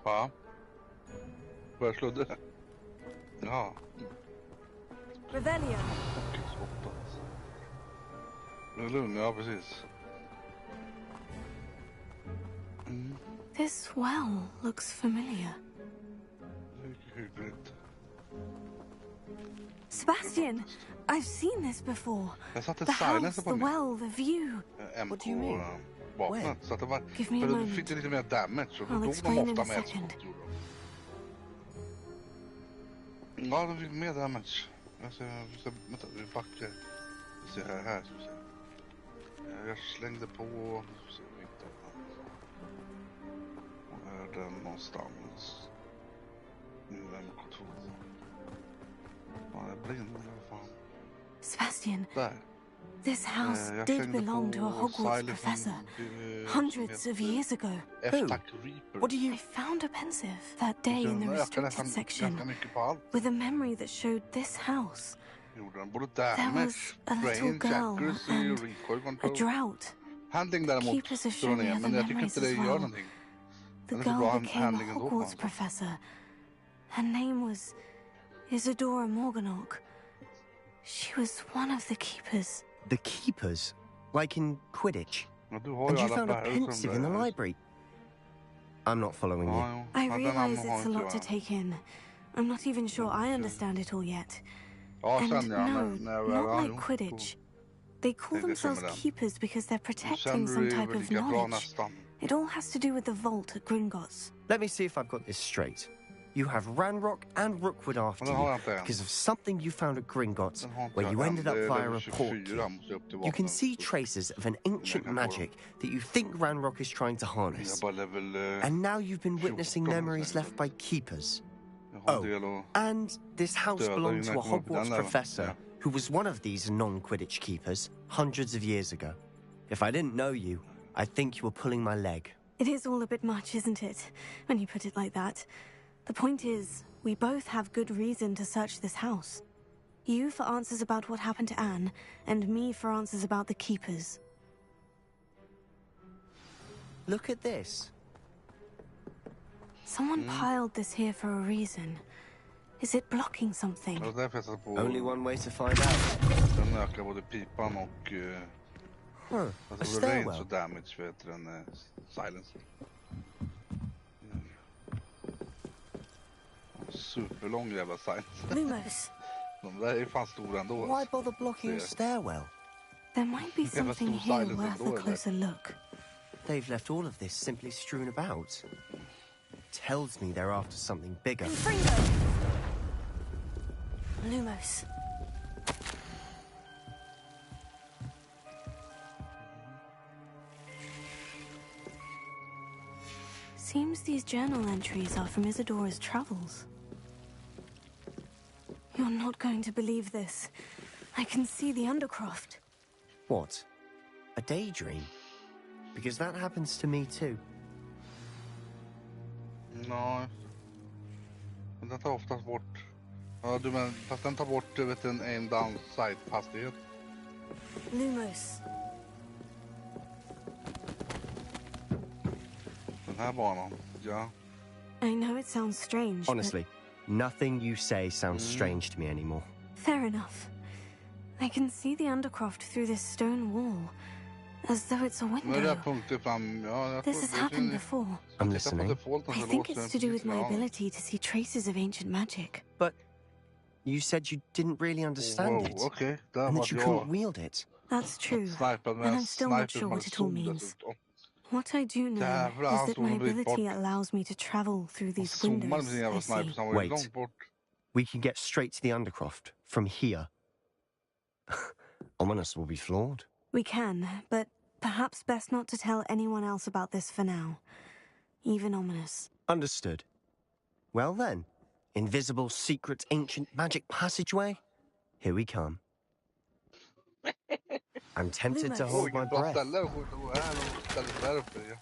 Ja. Börjar sludda. Ja. Revelio. Lugn, ja precis. This well looks familiar. Hyggligt. Sebastian, I've seen this before. Jag satte The house, silencer på the mig. well, the view. MK-vapnet. Så att det var... Give me a För då moment. fick det lite mer damage. Och då I'll dog de explain in ofta a med ett second. skott. Gjorde de. Ja, de fick mer damage. Alltså, vänta, vi backar. Vi ser här. Ska vi se. Jag slängde på... Var är den någonstans? Nu är MK2. Ja, jag är blind, vad fan. Sebastian, Där. this house Jag did slängde belong to a på Hogwarts Silent professor Hill, hundreds of years ago. F-Tack Reaper. What do you... I found a pensive that day in the restricted section with a memory that showed this house. Gjorde den både There damage, was a little range, girl accuracy, and recoil a control. drought. Handling däremot Keepers have står shown me ner, other men jag tycker memories inte det as gör well. någonting. The Den är så girl bra became a handling ändå. Hogwarts professor. Her name was Isadora Morganach. She was one of the keepers. The keepers? Like in Quidditch? Ja, du har And ju you alla found a bärare som pensive in the där. library? I'm not following you. Ja, I ja, den realize andra har it's a inte lot to jag. take in. I'm not even sure I understand it all yet. Ja, And sen ja, no, när jag not ja, like jo, Quidditch. They call Det är det som är themselves den. keepers because they're protecting Sen some blir det type väl of lika bra knowledge. nästan. It all has to do with the vault at Gringotts. Let me see if I've got this straight. You have Ranrock and Rookwood after Den har jag you inte än. because of something you found at Gringotts Den har inte where jag you än. ended Det up är via level a 24 portkey. måste jag upp till You can vapnet. see traces of an ancient magic that you think Ranrock is trying to Jag harness. är bara level... And now you've been witnessing 14 memories säger left by keepers. Jag har en del Oh, att and this house döda belonged innan to a jag kommer upp i den Hogwarts leveln. professor Ja. who was one of these non-Quidditch keepers hundreds of years ago. If I didn't know you, I think you were pulling my leg. It is all a bit much, isn't it, when you put it like that? The point is, we both have good reason to search this house. You for answers about what happened to Anne, and me for answers about the keepers. Look at this. Someone piled this here for a reason. Is it blocking something? Det var därför jag satte på... Only one way to find out. Den ökar både pipan och... A Alltså range och stairwell. damage för heter den silence. Superlång jävla silence. Lumos, De där är fan stora ändå. Why bother blocking a stairwell? there might be Jävla something stor here silence worth ändå, a eller? closer look. They've left all of this simply strewn about. Tells me they're after something bigger. Lumos. Seems these journal entries are from Isadora's travels. You're not going to believe this. I can see the Undercroft. What? A daydream? Because that happens to me too. Nej. Men den tar oftast bort... Ja, du men fast den tar bort vet, en aim down sight hastighet. Lumos. Den här banan, ja. I know it sounds strange, Honestly, nothing you say sounds strange to me anymore. but fair enough. I can see the Undercroft through this stone wall, as though it's a Men det window. där punkter fram... Ja, jag This has happened before. I'm listening. I think it's to do with my ability to see traces of ancient magic. But you said you didn't really understand it. Okay. Där And var that you jag. couldn't wield it. That's true, Snipad med and en I'm still not sniper sure med what it all sol means. dessutom. What I do know Jävlar, is han that stod my en bit ability bort. allows me to travel through these Zoomade med windows. sin jävla I sniper see. så han var ju Wait. långt bort. We can get straight to the Undercroft from here. Ominous will be flawed. We can, but perhaps best not to tell anyone else about this for now. Even Ominous. Understood. Well then, invisible, secret, ancient magic passageway. Here we come. I'm tempted to hold my Bra breath. ställe och skjuta här och stället där uppe. Ja.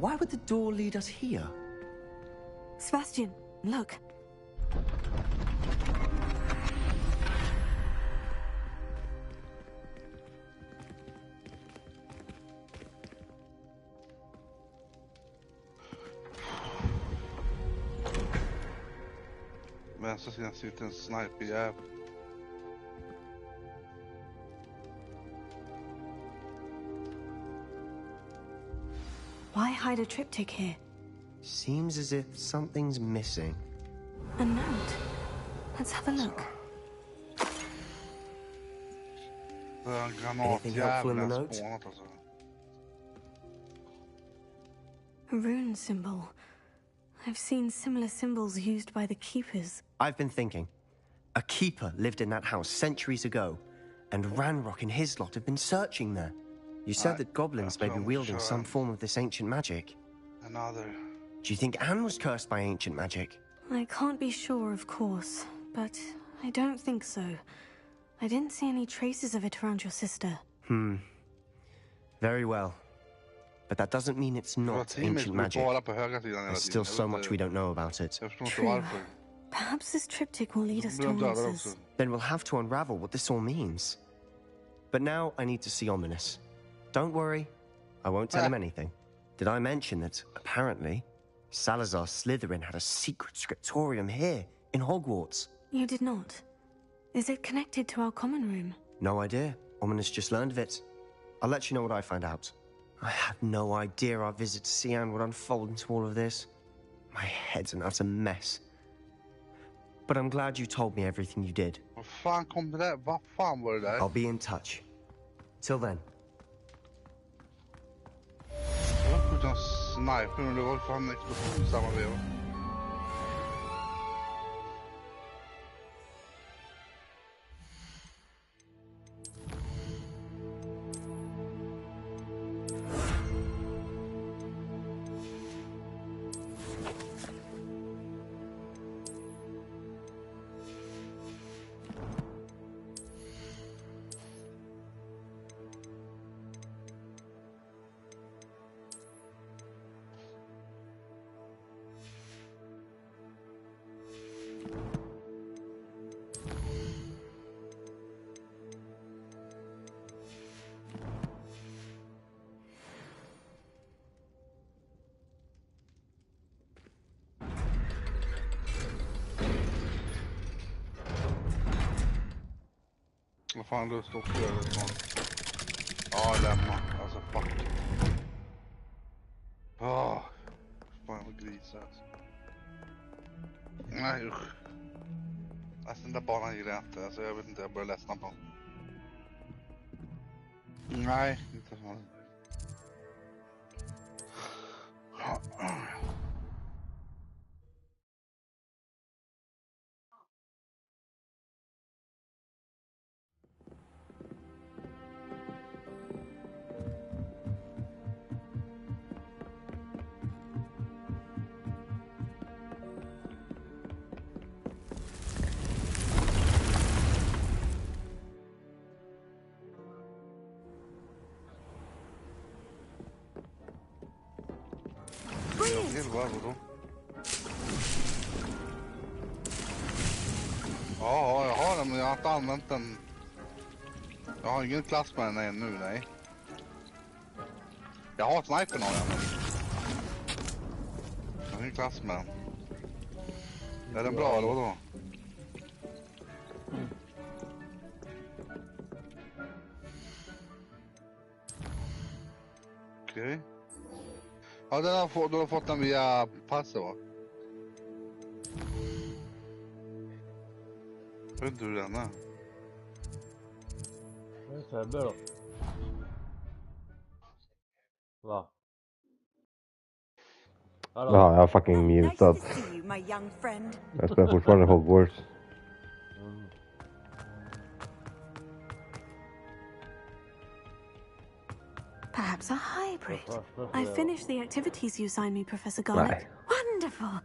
Why would the door lead us here? Sebastian, look. Vänster sidan sitter en sniperjävel. Why hide a triptych here? Seems as if something's missing. A note. Let's have a look. Anything helpful in the note? A rune symbol. I've seen similar symbols used by the keepers. I've been thinking. A keeper lived in that house centuries ago, and Ranrock and his lot have been searching there. You said that goblins may be wielding some form of this ancient magic. Another. Do you think Anne was cursed by ancient magic? I can't be sure, of course, but I don't think so. I didn't see any traces of it around your sister. Very well. But that doesn't mean it's not ancient magic. There's still so much we don't know about it. True. Perhaps this triptych will lead us to answers. Then we'll have to unravel what this all means. But now I need to see Ominous. Don't worry, I won't tell him anything. Did I mention that, apparently, Salazar Slytherin had a secret scriptorium here, in Hogwarts? You did not. Is it connected to our common room? No idea. Ominous just learned of it. I'll let you know what I find out. I had no idea our visit to Sian would unfold into all of this. My head's an utter mess. But I'm glad you told me everything you did. Vad fan kom det där? Vad fan var det där? I'll be in touch. Till then. Jag var skjuta en sniper men det var fan en explosion i samma veva. Vad fan du står för det sånt. Ja, lämna. Alltså fuck. Åh. Fan vad grisar alltså. Nej usch. Alltså den där banan gillar jag inte. Alltså jag vet inte, jag börjar ledsna på. Nej, inte så. Ja, jag har den men jag har inte använt den. Jag har ingen klass med den ännu, nej. Jag har snipern av den. Jag har ingen klass med den. Är den bra eller vadå? Okej. Ja, du har fått den via passet va? Jag vet inte hur den är. Det är bra. Va? Ja, jag har fucking mutad. Jag spelar fortfarande Hogwarts. Perhaps a hybrid. I finished the activities you signed me, Professor Garlick. Wonderful!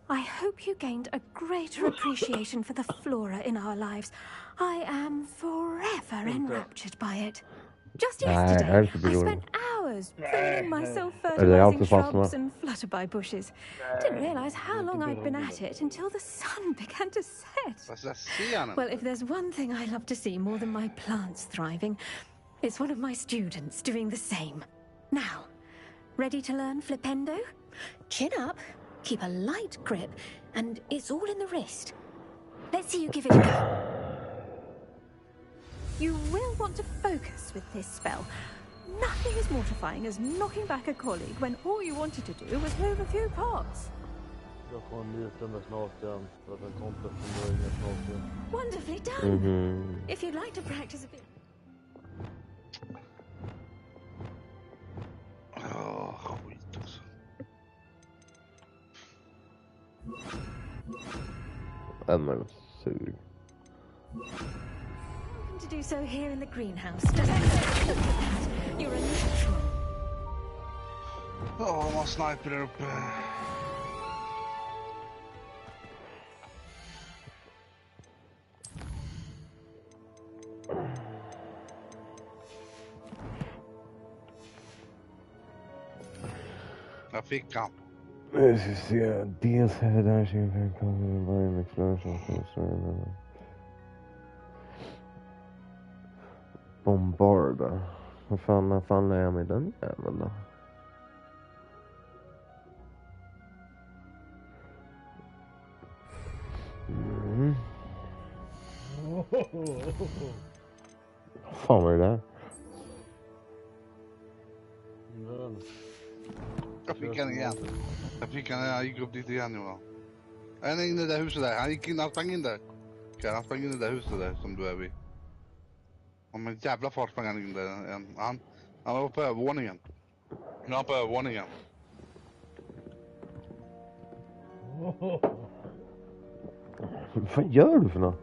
I hope you gained a greater appreciation for the flora in our lives. I am forever enraptured by it. Just yesterday, I spent hours, preening myself, Är det fertilizing alltid fastnar? shrubs and flutterby bushes. Didn't realize how long I'd been at it until the sun began to set. Well, if there's one thing I love to see more than my plants thriving, it's one of my students doing the same. Now, ready to learn flipendo? Chin up, keep a light grip, and it's all in the wrist. Let's see you give it a go. You will want to focus with this spell. Nothing as mortifying as knocking back a colleague when all you wanted to do was move a few parts. Jag får en njuta med snaken för att en kompis som börjar med snaken. Wonderfully done. If you'd like to practice a bit. Skit också. Men sur. To do so here in the greenhouse. Just look at that. You're a natural. Ja, de har sniper där uppe. Jag fick han. Nu ska vi se. Dels är det där som kommer varje med explosion. Bombarda. Vad fan lär jag mig den jäveln då? Vad fan var det där? Jag fick han igen. Jag gick upp dit igen, Jonas. Han är inne i det där huset där. Han sprang in där. Okej, han sprang in i det där huset där som du är vid. Om en jävla fart sprang han in där. Han var på övervåningen. Nu är han på övervåningen. Vad fan gör du för något?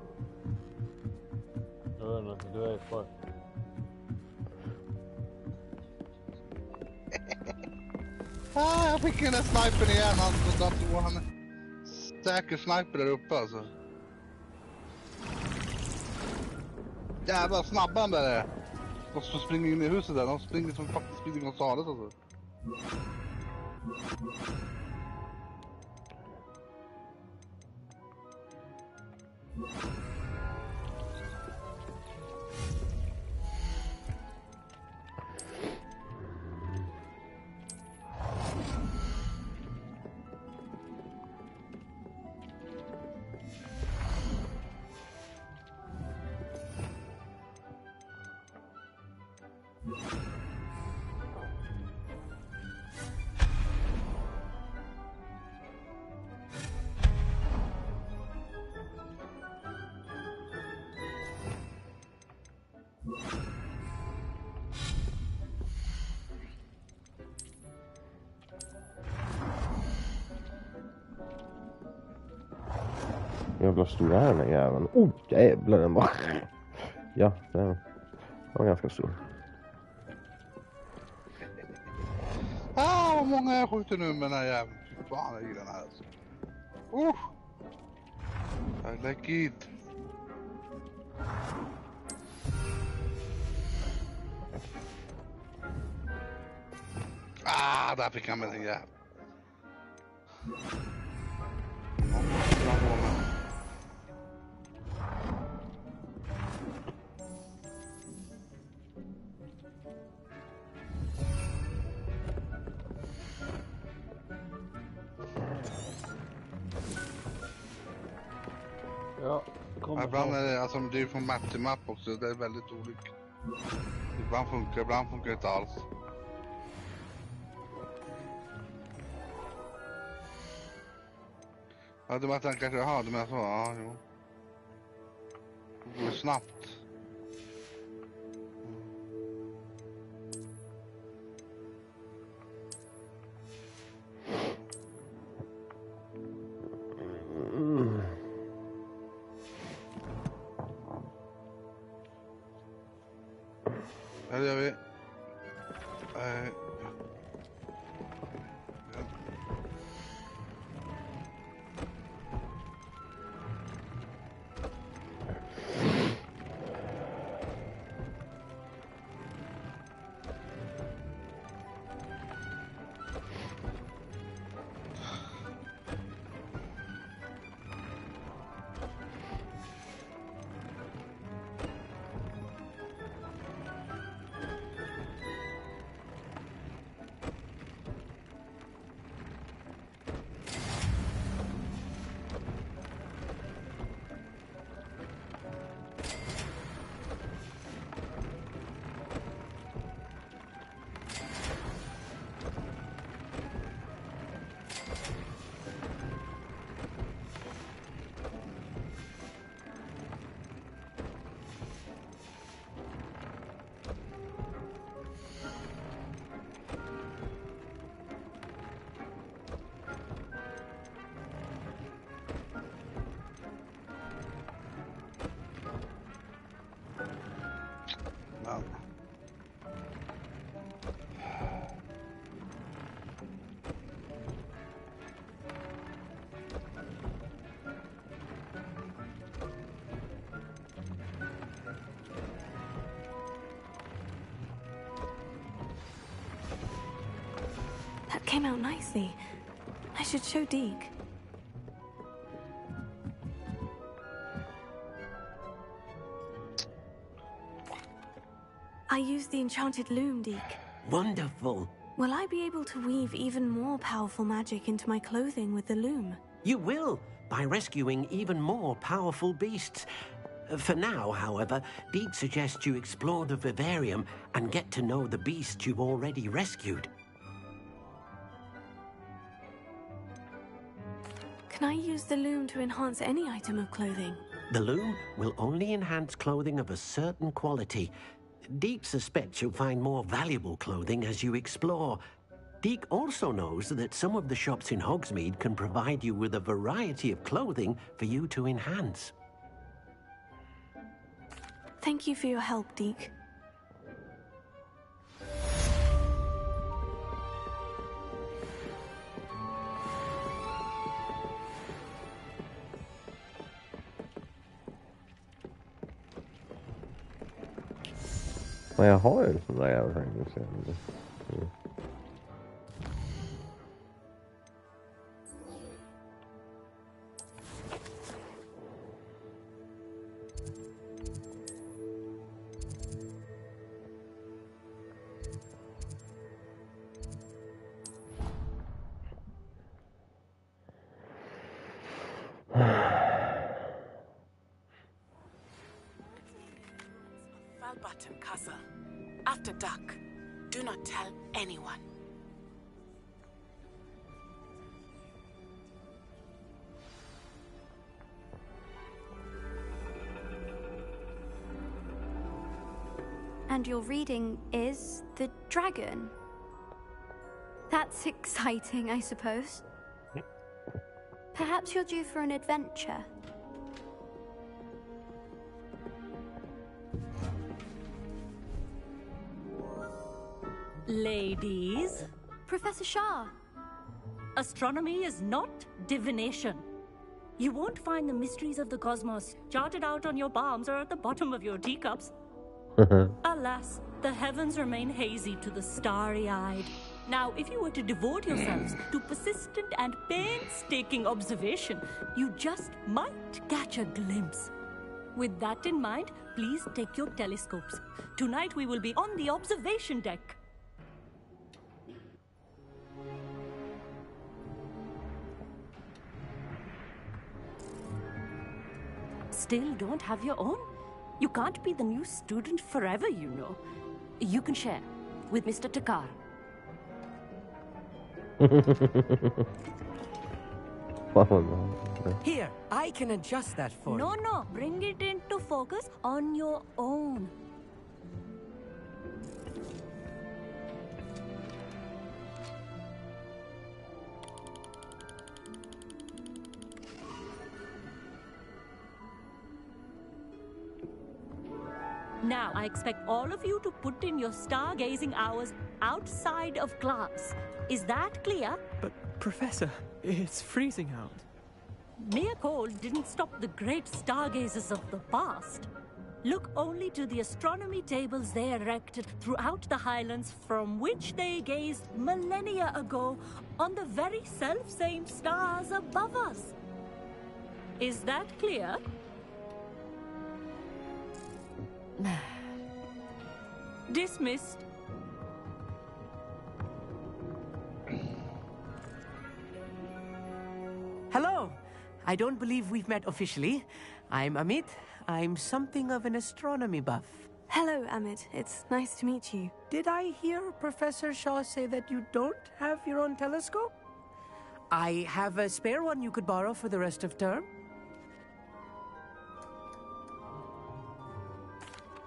Jag vet inte, du är kvar. Jag fick den där snipern igen. Han är säker sniper där uppe alltså. Jävlar snabba han där är. De som springer in i huset där. De springer som faktiskt Speedy Gonzales alltså. Jävla stor är den här jäveln. Oh, jävlar den var. Ja, den var ganska stor. Vad många jag skjuter nu med den här jäveln. Fy fan, jag gillar den här alltså. I like it. Där fick han med den jäveln. Ja, ibland är det, alltså det är från map till map också, det är väldigt olika. Ibland funkar det inte alls. Ja, du menar att han kanske, jaha, du menar så, ja, jo. Det går snabbt. Ja, det gör vi. came out nicely. I should show Deke. I used the enchanted loom, Deke. Wonderful. Will I be able to weave even more powerful magic into my clothing with the loom? You will, by rescuing even more powerful beasts. For now, however, Deke suggests you explore the vivarium and get to know the beasts you've already rescued. Can I use the loom to enhance any item of clothing? The loom will only enhance clothing of a certain quality. Deke suspects you'll find more valuable clothing as you explore. Deke also knows that some of the shops in Hogsmeade can provide you with a variety of clothing for you to enhance. Thank you for your help, Deke. Men jag har ju sån där jävla fängelse. Bottom Castle. After dark, do not tell anyone. And your reading is The Dragon. That's exciting, I suppose. Perhaps you're due for an adventure. Ladies. Professor Shah. Astronomy is not divination. You won't find the mysteries of the cosmos charted out on your palms or at the bottom of your teacups. Alas, the heavens remain hazy to the starry-eyed. Now, if you were to devote yourselves to persistent and painstaking observation, you just might catch a glimpse. With that in mind, please take your telescopes. Tonight we will be on the observation deck. Still don't have your own? You can't be the new student forever, you know. You can share with Mr. Takar. Here, I can adjust that for you. No, bring it into focus on your own. Now, I expect all of you to put in your stargazing hours outside of class. Is that clear? But, Professor, it's freezing out. Mere cold didn't stop the great stargazers of the past. Look only to the astronomy tables they erected throughout the Highlands from which they gazed millennia ago on the very self-same stars above us. Is that clear? Dismissed. Hello. I don't believe we've met officially. I'm Amit. I'm something of an astronomy buff. Hello, Amit. It's nice to meet you. Did I hear Professor Shaw say that you don't have your own telescope? I have a spare one you could borrow for the rest of term.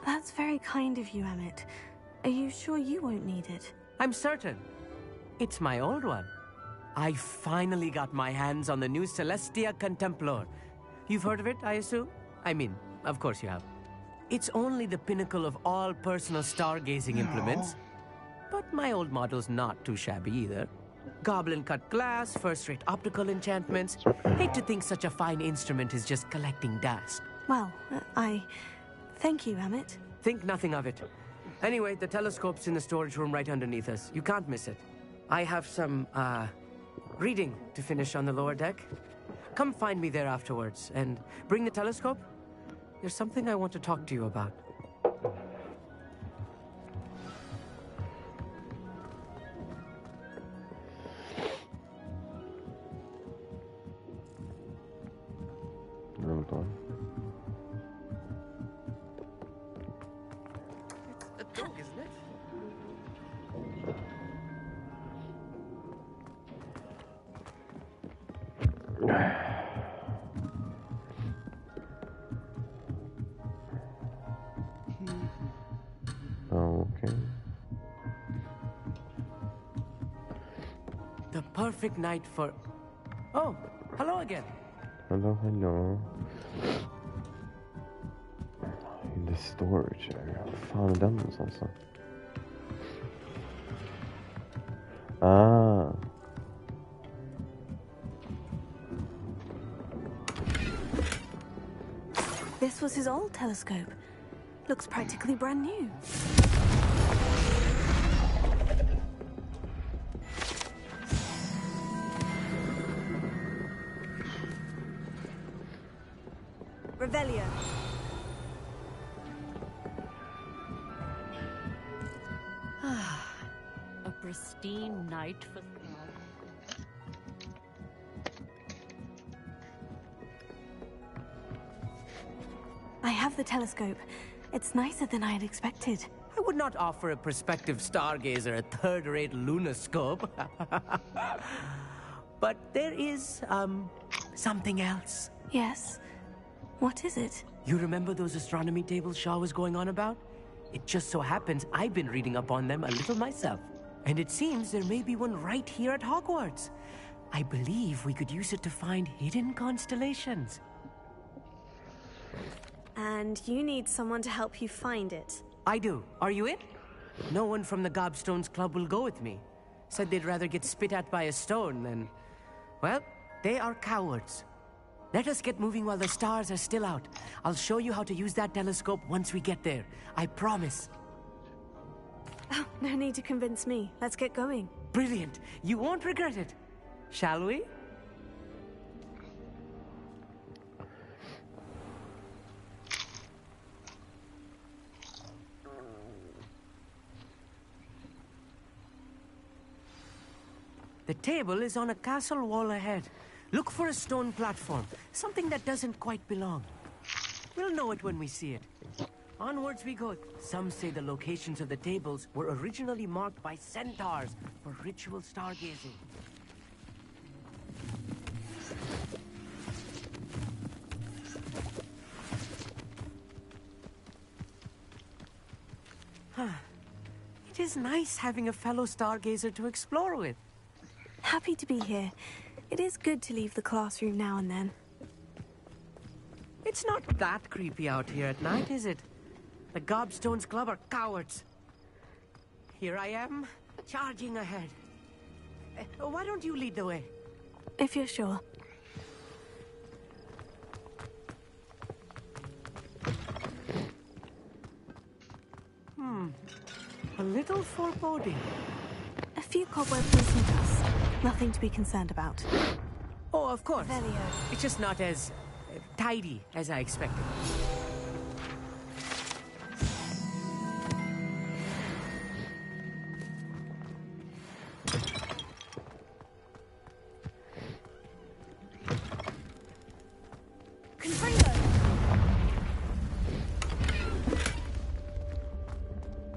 That's very kind of you, Amit. Are you sure you won't need it? I'm certain. It's my old one. I finally got my hands on the new Celestia Contemplar. You've heard of it, I assume? I mean, of course you have. It's only the pinnacle of all personal stargazing implements. But my old model's not too shabby either. Goblin-cut glass, first-rate optical enchantments. Hate to think such a fine instrument is just collecting dust. Well, thank you, Amit. Think nothing of it. Anyway, the telescope's in the storage room right underneath us. You can't miss it. I have some, reading to finish on the lower deck. Come find me there afterwards, and bring the telescope. There's something I want to talk to you about. It's a dog, isn't it? Okay. The perfect night for... Oh, hello again. Hello, hello. In the storage area. Vad fan är den någonstans? Ah. This was his old telescope. Looks practically brand new. Revelio. A pristine night for... I have the telescope. It's nicer than I had expected. I would not offer a prospective stargazer a third-rate lunoscope. But there is, something else. Yes? What is it? You remember those astronomy tables Shaw was going on about? It just so happens I've been reading up on them a little myself. And it seems there may be one right here at Hogwarts. I believe we could use it to find hidden constellations. And you need someone to help you find it. I do. Are you in? No one from the Gobstones Club will go with me. Said they'd rather get spit at by a stone than... Well, they are cowards. Let us get moving while the stars are still out. I'll show you how to use that telescope once we get there. I promise. Oh, no need to convince me. Let's get going. Brilliant. You won't regret it. Shall we? The table is on a castle wall ahead. Look for a stone platform, something that doesn't quite belong. We'll know it when we see it. Onwards we go. Some say the locations of the tables were originally marked by centaurs for ritual stargazing. It is nice having a fellow stargazer to explore with. Happy to be here. It is good to leave the classroom now and then. It's not that creepy out here at night, is it? The Gobstones Club are cowards. Here I am, charging ahead. Why don't you lead the way? If you're sure. A little foreboding. A few cobwebs and some dust. Nothing to be concerned about. Oh, of course. Revelio. It's just not as tidy as I expected.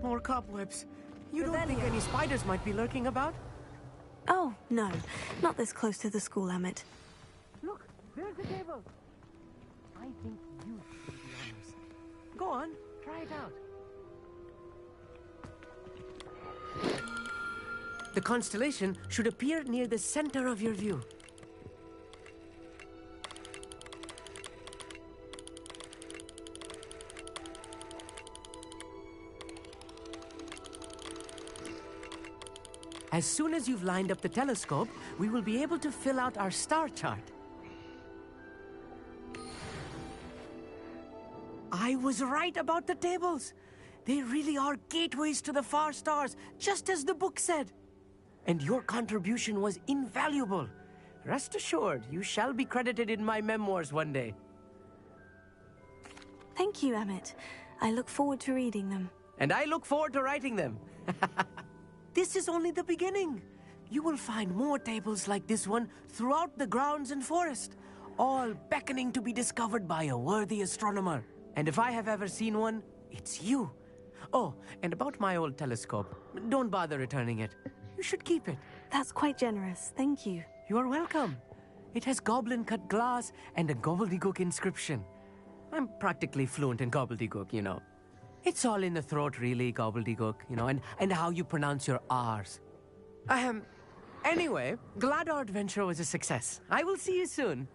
More cobwebs. You don't think any spiders might be lurking about? Oh, no. Not this close to the school, Emmett. Look, there's the table. I think you should do the honors. Go on, try it out. The constellation should appear near the center of your view. As soon as you've lined up the telescope, we will be able to fill out our star chart. I was right about the tables. They really are gateways to the far stars, just as the book said. and your contribution was invaluable. Rest assured, you shall be credited in my memoirs one day. Thank you, Emmett. I look forward to reading them. And I look forward to writing them. This is only the beginning. You will find more tables like this one throughout the grounds and forest, all beckoning to be discovered by a worthy astronomer. And if I have ever seen one, it's you. Oh, and about my old telescope, don't bother returning it. You should keep it. That's quite generous. Thank you. You are welcome. It has goblin-cut glass and a gobbledygook inscription. I'm practically fluent in gobbledygook, you know. It's all in the throat, really, gobbledygook, you know, and how you pronounce your R's. Anyway, glad our adventure was a success. I will see you soon.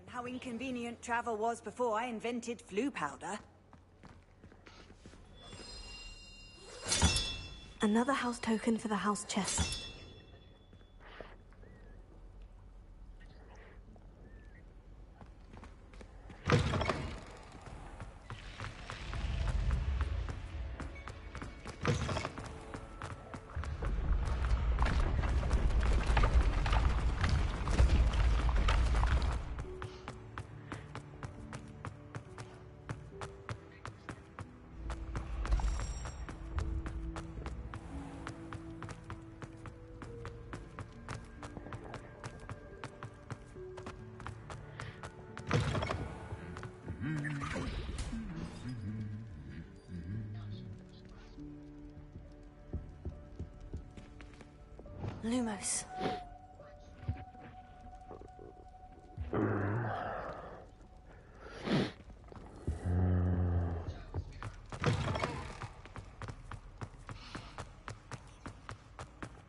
How inconvenient travel was before I invented flu powder. Another house token for the house chest. Lumos.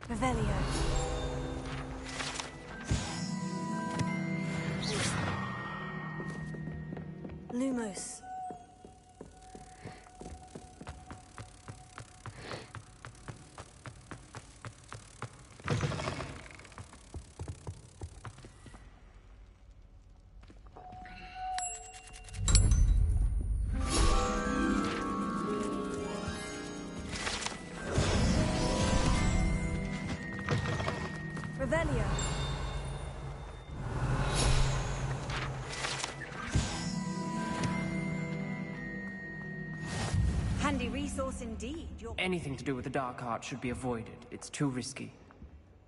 Revelio. Lumos. Revelio. Handy resource indeed. Anything to do with the dark arts should be avoided. It's too risky.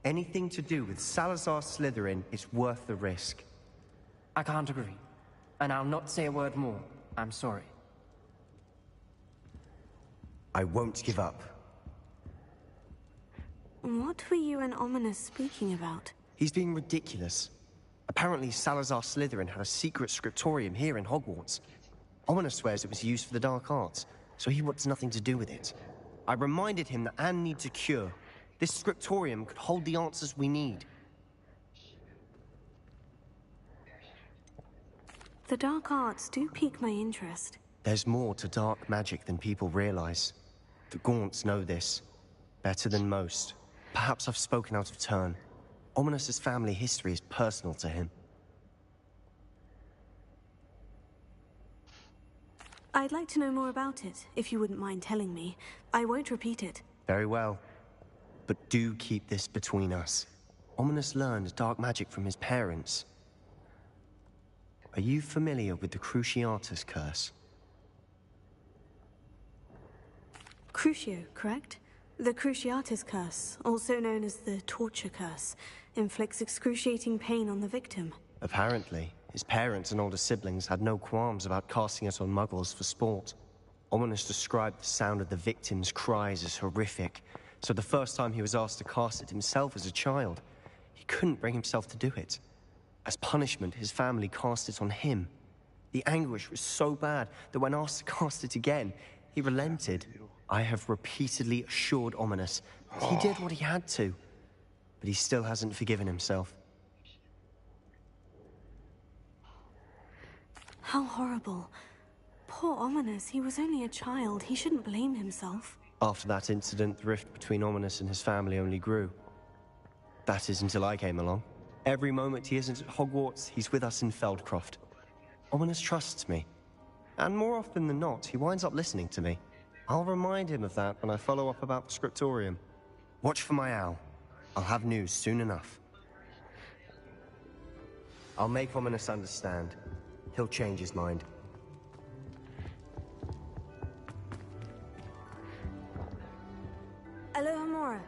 Anything to do with Salazar Slytherin is worth the risk. I can't agree. And I'll not say a word more. I'm sorry. I won't give up. What were you and Ominous speaking about? He's being ridiculous. Apparently Salazar Slytherin had a secret scriptorium here in Hogwarts. Ominous swears it was used for the dark arts, so he wants nothing to do with it. I reminded him that Anne needs a cure. This scriptorium could hold the answers we need. The dark arts do pique my interest. There's more to dark magic than people realize. The Gaunts know this. Better than most. Perhaps I've spoken out of turn. Ominous's family history is personal to him. I'd like to know more about it, if you wouldn't mind telling me. I won't repeat it. Very well. But do keep this between us. Ominous learned dark magic from his parents. Are you familiar with the Cruciatus curse? Crucio, correct? The Cruciatus curse, also known as the torture curse, inflicts excruciating pain on the victim. Apparently, his parents and older siblings had no qualms about casting it on muggles for sport. Ominous described the sound of the victim's cries as horrific, so the first time he was asked to cast it himself as a child, he couldn't bring himself to do it. As punishment, his family cast it on him. The anguish was so bad that when asked to cast it again, he relented. I have repeatedly assured Ominous that he did what he had to, but he still hasn't forgiven himself. How horrible. Poor Ominous, he was only a child. He shouldn't blame himself. After that incident, the rift between Ominous and his family only grew. That is until I came along. Every moment he isn't at Hogwarts, he's with us in Feldcroft. Ominous trusts me. And more often than not, he winds up listening to me. I'll remind him of that when I follow up about the scriptorium. Watch for my owl. I'll have news soon enough. I'll make Ominous understand. He'll change his mind. Alohomora.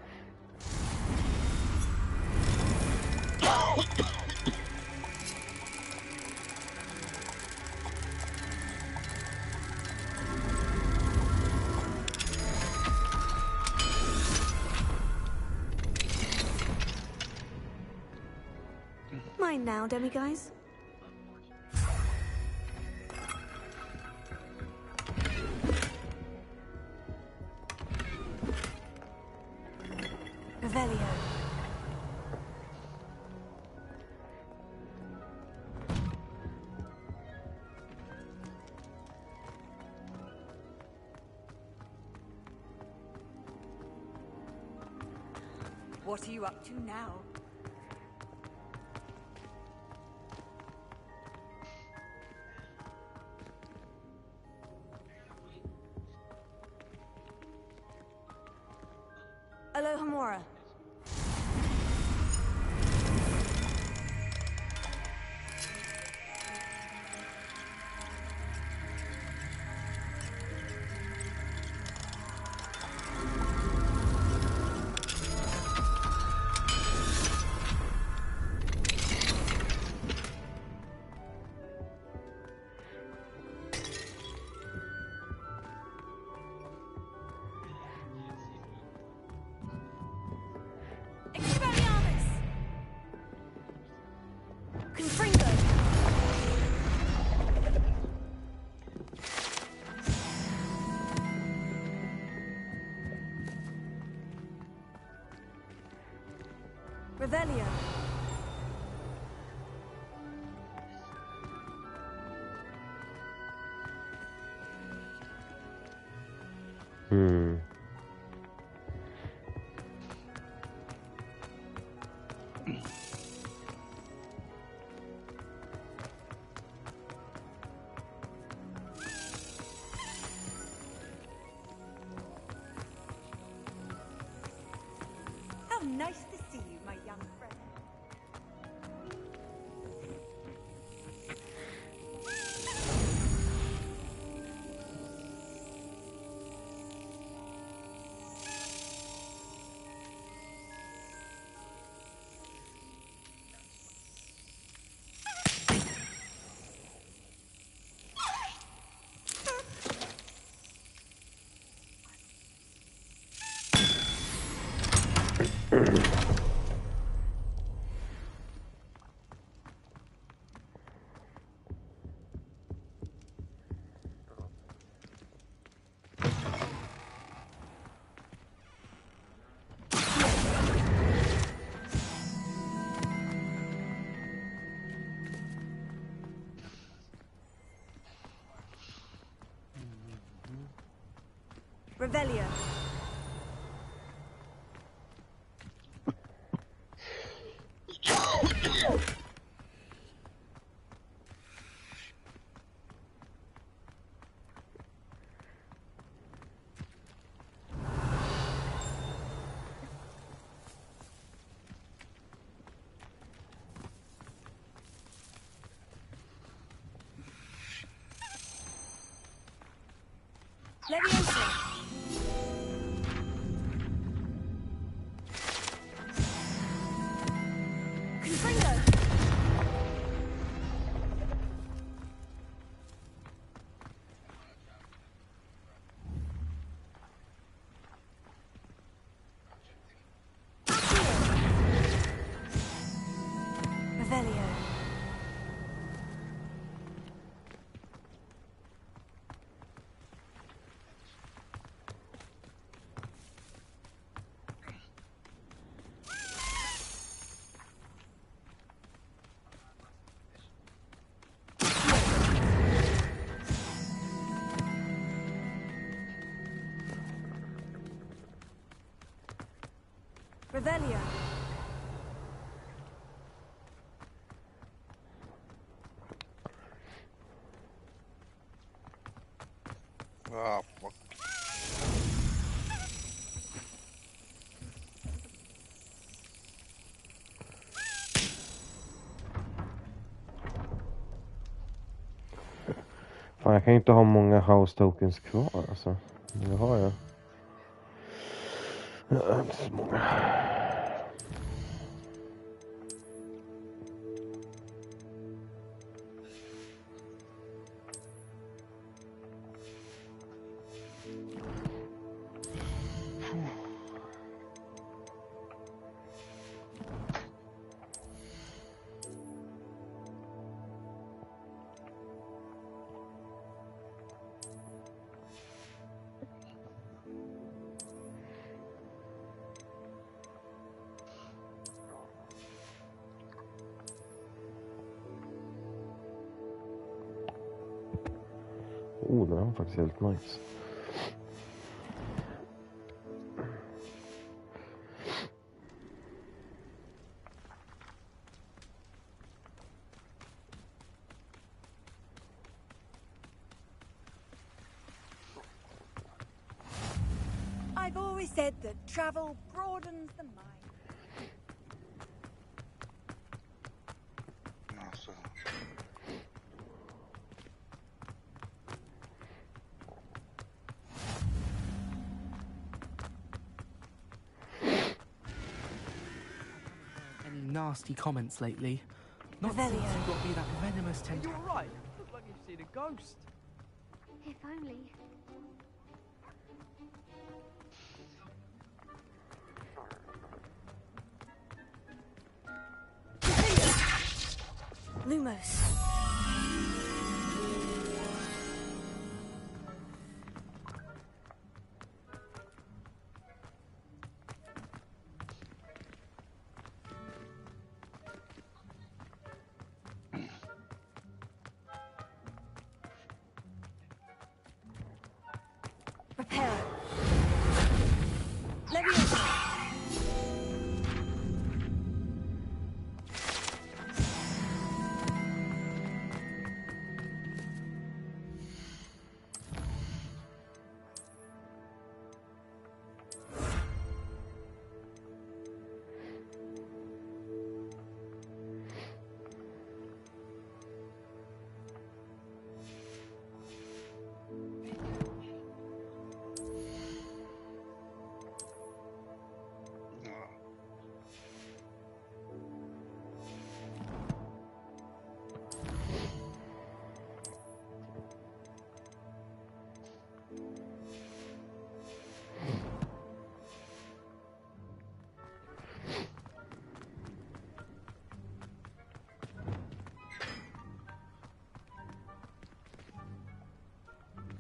Mine now, demiguise. Revelio. What are you up to now? Alohomora. Revelio. How nice to see you, my young friend. Revelio. Leviosa. Confringo. Revelio. Revelio. Ah, fuck. Fan, jag kan ju inte ha många house tokens kvar alltså. Det har jag. Jag har inte så många. Oh, den var faktiskt helt nice. I've always said that travel broadens the mind. Alltså. Any nasty comments lately? Not since you got me that venomous tentacle. You're right. Looks like you've seen a ghost. If only. Lumos. Repair. Leviosa.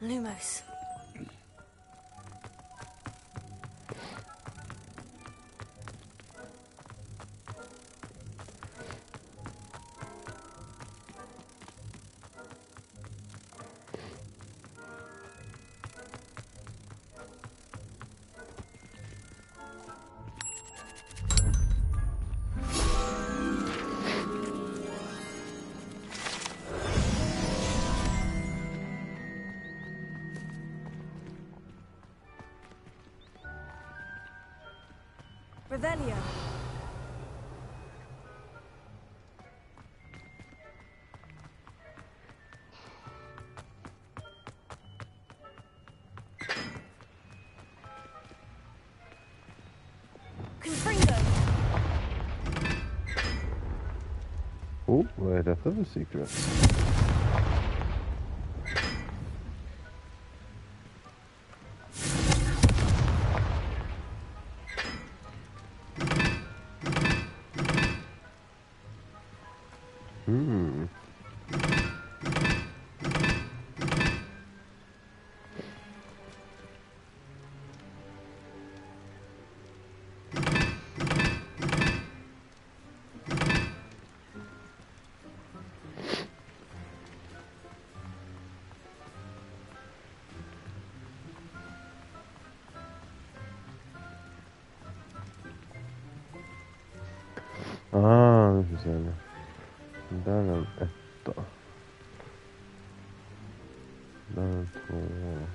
Lumos. Revelio. Oh, vad är detta för secret? Nu får vi se. Där är en etta. Där är en tvåa.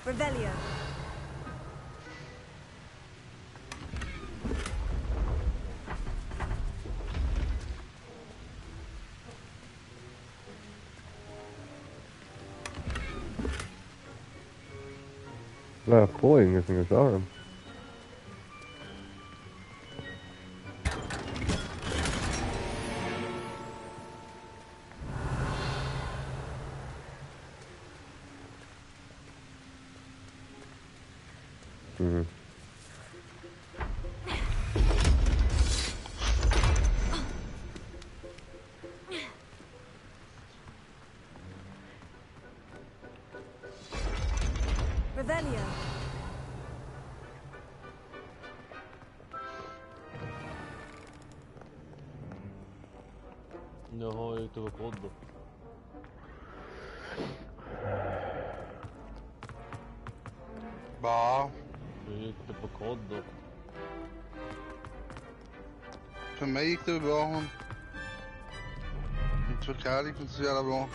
Revelio. Jag får ingenting utav den. Revelio. Jag har ute på kod då. Va? Hur gick det på kod då? För mig gick det bra. Inte för Karl gick inte så jävla bra.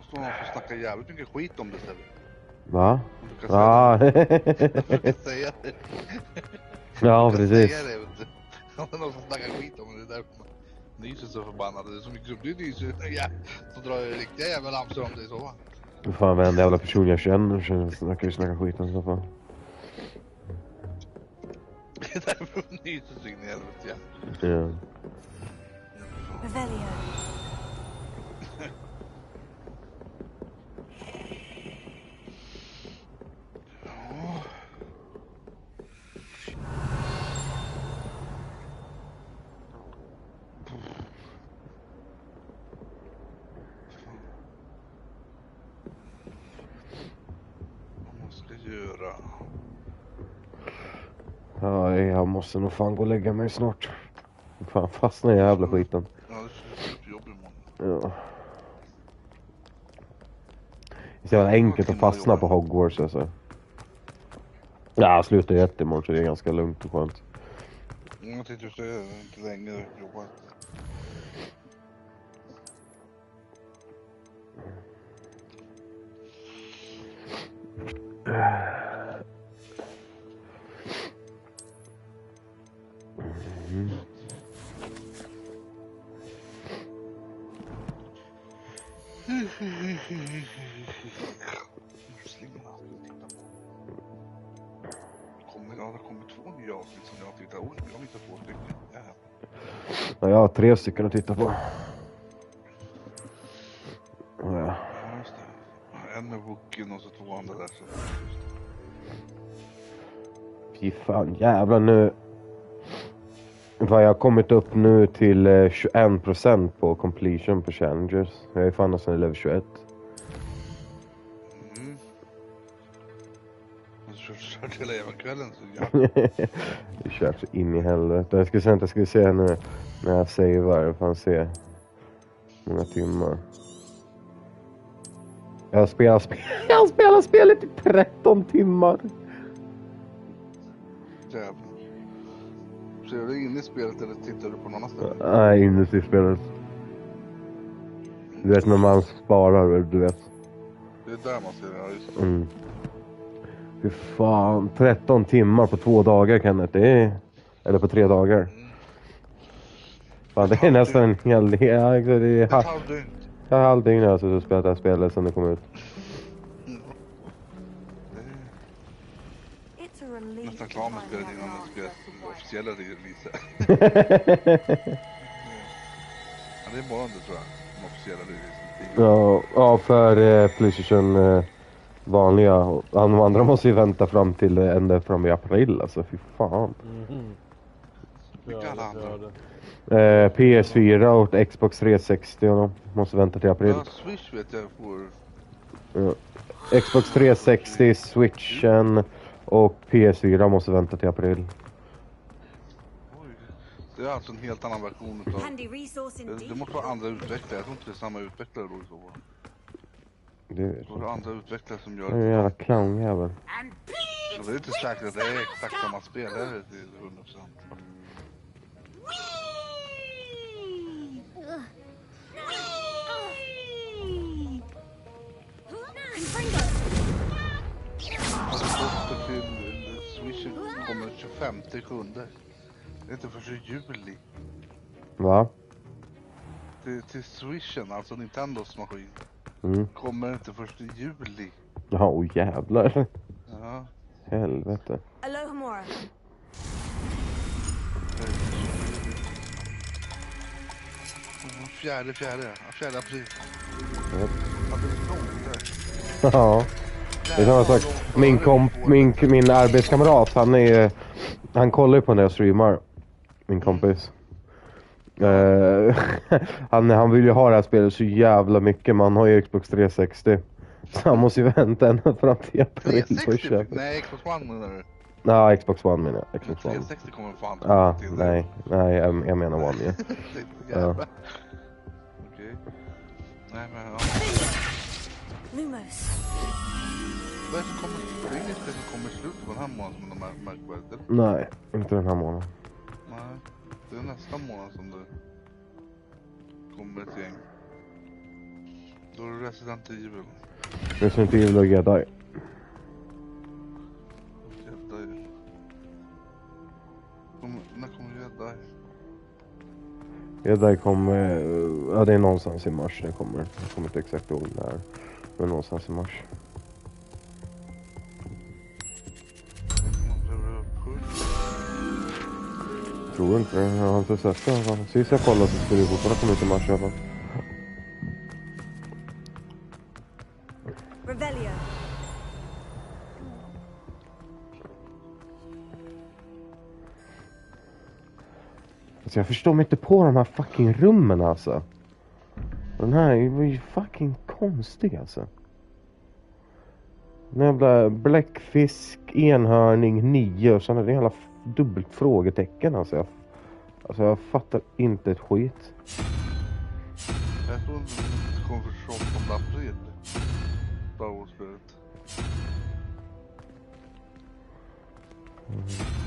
Står någon som snackar jävligt mycket skit om det istället. Va? Ja. Jag kan säga det. Ja, precis. Säga det, vet du. Det är någon som snackar skit om det. Det är därför man nyser så förbannad. Det är så mycket som du nyser. Ja, så drar jag riktiga jävla lamsor om det är så, va? Fan, varenda jävla person jag känner så snackar skit om så fan. Det är därför man nyser så in i helvete, ja. Revelio. Ja, jag måste nog fan gå och lägga mig snart. Fan, fastna i jävla skiten. Ja, det är superjobbigt imorgon. Ja. Det är så enkelt att fastna på Hogwarts alltså. Ja, jag slutar imorgon så det är ganska lugnt och skönt. Jag tänkte att det är inte länge jobbat. Det har kommit 2 nya avsnitt som jag tittar. Oj, jag har inte 2 stycken. Ja, jag har 3 stycken att titta på. Ja. Just det. En med Wookin och så 2 andra där. Så. Fy fan, jävlar nu. Vad jag har kommit upp nu till 21% på completion på challenges. Jag är fan nästan level 21. Kört hela jävla kvällen så jävla. Det kört så in i helvete. Jag ska se nu när jag savear. Fan se många timmar. Jag har spelat spelet i 13 timmar. Jävlar. Ser du inne i spelet eller tittar du på någon annan ställe? Nej, inne i spelet. Du vet när man sparar, du vet. Det är där man ser det, ja, just det. Fy fan, 13 timmar på 2 dagar kan det är. Eller på 3 dagar. Fan, det är nästan en hel del. Ja, det är halvdygn alltså att spela det här spelet sen det kom ut. Nästan klar med spelet innan det spelet officiella release. Ja, det är imorgon det tror jag. Den officiella release. Ja, för PlayStation vanliga. De andra måste ju vänta fram till ända fram i april. Alltså, fy fan. Vilka alla andra? PS4 och Xbox 360 och de måste vänta till april. Ja, Switch vet jag får... Xbox 360, Switchen och PS4 måste vänta till april. Oj. Det är alltså en helt annan version utav... Det måste vara andra utvecklare. Jag tror inte det är samma utvecklare då i så fall. Det är andra utvecklare som gör det. Det är en jävla clownjävel. Det är inte säkert att det är exakt samma spel. Det är till 100%. Alltså till Switchen kommer 25/7. Det är inte först i juli. Va? Till Switchen, alltså Nintendos maskin. Kommer inte först i juli. Ja, jävlar. Ja. Helvete. Alohomora. Fjärde april. Yep. Ja. Ja. Det är samma sak. Min arbetskamrat, han kollar ju på när jag streamar. Min kompis. Han vill ju ha det här spelet så jävla mycket. Man har ju Xbox 360. Så han måste ju vänta ända fram till april på att köpa. Nej, Xbox One menar du? Ja, Xbox One menar jag. Xbox One. 360 kommer fan Ja, till. nej, jag menar One ju. Ja. Okej. Nej men ja. Lumos. Vad är det som kommer? Det är inget spel som kommer i slutet på den här månaden som de har märkt. Nej, inte den här månaden. Nej, det är nästa månad som det kommer ett gäng. Då är det Resident Evil. Resident Evil och Jedi. När kommer Jedi? Jedi kommer... Ja, det är någonstans i mars det kommer. Jag kommer inte exakt ihåg när. Men någonstans i mars. Jag tror inte det. Jag har inte sett det. Sist jag kollade så skulle det fortfarande komma ut i mars i alla fall. Revelio. Alltså jag förstår mig inte på de här fucking rummen alltså. Den här är ju fucking konstig alltså. Den jävla bläckfisk, enhörning, 9 och sådana. Det är en jävla dubbelt frågetecken alltså. Jag fattar inte ett skit. Jag tror inte det kommer för 28 april. Star Wars-spelet.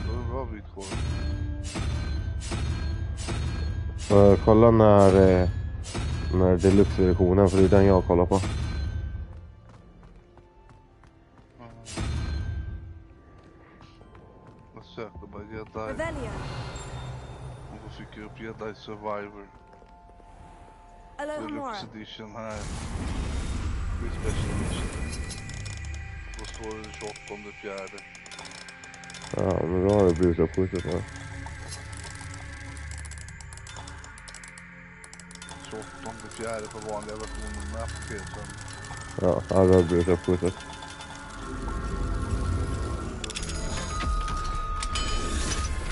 Då var vi kvar. Kolla när deluxe-versionen, för det är den jag kollar på. Jag sökte bara Jedi. Och då fick jag upp Jedi Survivor. Deluxe edition här. Special edition. Då står det 28/4. Ja, men då har det blivit uppskjutet va? 28/4 på vanliga versionen med på PS5. Ja, det har blivit uppskjutet.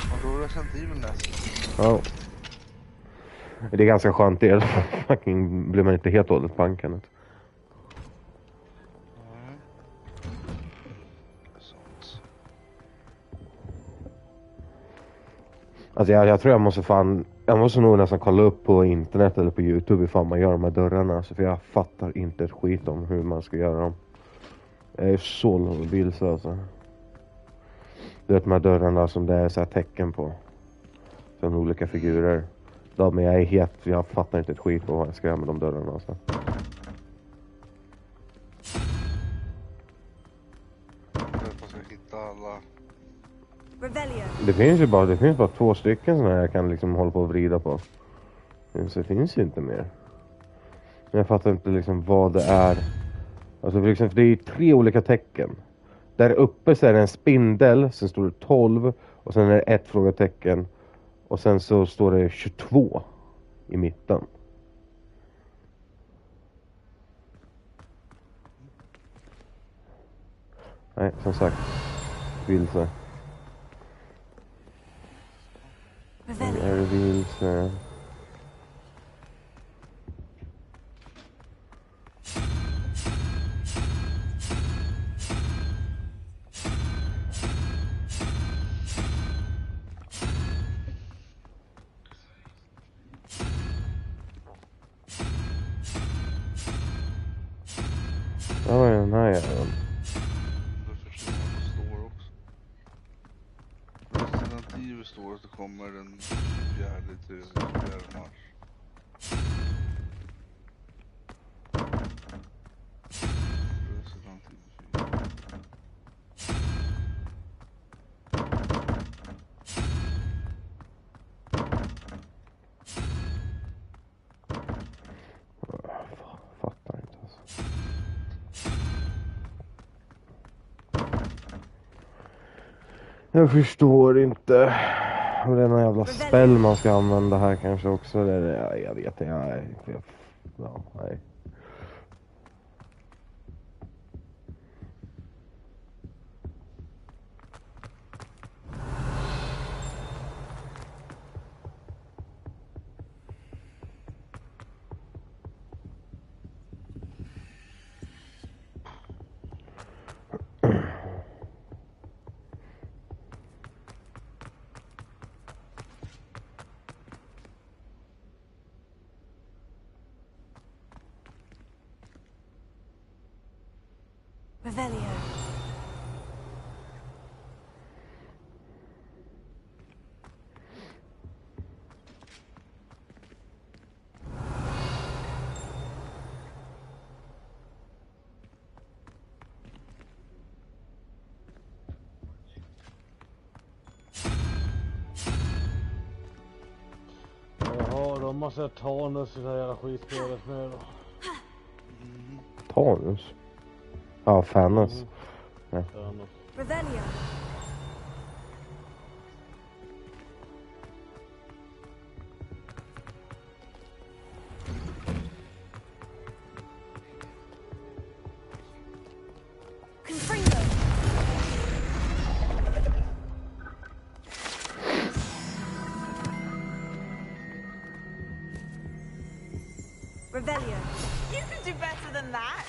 Ja, då är det Resident Evil nästan. Ja. Det är ganska skönt det. Fucking blir man inte helt hållet banken. Alltså jag tror jag måste nog nästan kolla upp på internet eller på YouTube ifall man gör de här dörrarna. Alltså, för jag fattar inte ett skit om hur man ska göra dem. Jag är så vilse alltså. Du vet de här dörrarna som det är så här tecken på. Som olika figurer. Ja, men jag fattar inte ett skit på vad jag ska göra med de dörrarna alltså. Det finns bara 2 stycken som jag kan liksom hålla på och vrida på. Så det finns ju inte mer. Men jag fattar inte liksom vad det är. Alltså för det är 3 olika tecken. Där uppe så är det en spindel, sen står det 12 och sen är det 1 frågetecken och sen så står det 22 i mitten. Nej, som sagt. Vilse. Är det vilse? Vad är den här jäveln? Resident Evil står så kommer den 4 mars. Resident Evil 4. Fattar inte alltså. Jag förstår inte om det är någon jävla spell man ska använda här kanske också. Jag vet inte. Nej. Revelio. Jaha, de måste ha Tanus i det här jävla skitspelet med då. Tanus? Ja, Thanos. Ja. Revelio. Revelio. You can do better than that.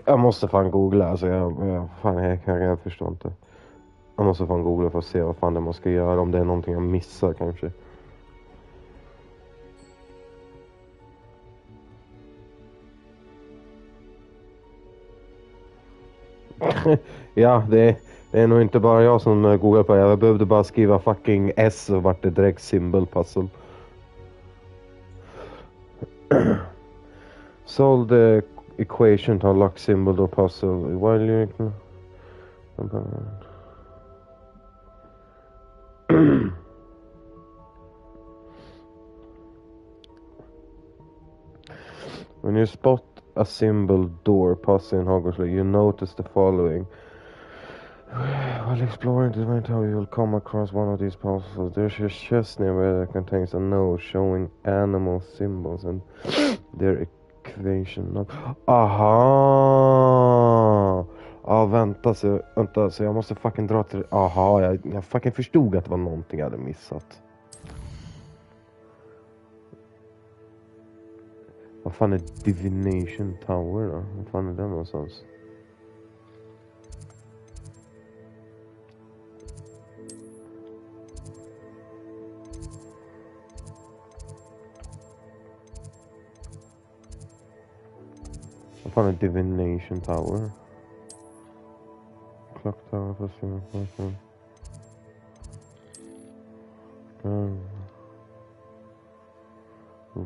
Jag måste fan googla, alltså jag förstår inte. Jag måste fan googla för att se vad fan det man ska göra, om det är någonting jag missar kanske. Ja, det är nog inte bara jag som googlar på det. Jag behövde bara skriva fucking S och vart det direkt symbol puzzle. Solve the equation to unlock symbol or puzzle while you... When you spot a symbol door puzzle in Hogwarts, you notice the following. While exploring the tower, you will come across one of these puzzles. There's a chest nearby that contains a note showing animal symbols and their equation. Aha! Ja, vänta så jag måste fucking dra till... Aha, jag fucking förstod att det var någonting jag hade missat. Vad fan är Divination Tower då? Vad fan är den någonstans? Vad fan är Divination Tower? Clock Tower på sidan.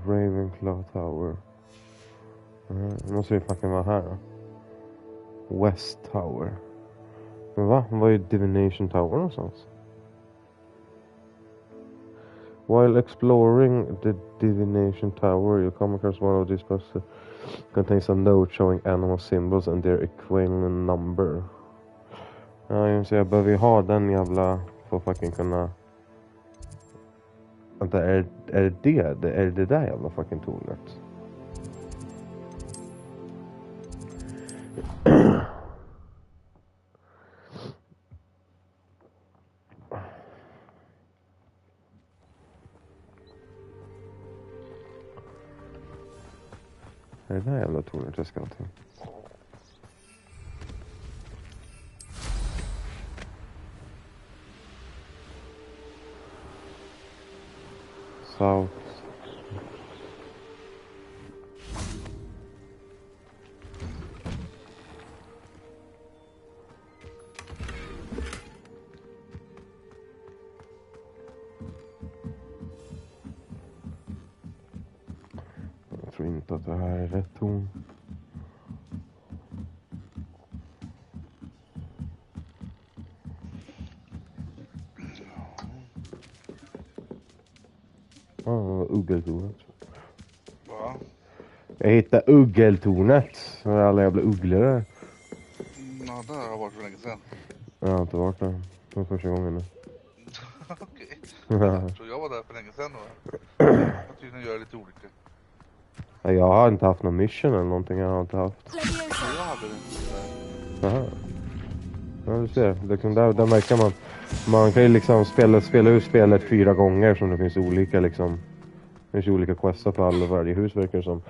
Ravenclaw Tower. Nu måste vi fucking vara här då. West Tower. Men va? Vad är Divination Tower någonstans? While exploring the Divination Tower, you come across one of these puzzles. Contains a note showing animal symbols and their equivalent number. Ja, jag behöver ju ha den jävla för att fucking kunna... Vänta, är det där jävla fucking tornet? Är det där jävla tornet jag ska till? South. Jag tror inte att det här är rätt torn. Uggeltornet. Va? Jag hittade Uggeltornet. Alla jävla ugglor där. Ja, där har jag varit för länge sedan. Jag har inte varit där. Det var första gången nu. Okej. Jag tror jag var där för länge sedan då. Jag tydligen gör lite olika. Jag har inte haft någon mission eller någonting. Jag har inte haft. Jag hade det. Jaha. Ja, du ser. Liksom där märker man. Man kan ju liksom spela ut spelet 4 gånger som det finns olika liksom. Det finns olika questar för alla varje hus verkar det som.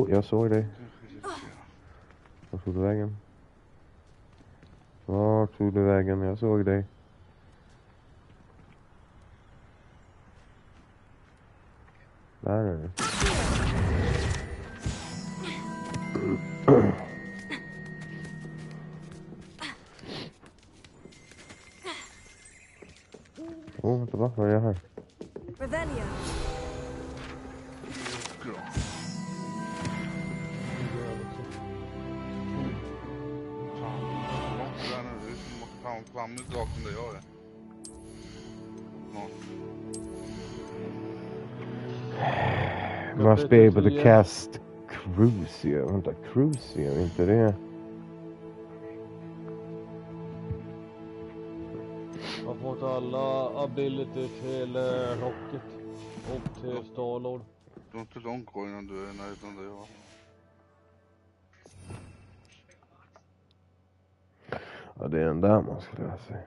Jag såg dig. Vart tog du vägen? Vart tog du vägen? Jag såg dig. Där är du. Vänta, va? Vad är jag här? Revelio. Fram med draken där jag är. Must be able to cast Crucier. Vänta, Crucier, inte det? Jag har fått alla ability till Rocket och till Starlord. Du har inte långt kvar innan du är i närheten där jag var. Ja, det är den där man ska lära sig.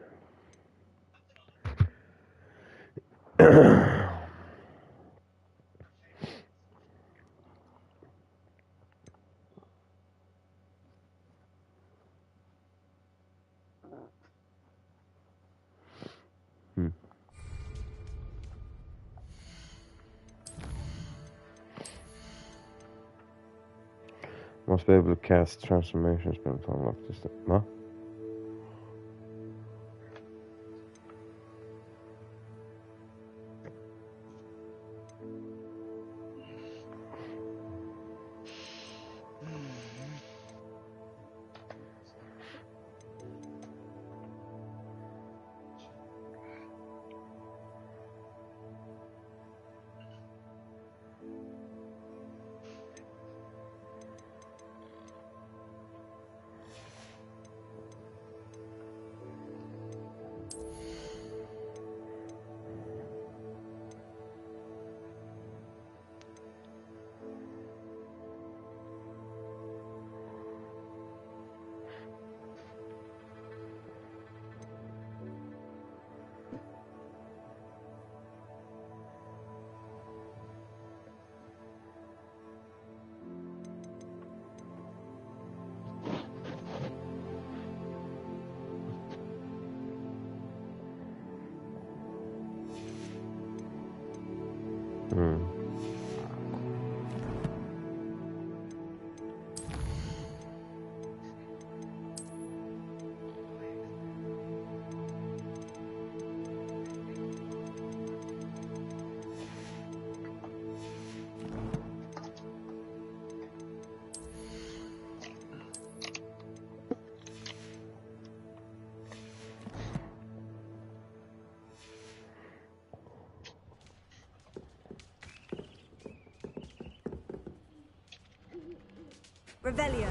Must be able to cast transformation spell to unlock this. Va? Revelio.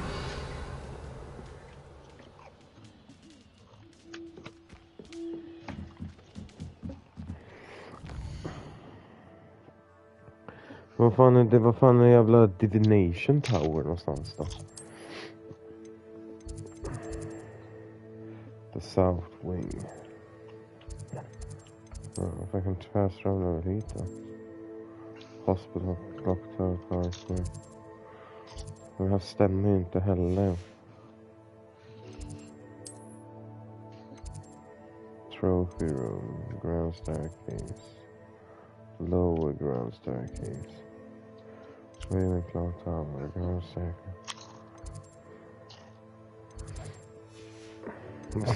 Vad fan är jävla Divination Tower någonstans då? The South Wing. Jag kan tvärströmma över hit då. Hospital, Doctor, Parker. Det här stämmer ju inte heller. Trophy room, ground staircase. Lower ground staircase. Ravenclaw tower, ground staircase.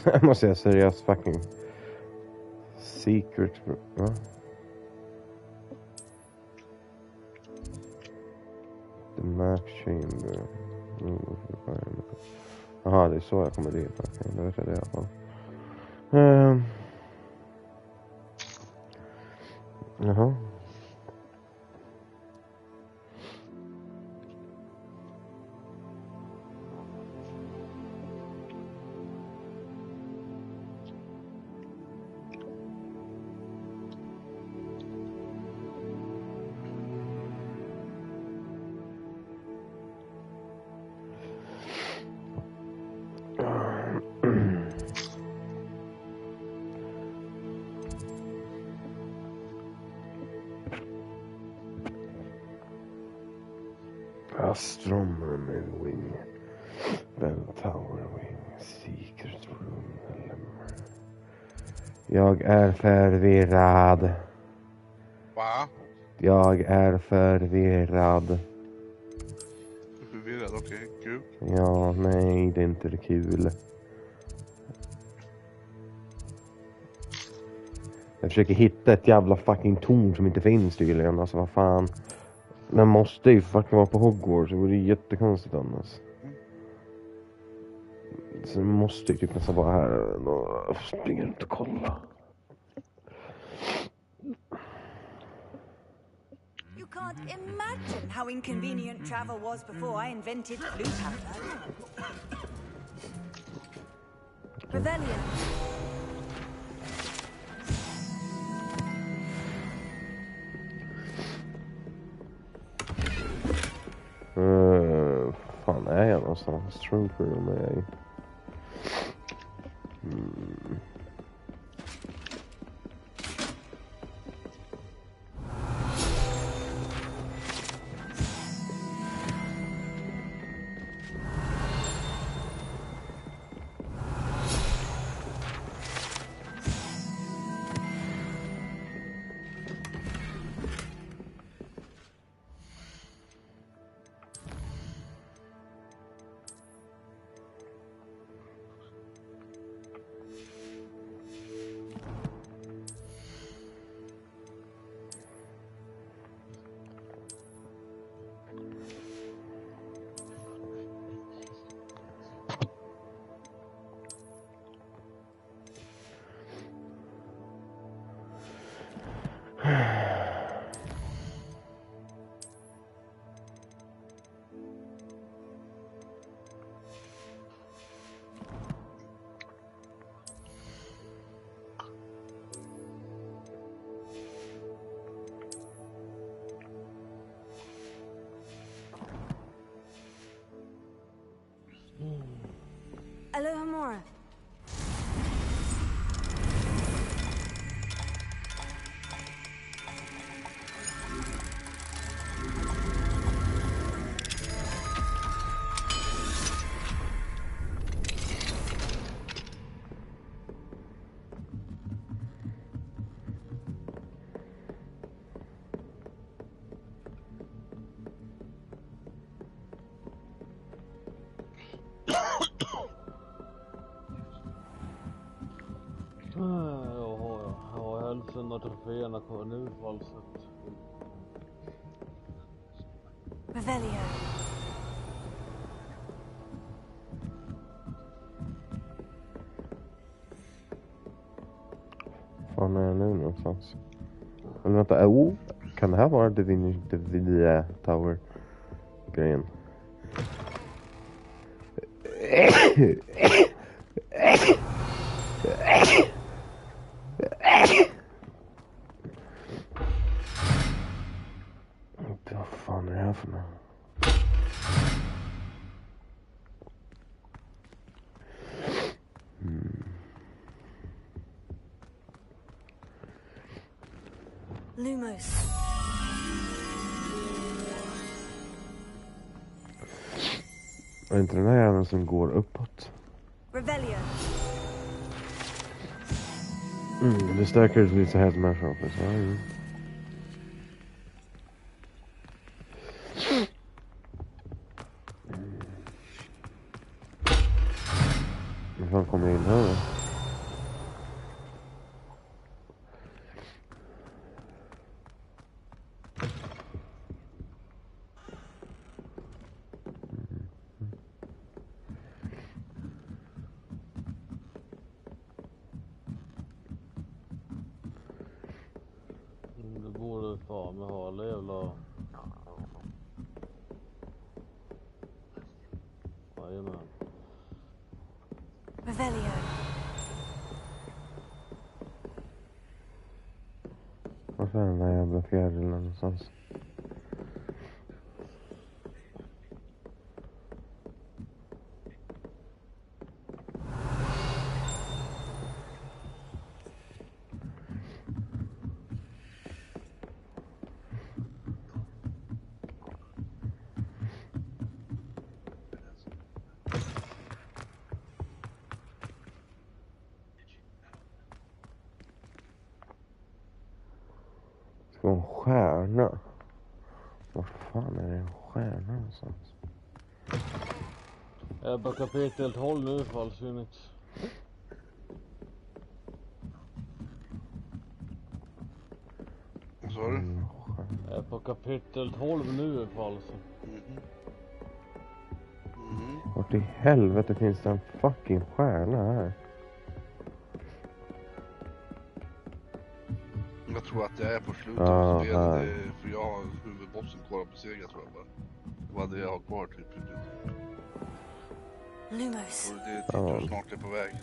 Jag måste säga seriöst fucking secret room. Va? The map chamber. Jaha, det är så jag kommer dit. Okej, då vet jag det i alla fall. Jaha. Astronomy wing, Bell Tower wing, secret room. Jag är förvirrad. Va? Jag är förvirrad. Förvirrad, okej, kul. Ja, nej, det är inte det kul. Jag försöker hitta ett jävla fucking torn som inte finns tydligen. Alltså vad fan. Man måste ju fucking vara på Hogwarts. Det vore jättekonstigt annars. Så man måste ju typ nästan vara här och springa runt och kolla. You can't imagine how inconvenient travel was before I invented flute hammer. Revelio. Fan är jag någonstans? Trophy room är jag i. Aloha Mora. lämnar troféerna på nu valset. Revelio. Fan är jag nu någonstans? Eller vänta, kan det här vara Divinity Tower grejen? Vad fan är det här för något? Lumos. Är inte den här jäveln som går uppåt? Revelio. The staircase leads ahead to Master Office. Ja. Hur fan kommer jag in här då? Det borde fan med hala jävla... Jajamän. Revelio. Varför är den där jävla fjärilen någonstans? Det var en stjärna. Var fan är det en stjärna någonstans? Jag är på kapitel 12 nu fallsynet. Vad sa du? Jag är på kapitel 12 nu fallsynet. Vart i helvete finns det en fucking stjärna här? Jag tror att jag är på slutet av spelet, för jag har huvudbossen kvar att besegra, tror jag bara. Det var det jag har kvar typ. Lumos. Och det är typ jag snart är på väg.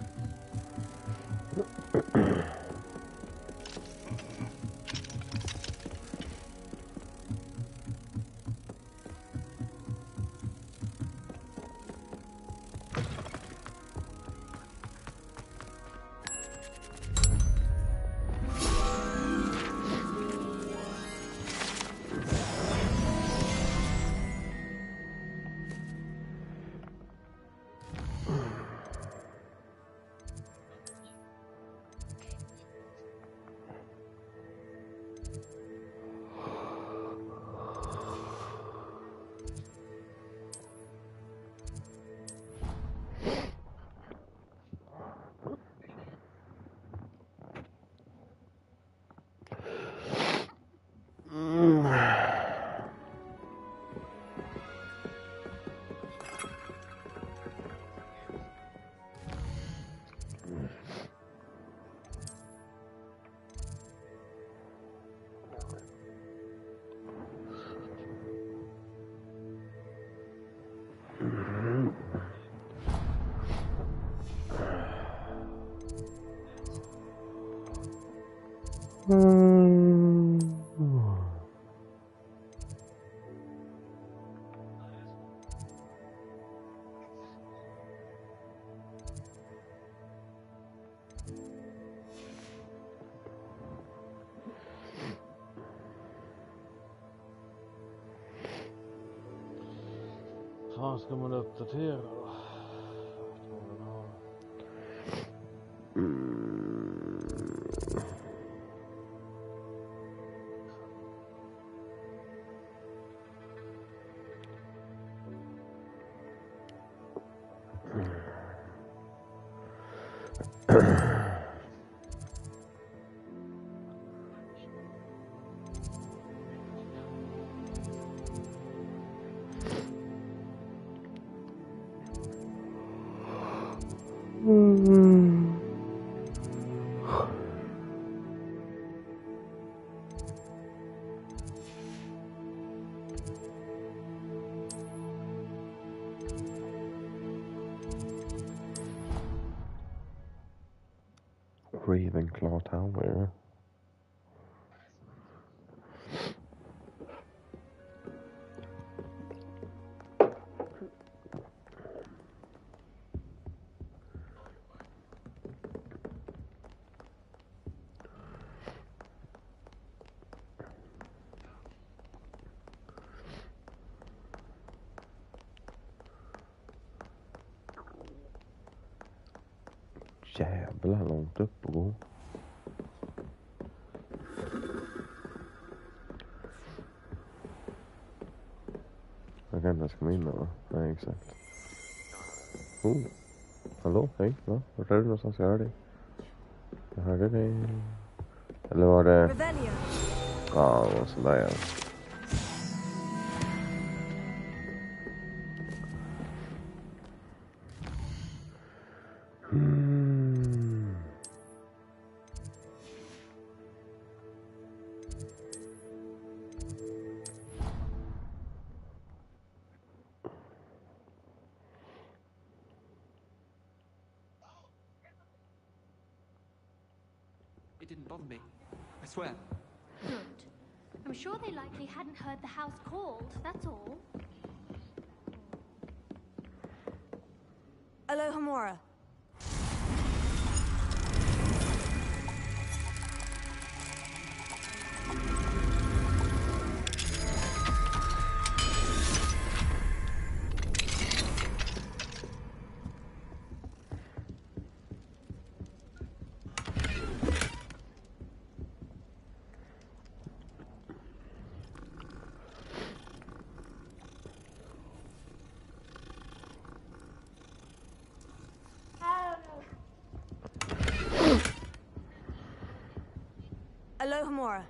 Fan ska man uppdatera då? Ravenclaw Tower. Jävla långt upp och gå. Jag kan inte komma in där, va? Nej, exakt. Oh. Hallå, hej, va? Vart är du någonstans? Jag hör dig. Jag hörde dig. Eller var det... Ja, det var sådär, ja. It didn't bother me. I swear. Good. I'm sure they likely hadn't heard the house called, that's all. Alohomora. Alohomora.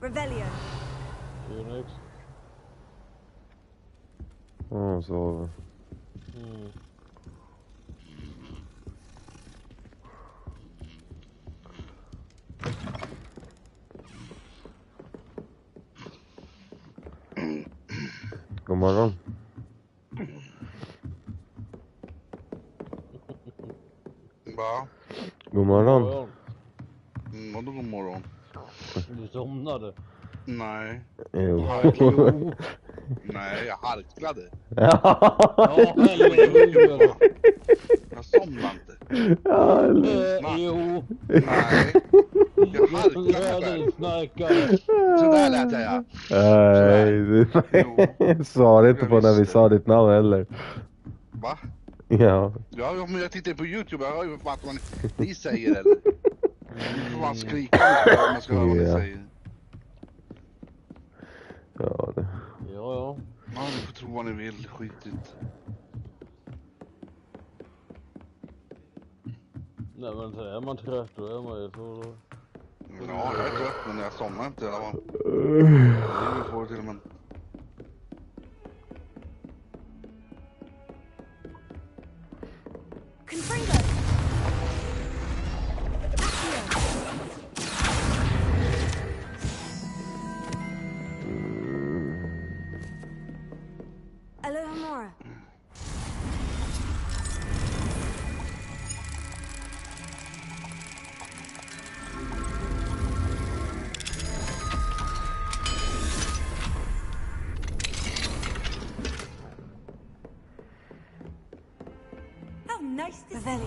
Revelio. Unix. Ja, så... God morgon. Va? God morgon. Vadå god morgon? Du somnade. Nej. Jo. Nej, jag harklade. Ja, jag somnade inte. Jo. Nej. Jag harklade. Sådär lät jag. Nej, svarade inte på när vi sa ditt namn heller. Va? Ja. Ja, men jag tittar på YouTube. Jag hör ju vad man ni säger eller. Nu får man skrika om man ska höra vad ni säger. Ja, det. Ja. Ja, ni får tro vad ni vill. Skitigt. Nej, men så är man trött då är man ju så... Ja, jag är trött men jag somnar inte i alla fall. Det är på det till men... Alohomora. How nice to see you,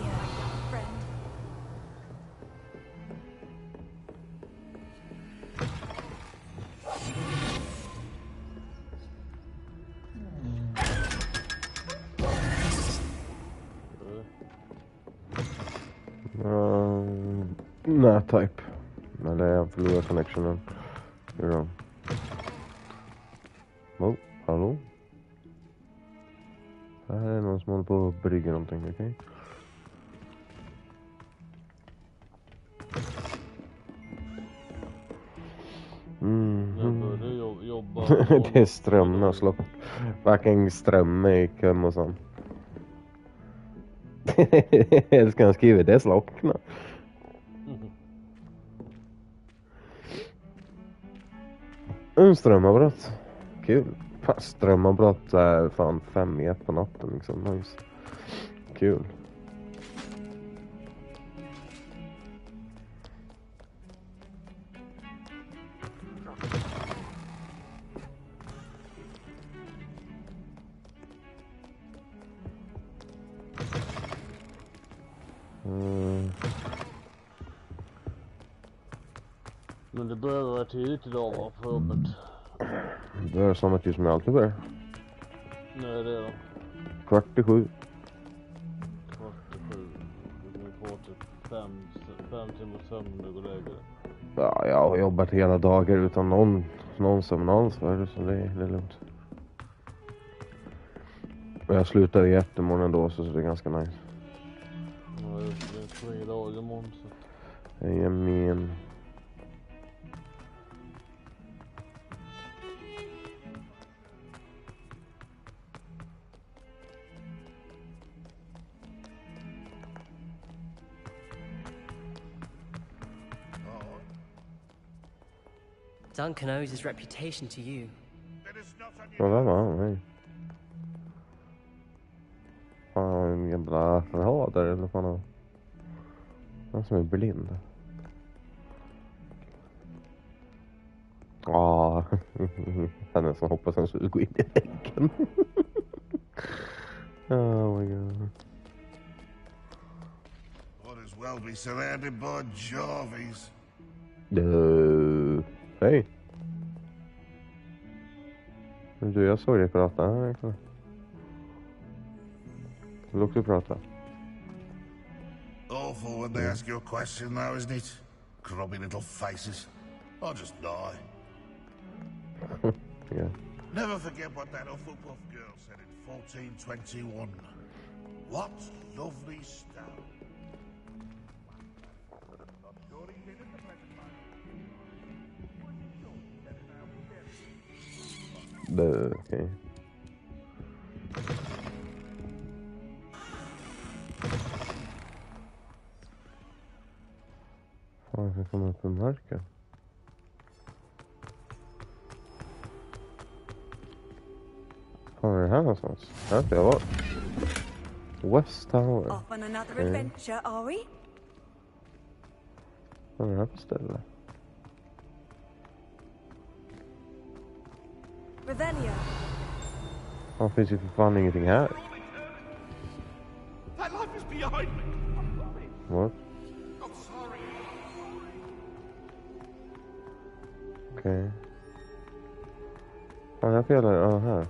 friend. Nej, type. Eller jag förlorar connectionen. Hur då? Oh, hallå? Här är någon som håller på att brygga någonting, okej? Okay? Jobba. Det är strömmen har slått. Fucking strömme i kum och sånt. Jag ska skriva det slockna. Strömavbrott. Kul. Fan, strömavbrott är fan 5 på natten liksom. Nice. Kul. Men det börjar vara tidigt idag va, på jobbet. Det börjar samma tid som jag alltid börjar. Nej det är då. 6:45. 6:45. Du kommer få typ 5 timmar sömn när du går och lägger dig. Ja, jag har jobbat hela dagar utan någon sömn alls för så det är lugnt. Och jag slutar i eftermorgon då så det är ganska nice. Ja, just det. Det är 3 dagar imorgon så. Jajamän. Duncan owes his reputation to you. Ja, det var han, nej. Fan, en jävla radar eller vad fan. Han som är blind. Ja, han är som hoppas han skulle gå in i väggen. Oh my god. Might as well be surrounded by Jarvies. Hej. Du, jag såg dig prata. Vill också prata. Awful when they ask you a question though, isn't it? Grubby little faces. I'll just die. Yeah. Never forget what that Hufflepuff girl said in 1421. What lovely stone. Okay. Fan, jag kan komma upp i marken. Fan, är det här någonstans? Här ska jag vara. West Tower. Off on another adventure, are we? Vad är det här för ställe? Revelio. Det finns ju för fan ingenting här. That life is behind me. What? I'm sorry. Okej. Fan, jag felar. Ja, här.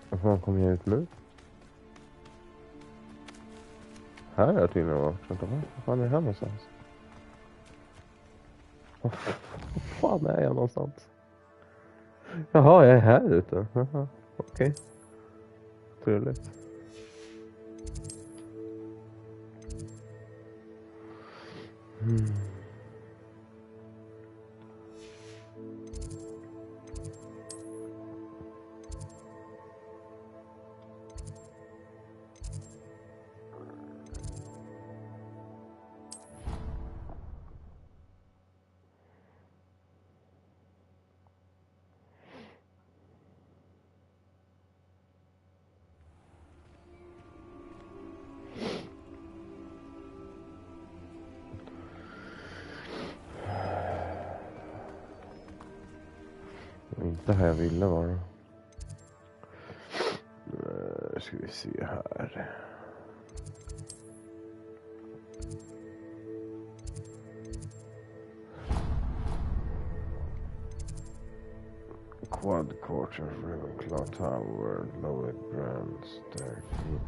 Vad fan kommer jag ut nu? Här är jag tydligen varit. Vänta, vad fan är det här någonstans? Vad fan är jag någonstans? Jaha, jag är här ute. Jaha, okej. Trevligt. Inte här jag ville vara. Ska vi se här. Quad Quarter, Ravenclaw Tower, Lower Grand Staircase.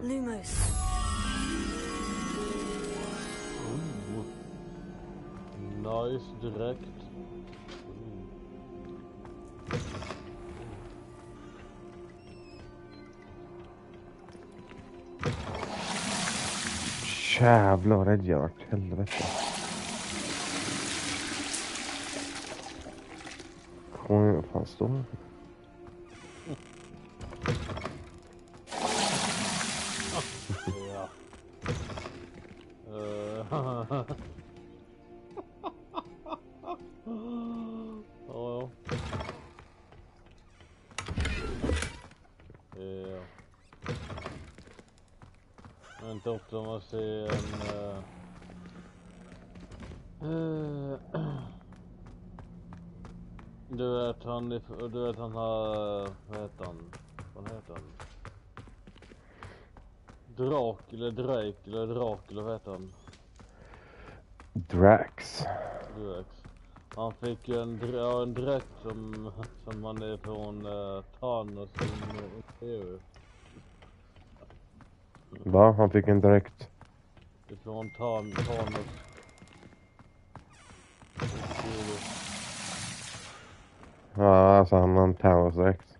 Lumos. Nice direkt. Jävlar, rädd jag vart. Helvete. Oj, vad fan står det? Ja. Ja. Inte ofta man ser en... Du vet han har... Vad heter han? Vad heter han? Drake, vad heter han? Drax. Han fick ju en dräkt som han är från Thanos i EU. Va? Han fick en dräkt. Från Thanos. Ja, alltså han har en Thanos-dräkt.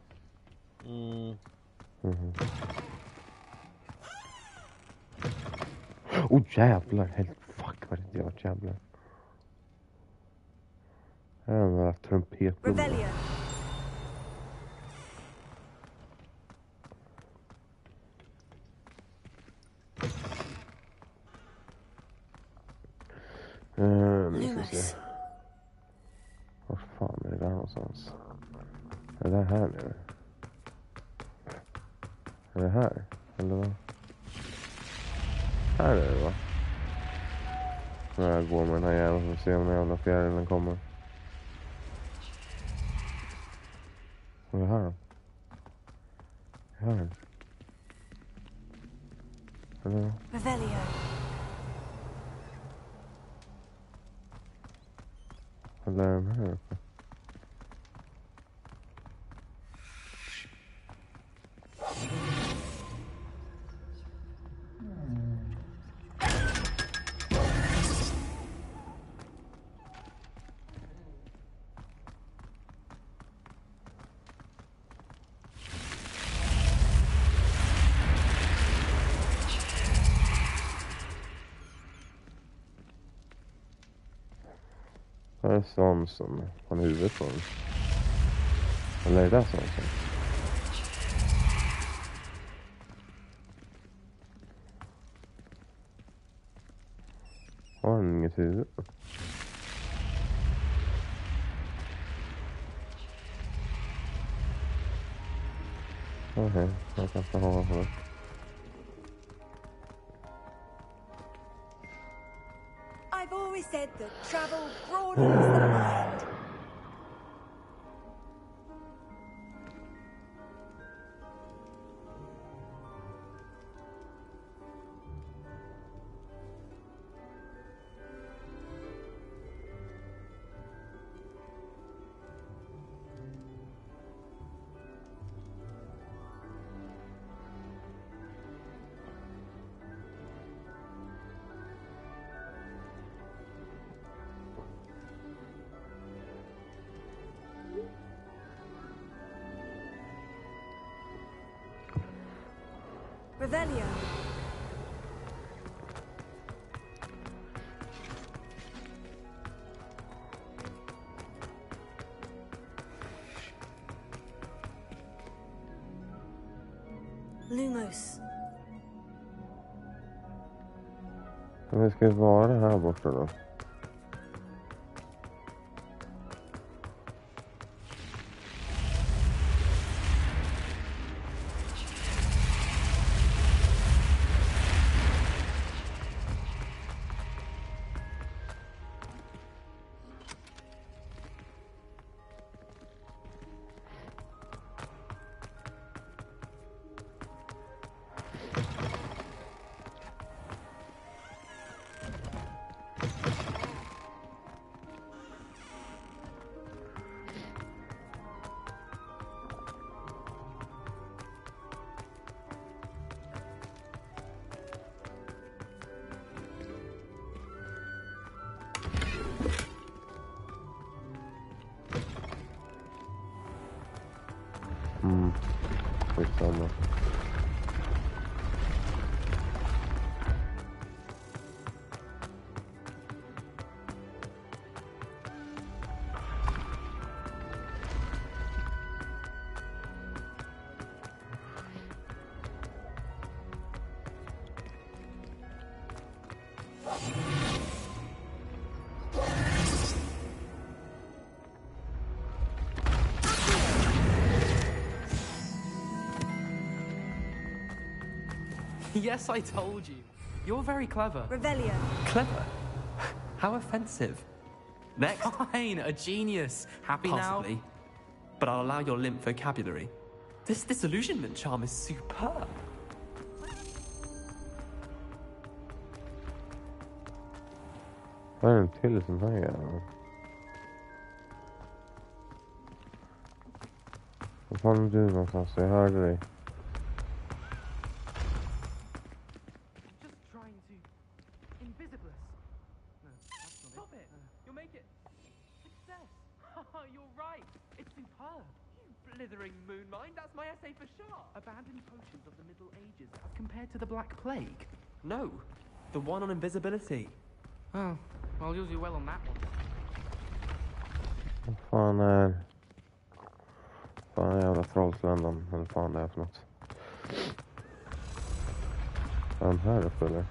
Oh jävlar, helt fuck vad det varit jävlar. Här är några trumpetblommor. Nu ska vi se. Var fan är det där någonstans? Är det här nu? Är det här? Eller vad? Här är det va? När jag går med den här jäveln och ser om den jävla fjärilen kommer. Vad är det här då? Här. Eller? Revelio. Eller är den här uppe? Det är svansen från huvudet på den. Eller är det svansen? Har den inget huvud? Okej, jag kan inte ha det. I've always said that travel broadens the mind. Revelio. Lumos. Men det ska ju vara här borta då. honom. Yes, I told you. You're very clever. Revelio. Clever? How offensive. Next. Fine, a genius. Happy Possibly. now? But I'll allow your limp vocabulary. This disillusionment charm is superb. Vad är en till sån här jävla? Vad fan är du någonstans? Jag hörde dig. Blithering moon mine, that's my essay for sure. Abandoned potions of the Middle Ages as compared to the Black Plague. No, the one on invisibility. Oh, I'll use you well on that one. Vad fan är... Fan är jävla trollsländan? Eller fan det är för något? Är den här uppe eller?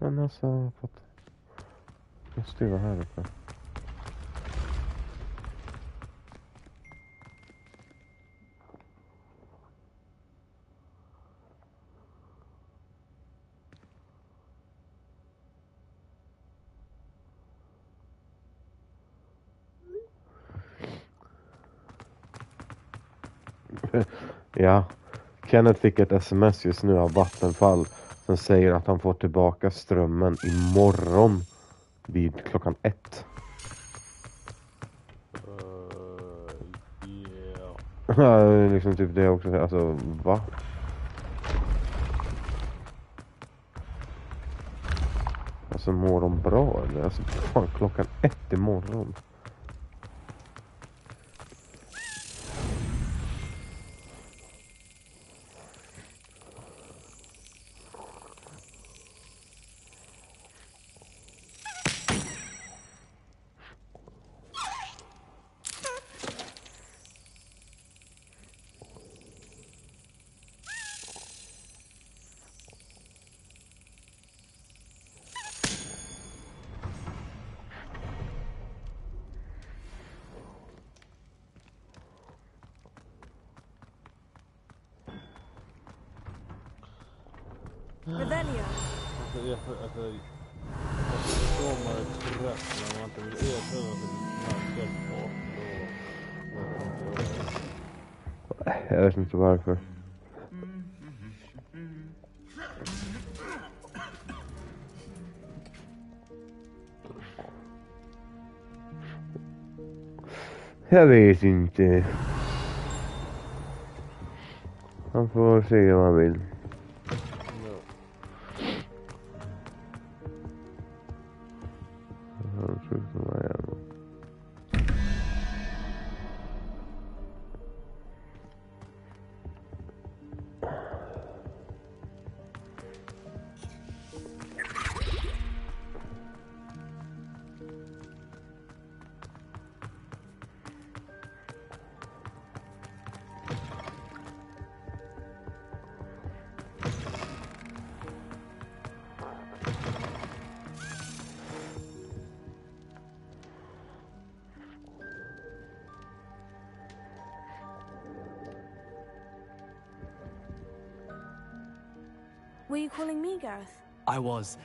Men alltså, måste ju vara här uppe. Ja, Kenneth fick ett sms just nu av Vattenfall som säger att han får tillbaka strömmen imorgon vid klockan 1. Ja, liksom typ det också. Alltså, va? Alltså, mår de bra eller? Alltså, fan, klockan 1 imorgon. Revelio. Jag förstår man ett rätt när man inte vill erkänna det. Jag vet inte varför. Jag vet inte. Man får se vad man vill. Were you calling me, Gareth? I was.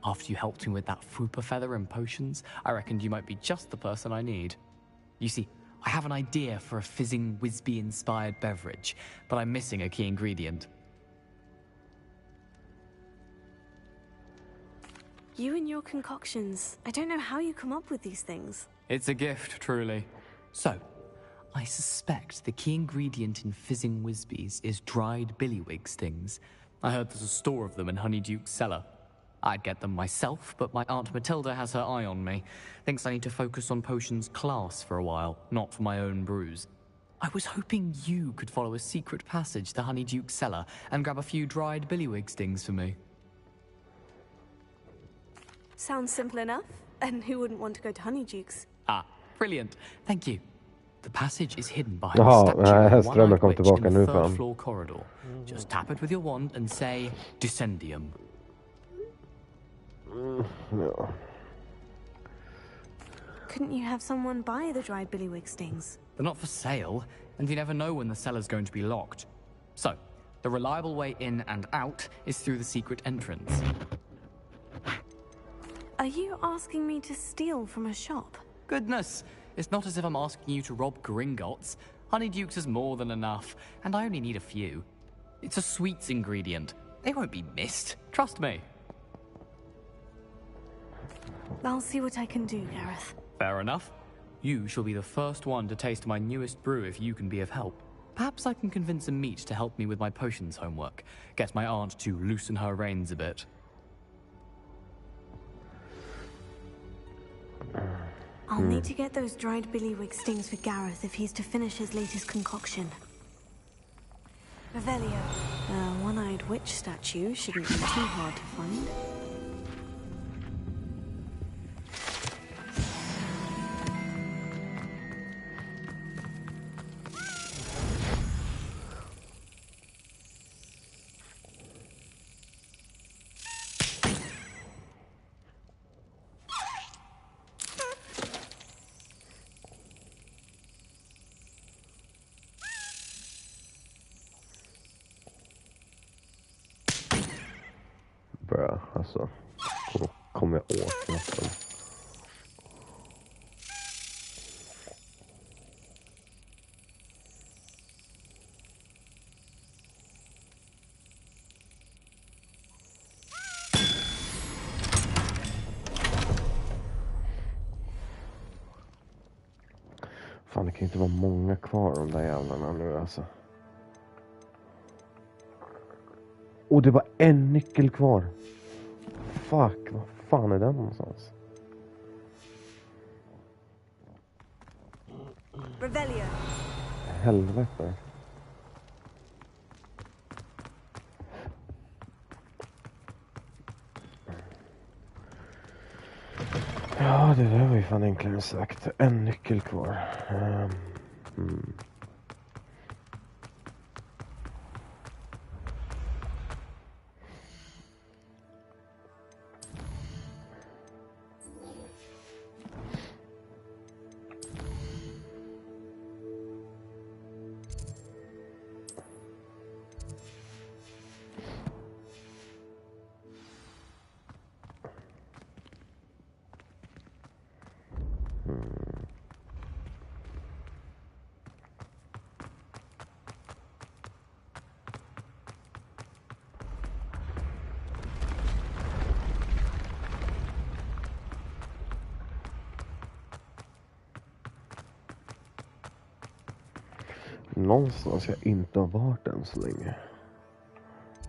After you helped me with that fupa feather and potions, I reckoned you might be just the person I need. You see, I have an idea for a fizzing Whizbee-inspired beverage, but I'm missing a key ingredient. You and your concoctions. I don't know how you come up with these things. It's a gift, truly. So, I suspect the key ingredient in fizzing Whizbees is dried billywig stings. I heard there's a store of them in Honeyduke's cellar. I'd get them myself, but my Aunt Matilda has her eye on me. Thinks I need to focus on potions class for a while, not for my own brews. I was hoping you could follow a secret passage to Honeyduke's cellar and grab a few dried billywig stings for me. Sounds simple enough. And who wouldn't want to go to Honeyduke's? Ah, brilliant. Thank you. The passage is hidden behind the statue of a one-eyed witch in the third floor corridor. Just tap it with your wand and say, Descendium. No. Couldn't you have someone buy the dried billywig stings? They're not for sale, and you never know when the cellar's going to be locked. So, the reliable way in and out is through the secret entrance. Are you asking me to steal from a shop? Goodness, it's not as if I'm asking you to rob Gringotts. Honeyduke's is more than enough, and I only need a few. It's a sweets ingredient. They won't be missed, trust me. I'll see what I can do, Gareth. Fair enough. You shall be the first one to taste my newest brew if you can be of help. Perhaps I can convince a meat to help me with my potions homework. Get my aunt to loosen her reins a bit. I'll need to get those dried billywig stings for Gareth if he's to finish his latest concoction. Revelio. A one-eyed witch statue shouldn't be too hard to find. Bra, alltså. Kommer jag åt nästan. Fan, det kan inte vara många kvar de där jävlarna nu alltså. Och det var en nyckel kvar. Fuck, vad fan är den någonstans? Revelio. Helvete. Ja, det där var ju fan enklare sagt. En nyckel kvar. Någonstans jag inte har varit än så länge.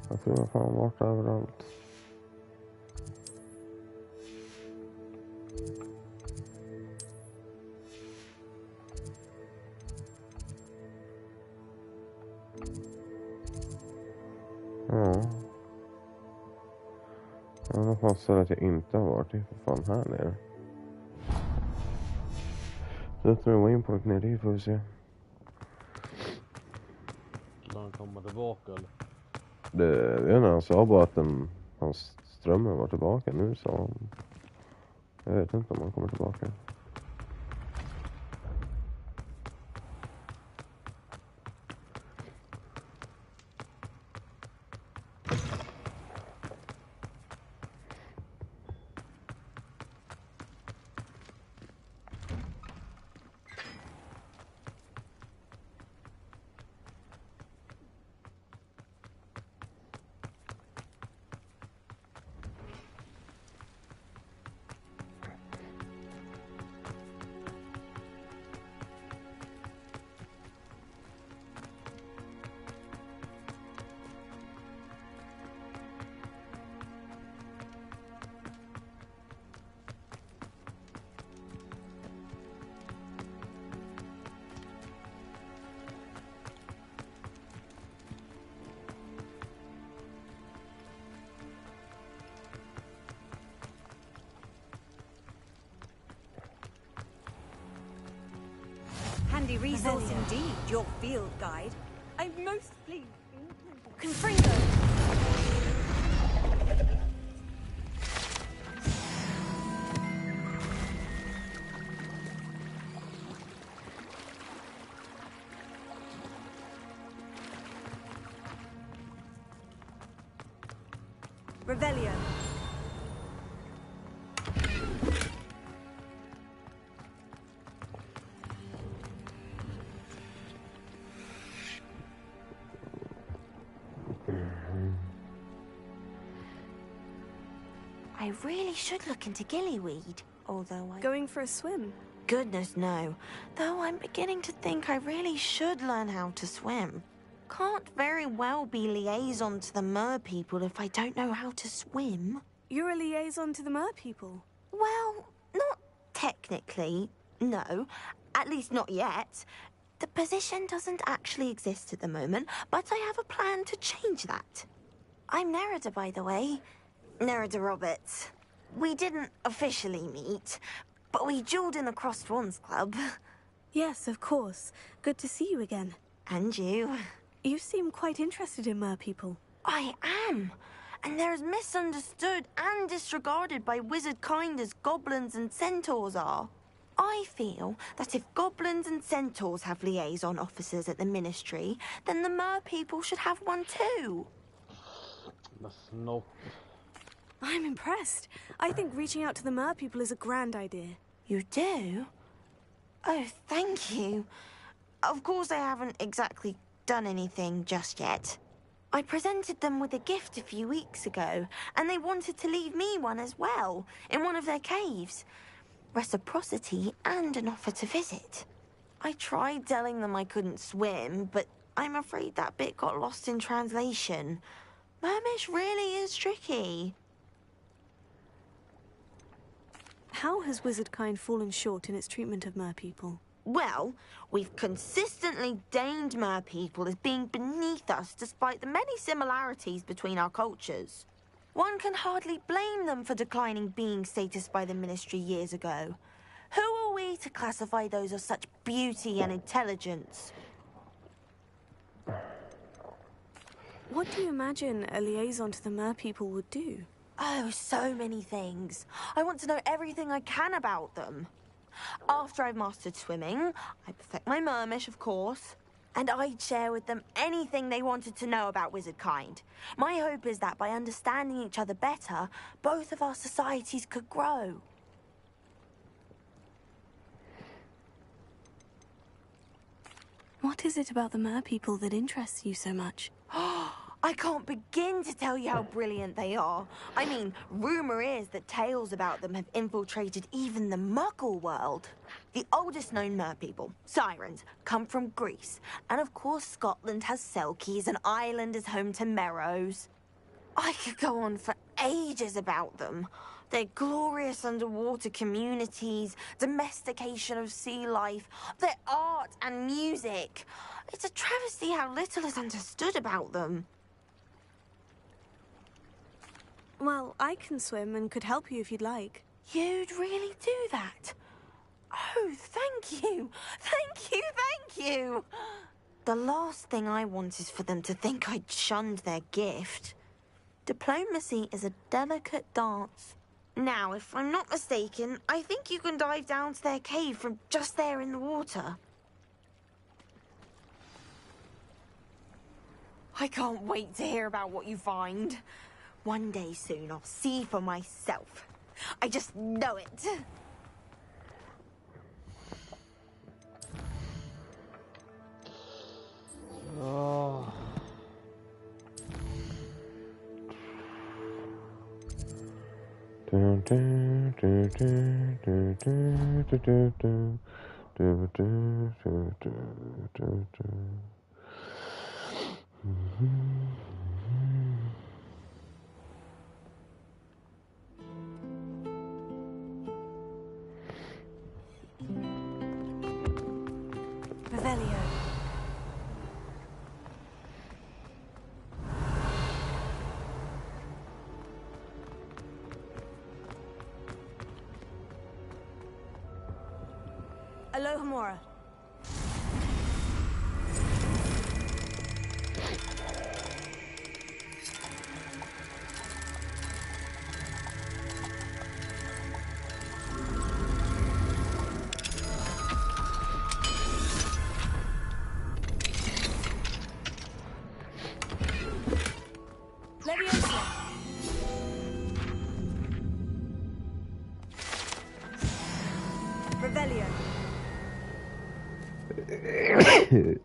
Jag tror jag fan varit överallt. Ja. Jag hoppas att jag inte har varit. Det är för fan här nere. Så tror jag var in på ett nere får vi se. Han kommer tillbaka eller? Han sa bara att hans strömmen var tillbaka nu, sa han. Jag vet inte om han kommer tillbaka. resource indeed, your field guide. I'm most pleased. Confringo! Revelio. I really should look into gillyweed, although I... Going for a swim? Goodness, no. Though I'm beginning to think I really should learn how to swim. Can't very well be liaison to the mer people if I don't know how to swim. You're a liaison to the mer people? Well, not technically, no. At least not yet. The position doesn't actually exist at the moment, but I have a plan to change that. I'm Nerida, by the way. Nerida Roberts. We didn't officially meet, but we duelled in the Crossed Swans Club. Yes, of course. Good to see you again. And you. You seem quite interested in mer people. I am. And they're as misunderstood and disregarded by wizard kind as goblins and centaurs are. I feel that if goblins and centaurs have liaison officers at the ministry, then the mer people should have one too. No. I'm impressed. I think reaching out to the mer people is a grand idea. You do? Oh, thank you. Of course I haven't exactly done anything just yet. I presented them with a gift a few weeks ago, and they wanted to leave me one as well, in one of their caves. Reciprocity and an offer to visit. I tried telling them I couldn't swim, but I'm afraid that bit got lost in translation. Mermish really is tricky. How has wizardkind fallen short in its treatment of mer people? Well, we've consistently deemed mer people as being beneath us despite the many similarities between our cultures. One can hardly blame them for declining being status by the ministry years ago. Who are we to classify those of such beauty and intelligence? What do you imagine a liaison to the mer people would do? Oh, so many things. I want to know everything I can about them. After I've mastered swimming, I perfect my mermish, of course, and I'd share with them anything they wanted to know about wizardkind. My hope is that by understanding each other better, both of our societies could grow. What is it about the mer people that interests you so much? I can't begin to tell you how brilliant they are. I mean, rumour is that tales about them have infiltrated even the Muggle world. The oldest known mer people, sirens, come from Greece. And of course Scotland has Selkies and Ireland is home to Merrows. I could go on for ages about them. Their glorious underwater communities, domestication of sea life, their art and music. It's a travesty how little is understood about them. Well, I can swim and could help you if you'd like. You'd really do that? Oh, thank you! Thank you, thank you! The last thing I want is for them to think I'd shunned their gift. Diplomacy is a delicate dance. Now, if I'm not mistaken, I think you can dive down to their cave from just there in the water. I can't wait to hear about what you find. One day soon, I'll see for myself. I just know it. Oh. Revelio. Alohomora. Revelio.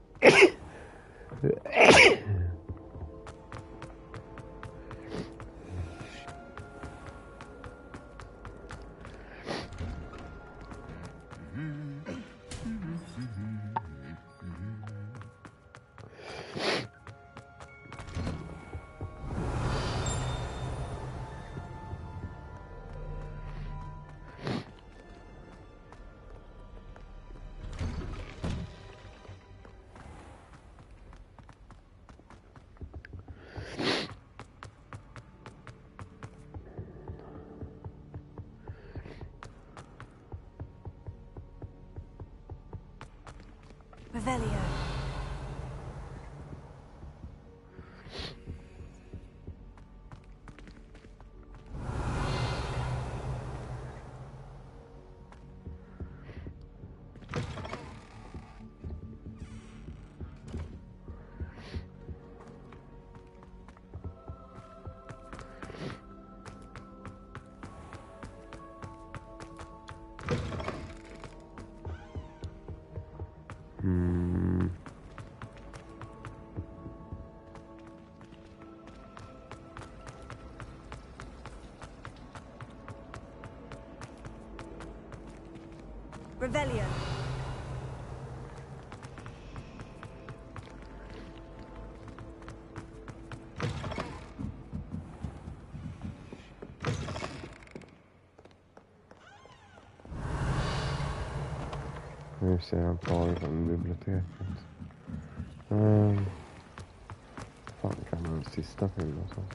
Revelio. Nu ser jag tagit från biblioteket. Fan, kan man sista filmen och sånt.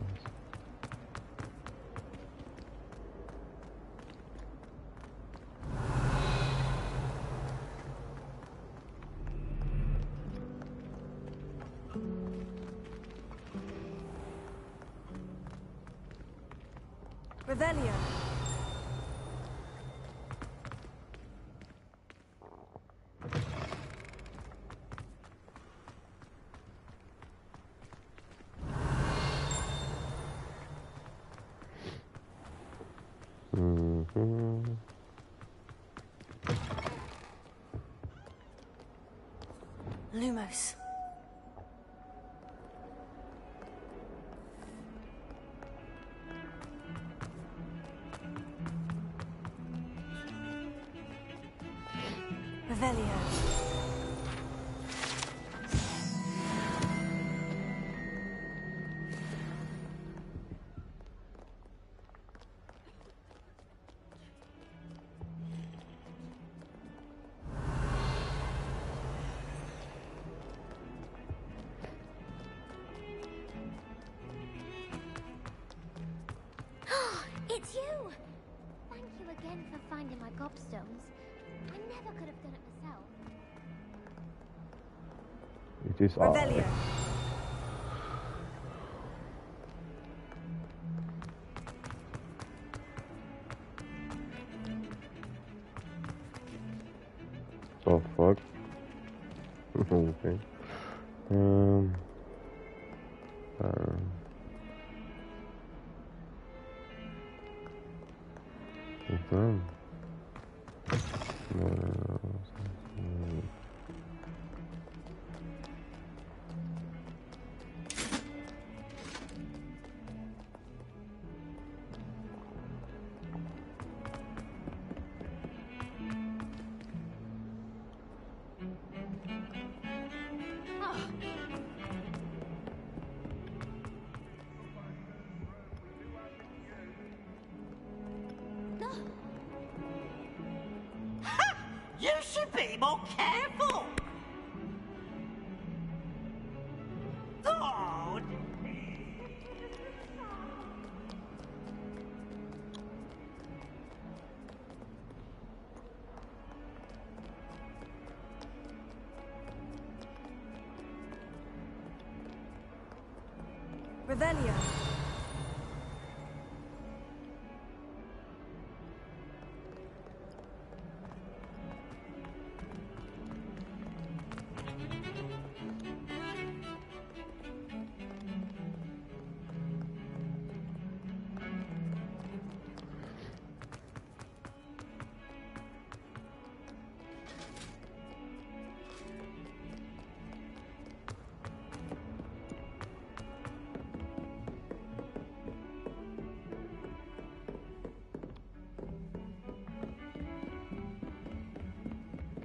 Revelio. Lumos. Revelio. It's you! Thank you again for finding my gobstones. I never could have done it myself. It is Revelio. Oh fuck. Okay. You should be more careful! Oh, Revelio.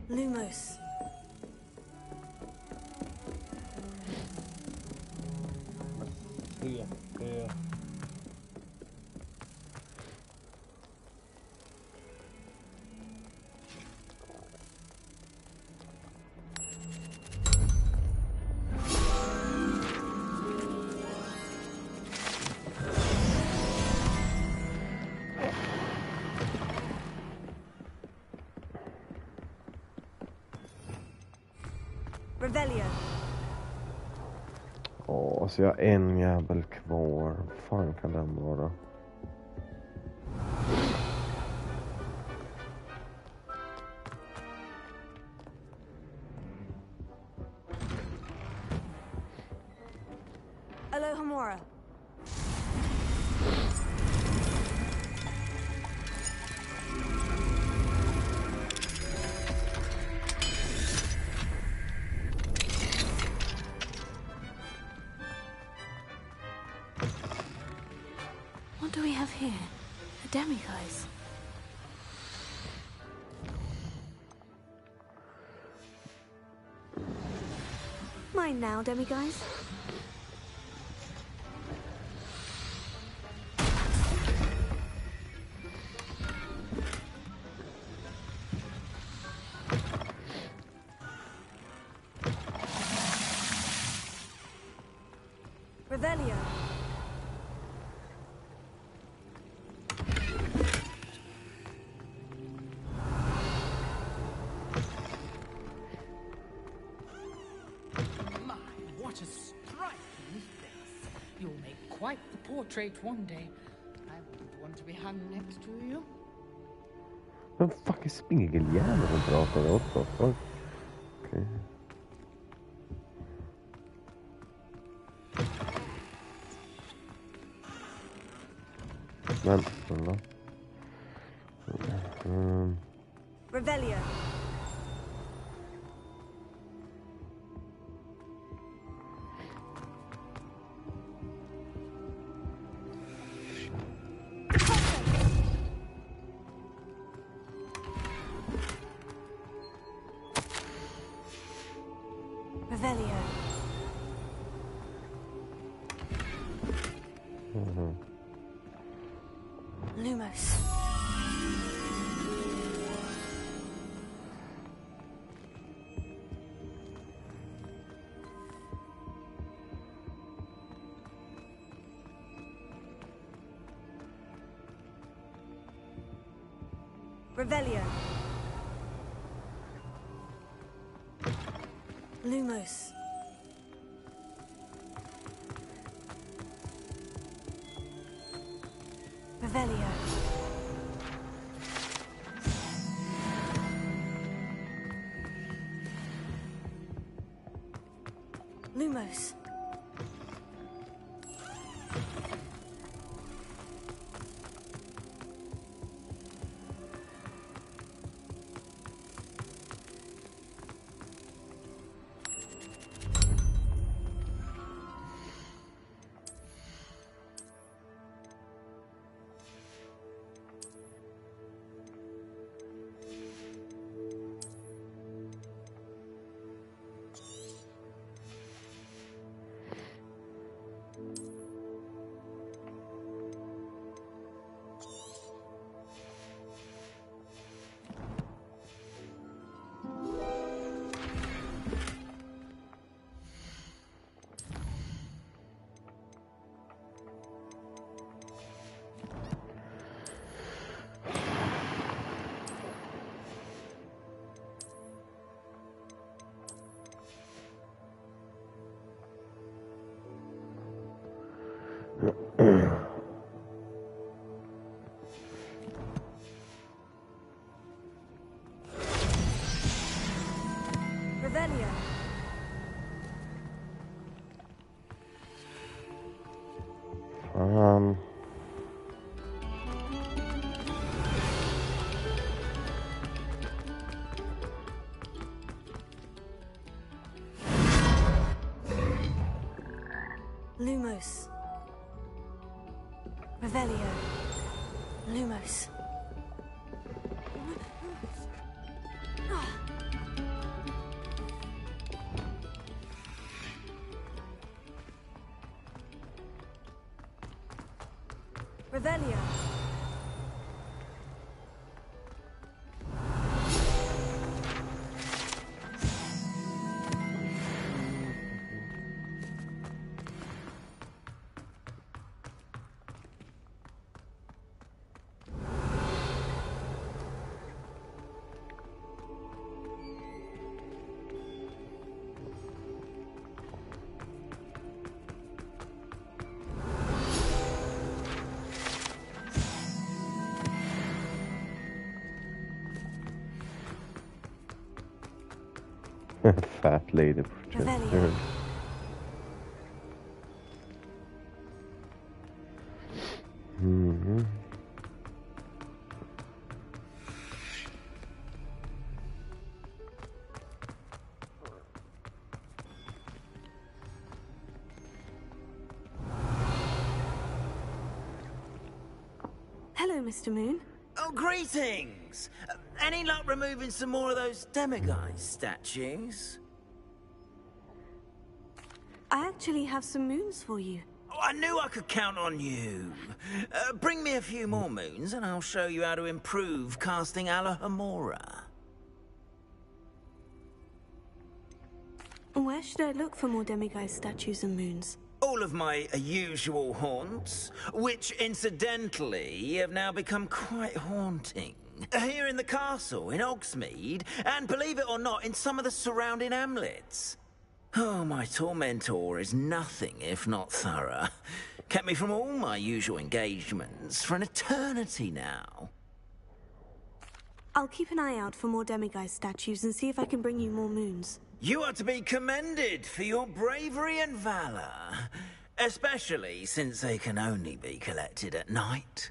Lumos. PP. Revelio. Åh, så jag har en jävel kvar. Vad fan kan den vara? Alohomora. What do we have here? A demiguise. Mine now, demiguise. Revelio. What a striking face. You'll make quite the portrait one day. I wouldn't want to be hung next to you. Den fucking spegeljäveln som pratade också. Fuck. Okej. Men, kolla. Revelio. Revelio. Lumos. Revelio. Lumos. Revelio. Lumos. Revelio. Lumos. Revelio. Lumos. Revelio. Fat lady projector. Mm-hmm. Hello, Mr. Moon. Oh, greetings! Any luck removing some more of those demiguise statues? I actually have some moons for you. Oh, I knew I could count on you. Bring me a few more moons and I'll show you how to improve casting Alohomora. Where should I look for more demiguise statues and moons? All of my usual haunts, which incidentally have now become quite haunting. Here in the castle, in Hogsmeade, and believe it or not, in some of the surrounding hamlets. Oh, my tormentor is nothing if not thorough. Kept me from all my usual engagements for an eternity now. I'll keep an eye out for more demiguise statues and see if I can bring you more moons. You are to be commended for your bravery and valor, especially since they can only be collected at night.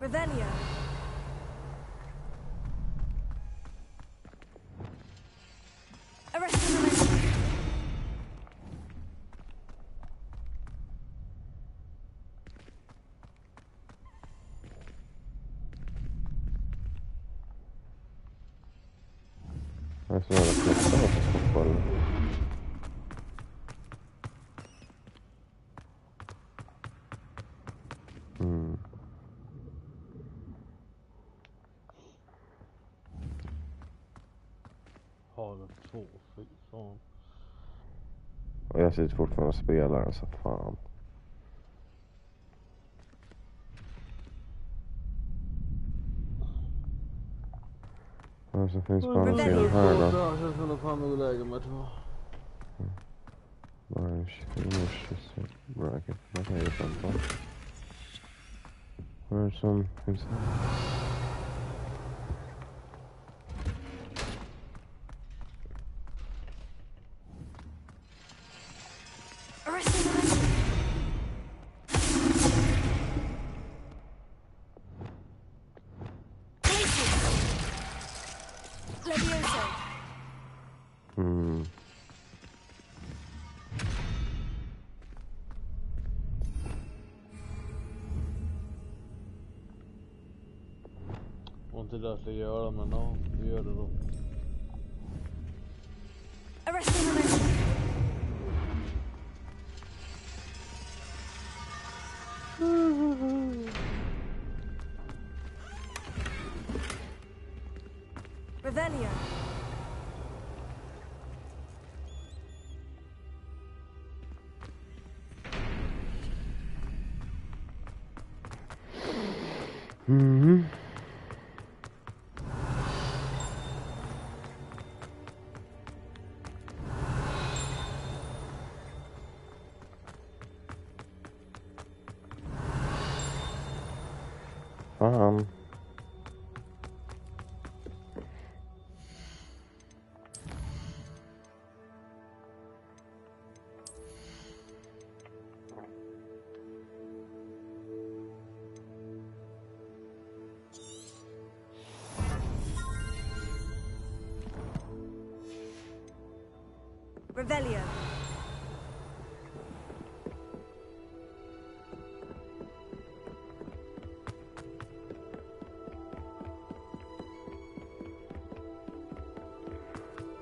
Revelio. Arrest the momentum. That's not a good Har den 2, fy fan. Och jag sitter fortfarande och spelar, så fan. Och så finns bara en film här då. Jag känns som att fan nog läge med 2. Bara 20 bracket. Vad säger jag på? Vad är det som finns här? Och inte det jag ska göra, men ja, vi gör det då. Revelio. Mhm. Fan. Revelio.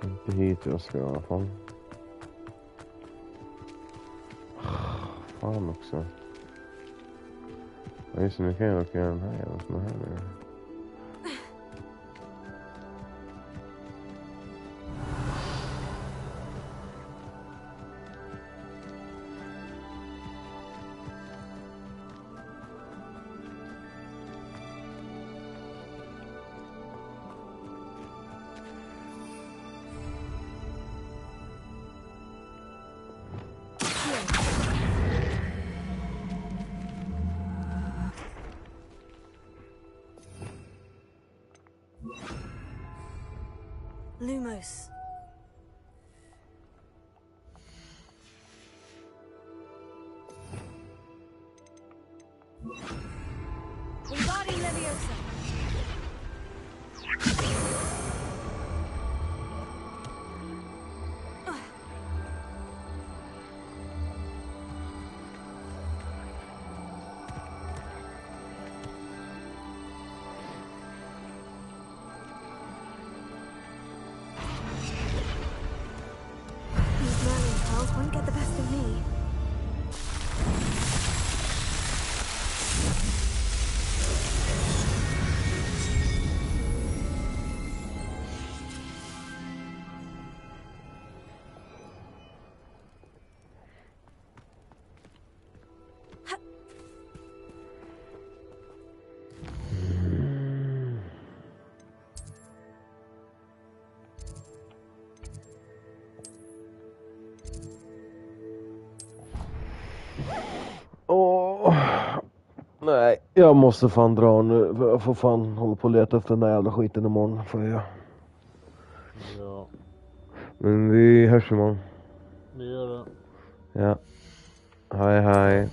Inte hit jag ska i alla fall. Fan också. Ja, just nu kan jag åka den här och såna här nu. Lumos. Wingardium Leviosa. These learning pearls won't get the best of me. Nej, jag måste fan dra nu. Jag får fan hålla på och leta efter den där jävla skiten imorgon. Får jag. Ja. Men vi hörs imorgon. Det gör det. Ja. Hej hej.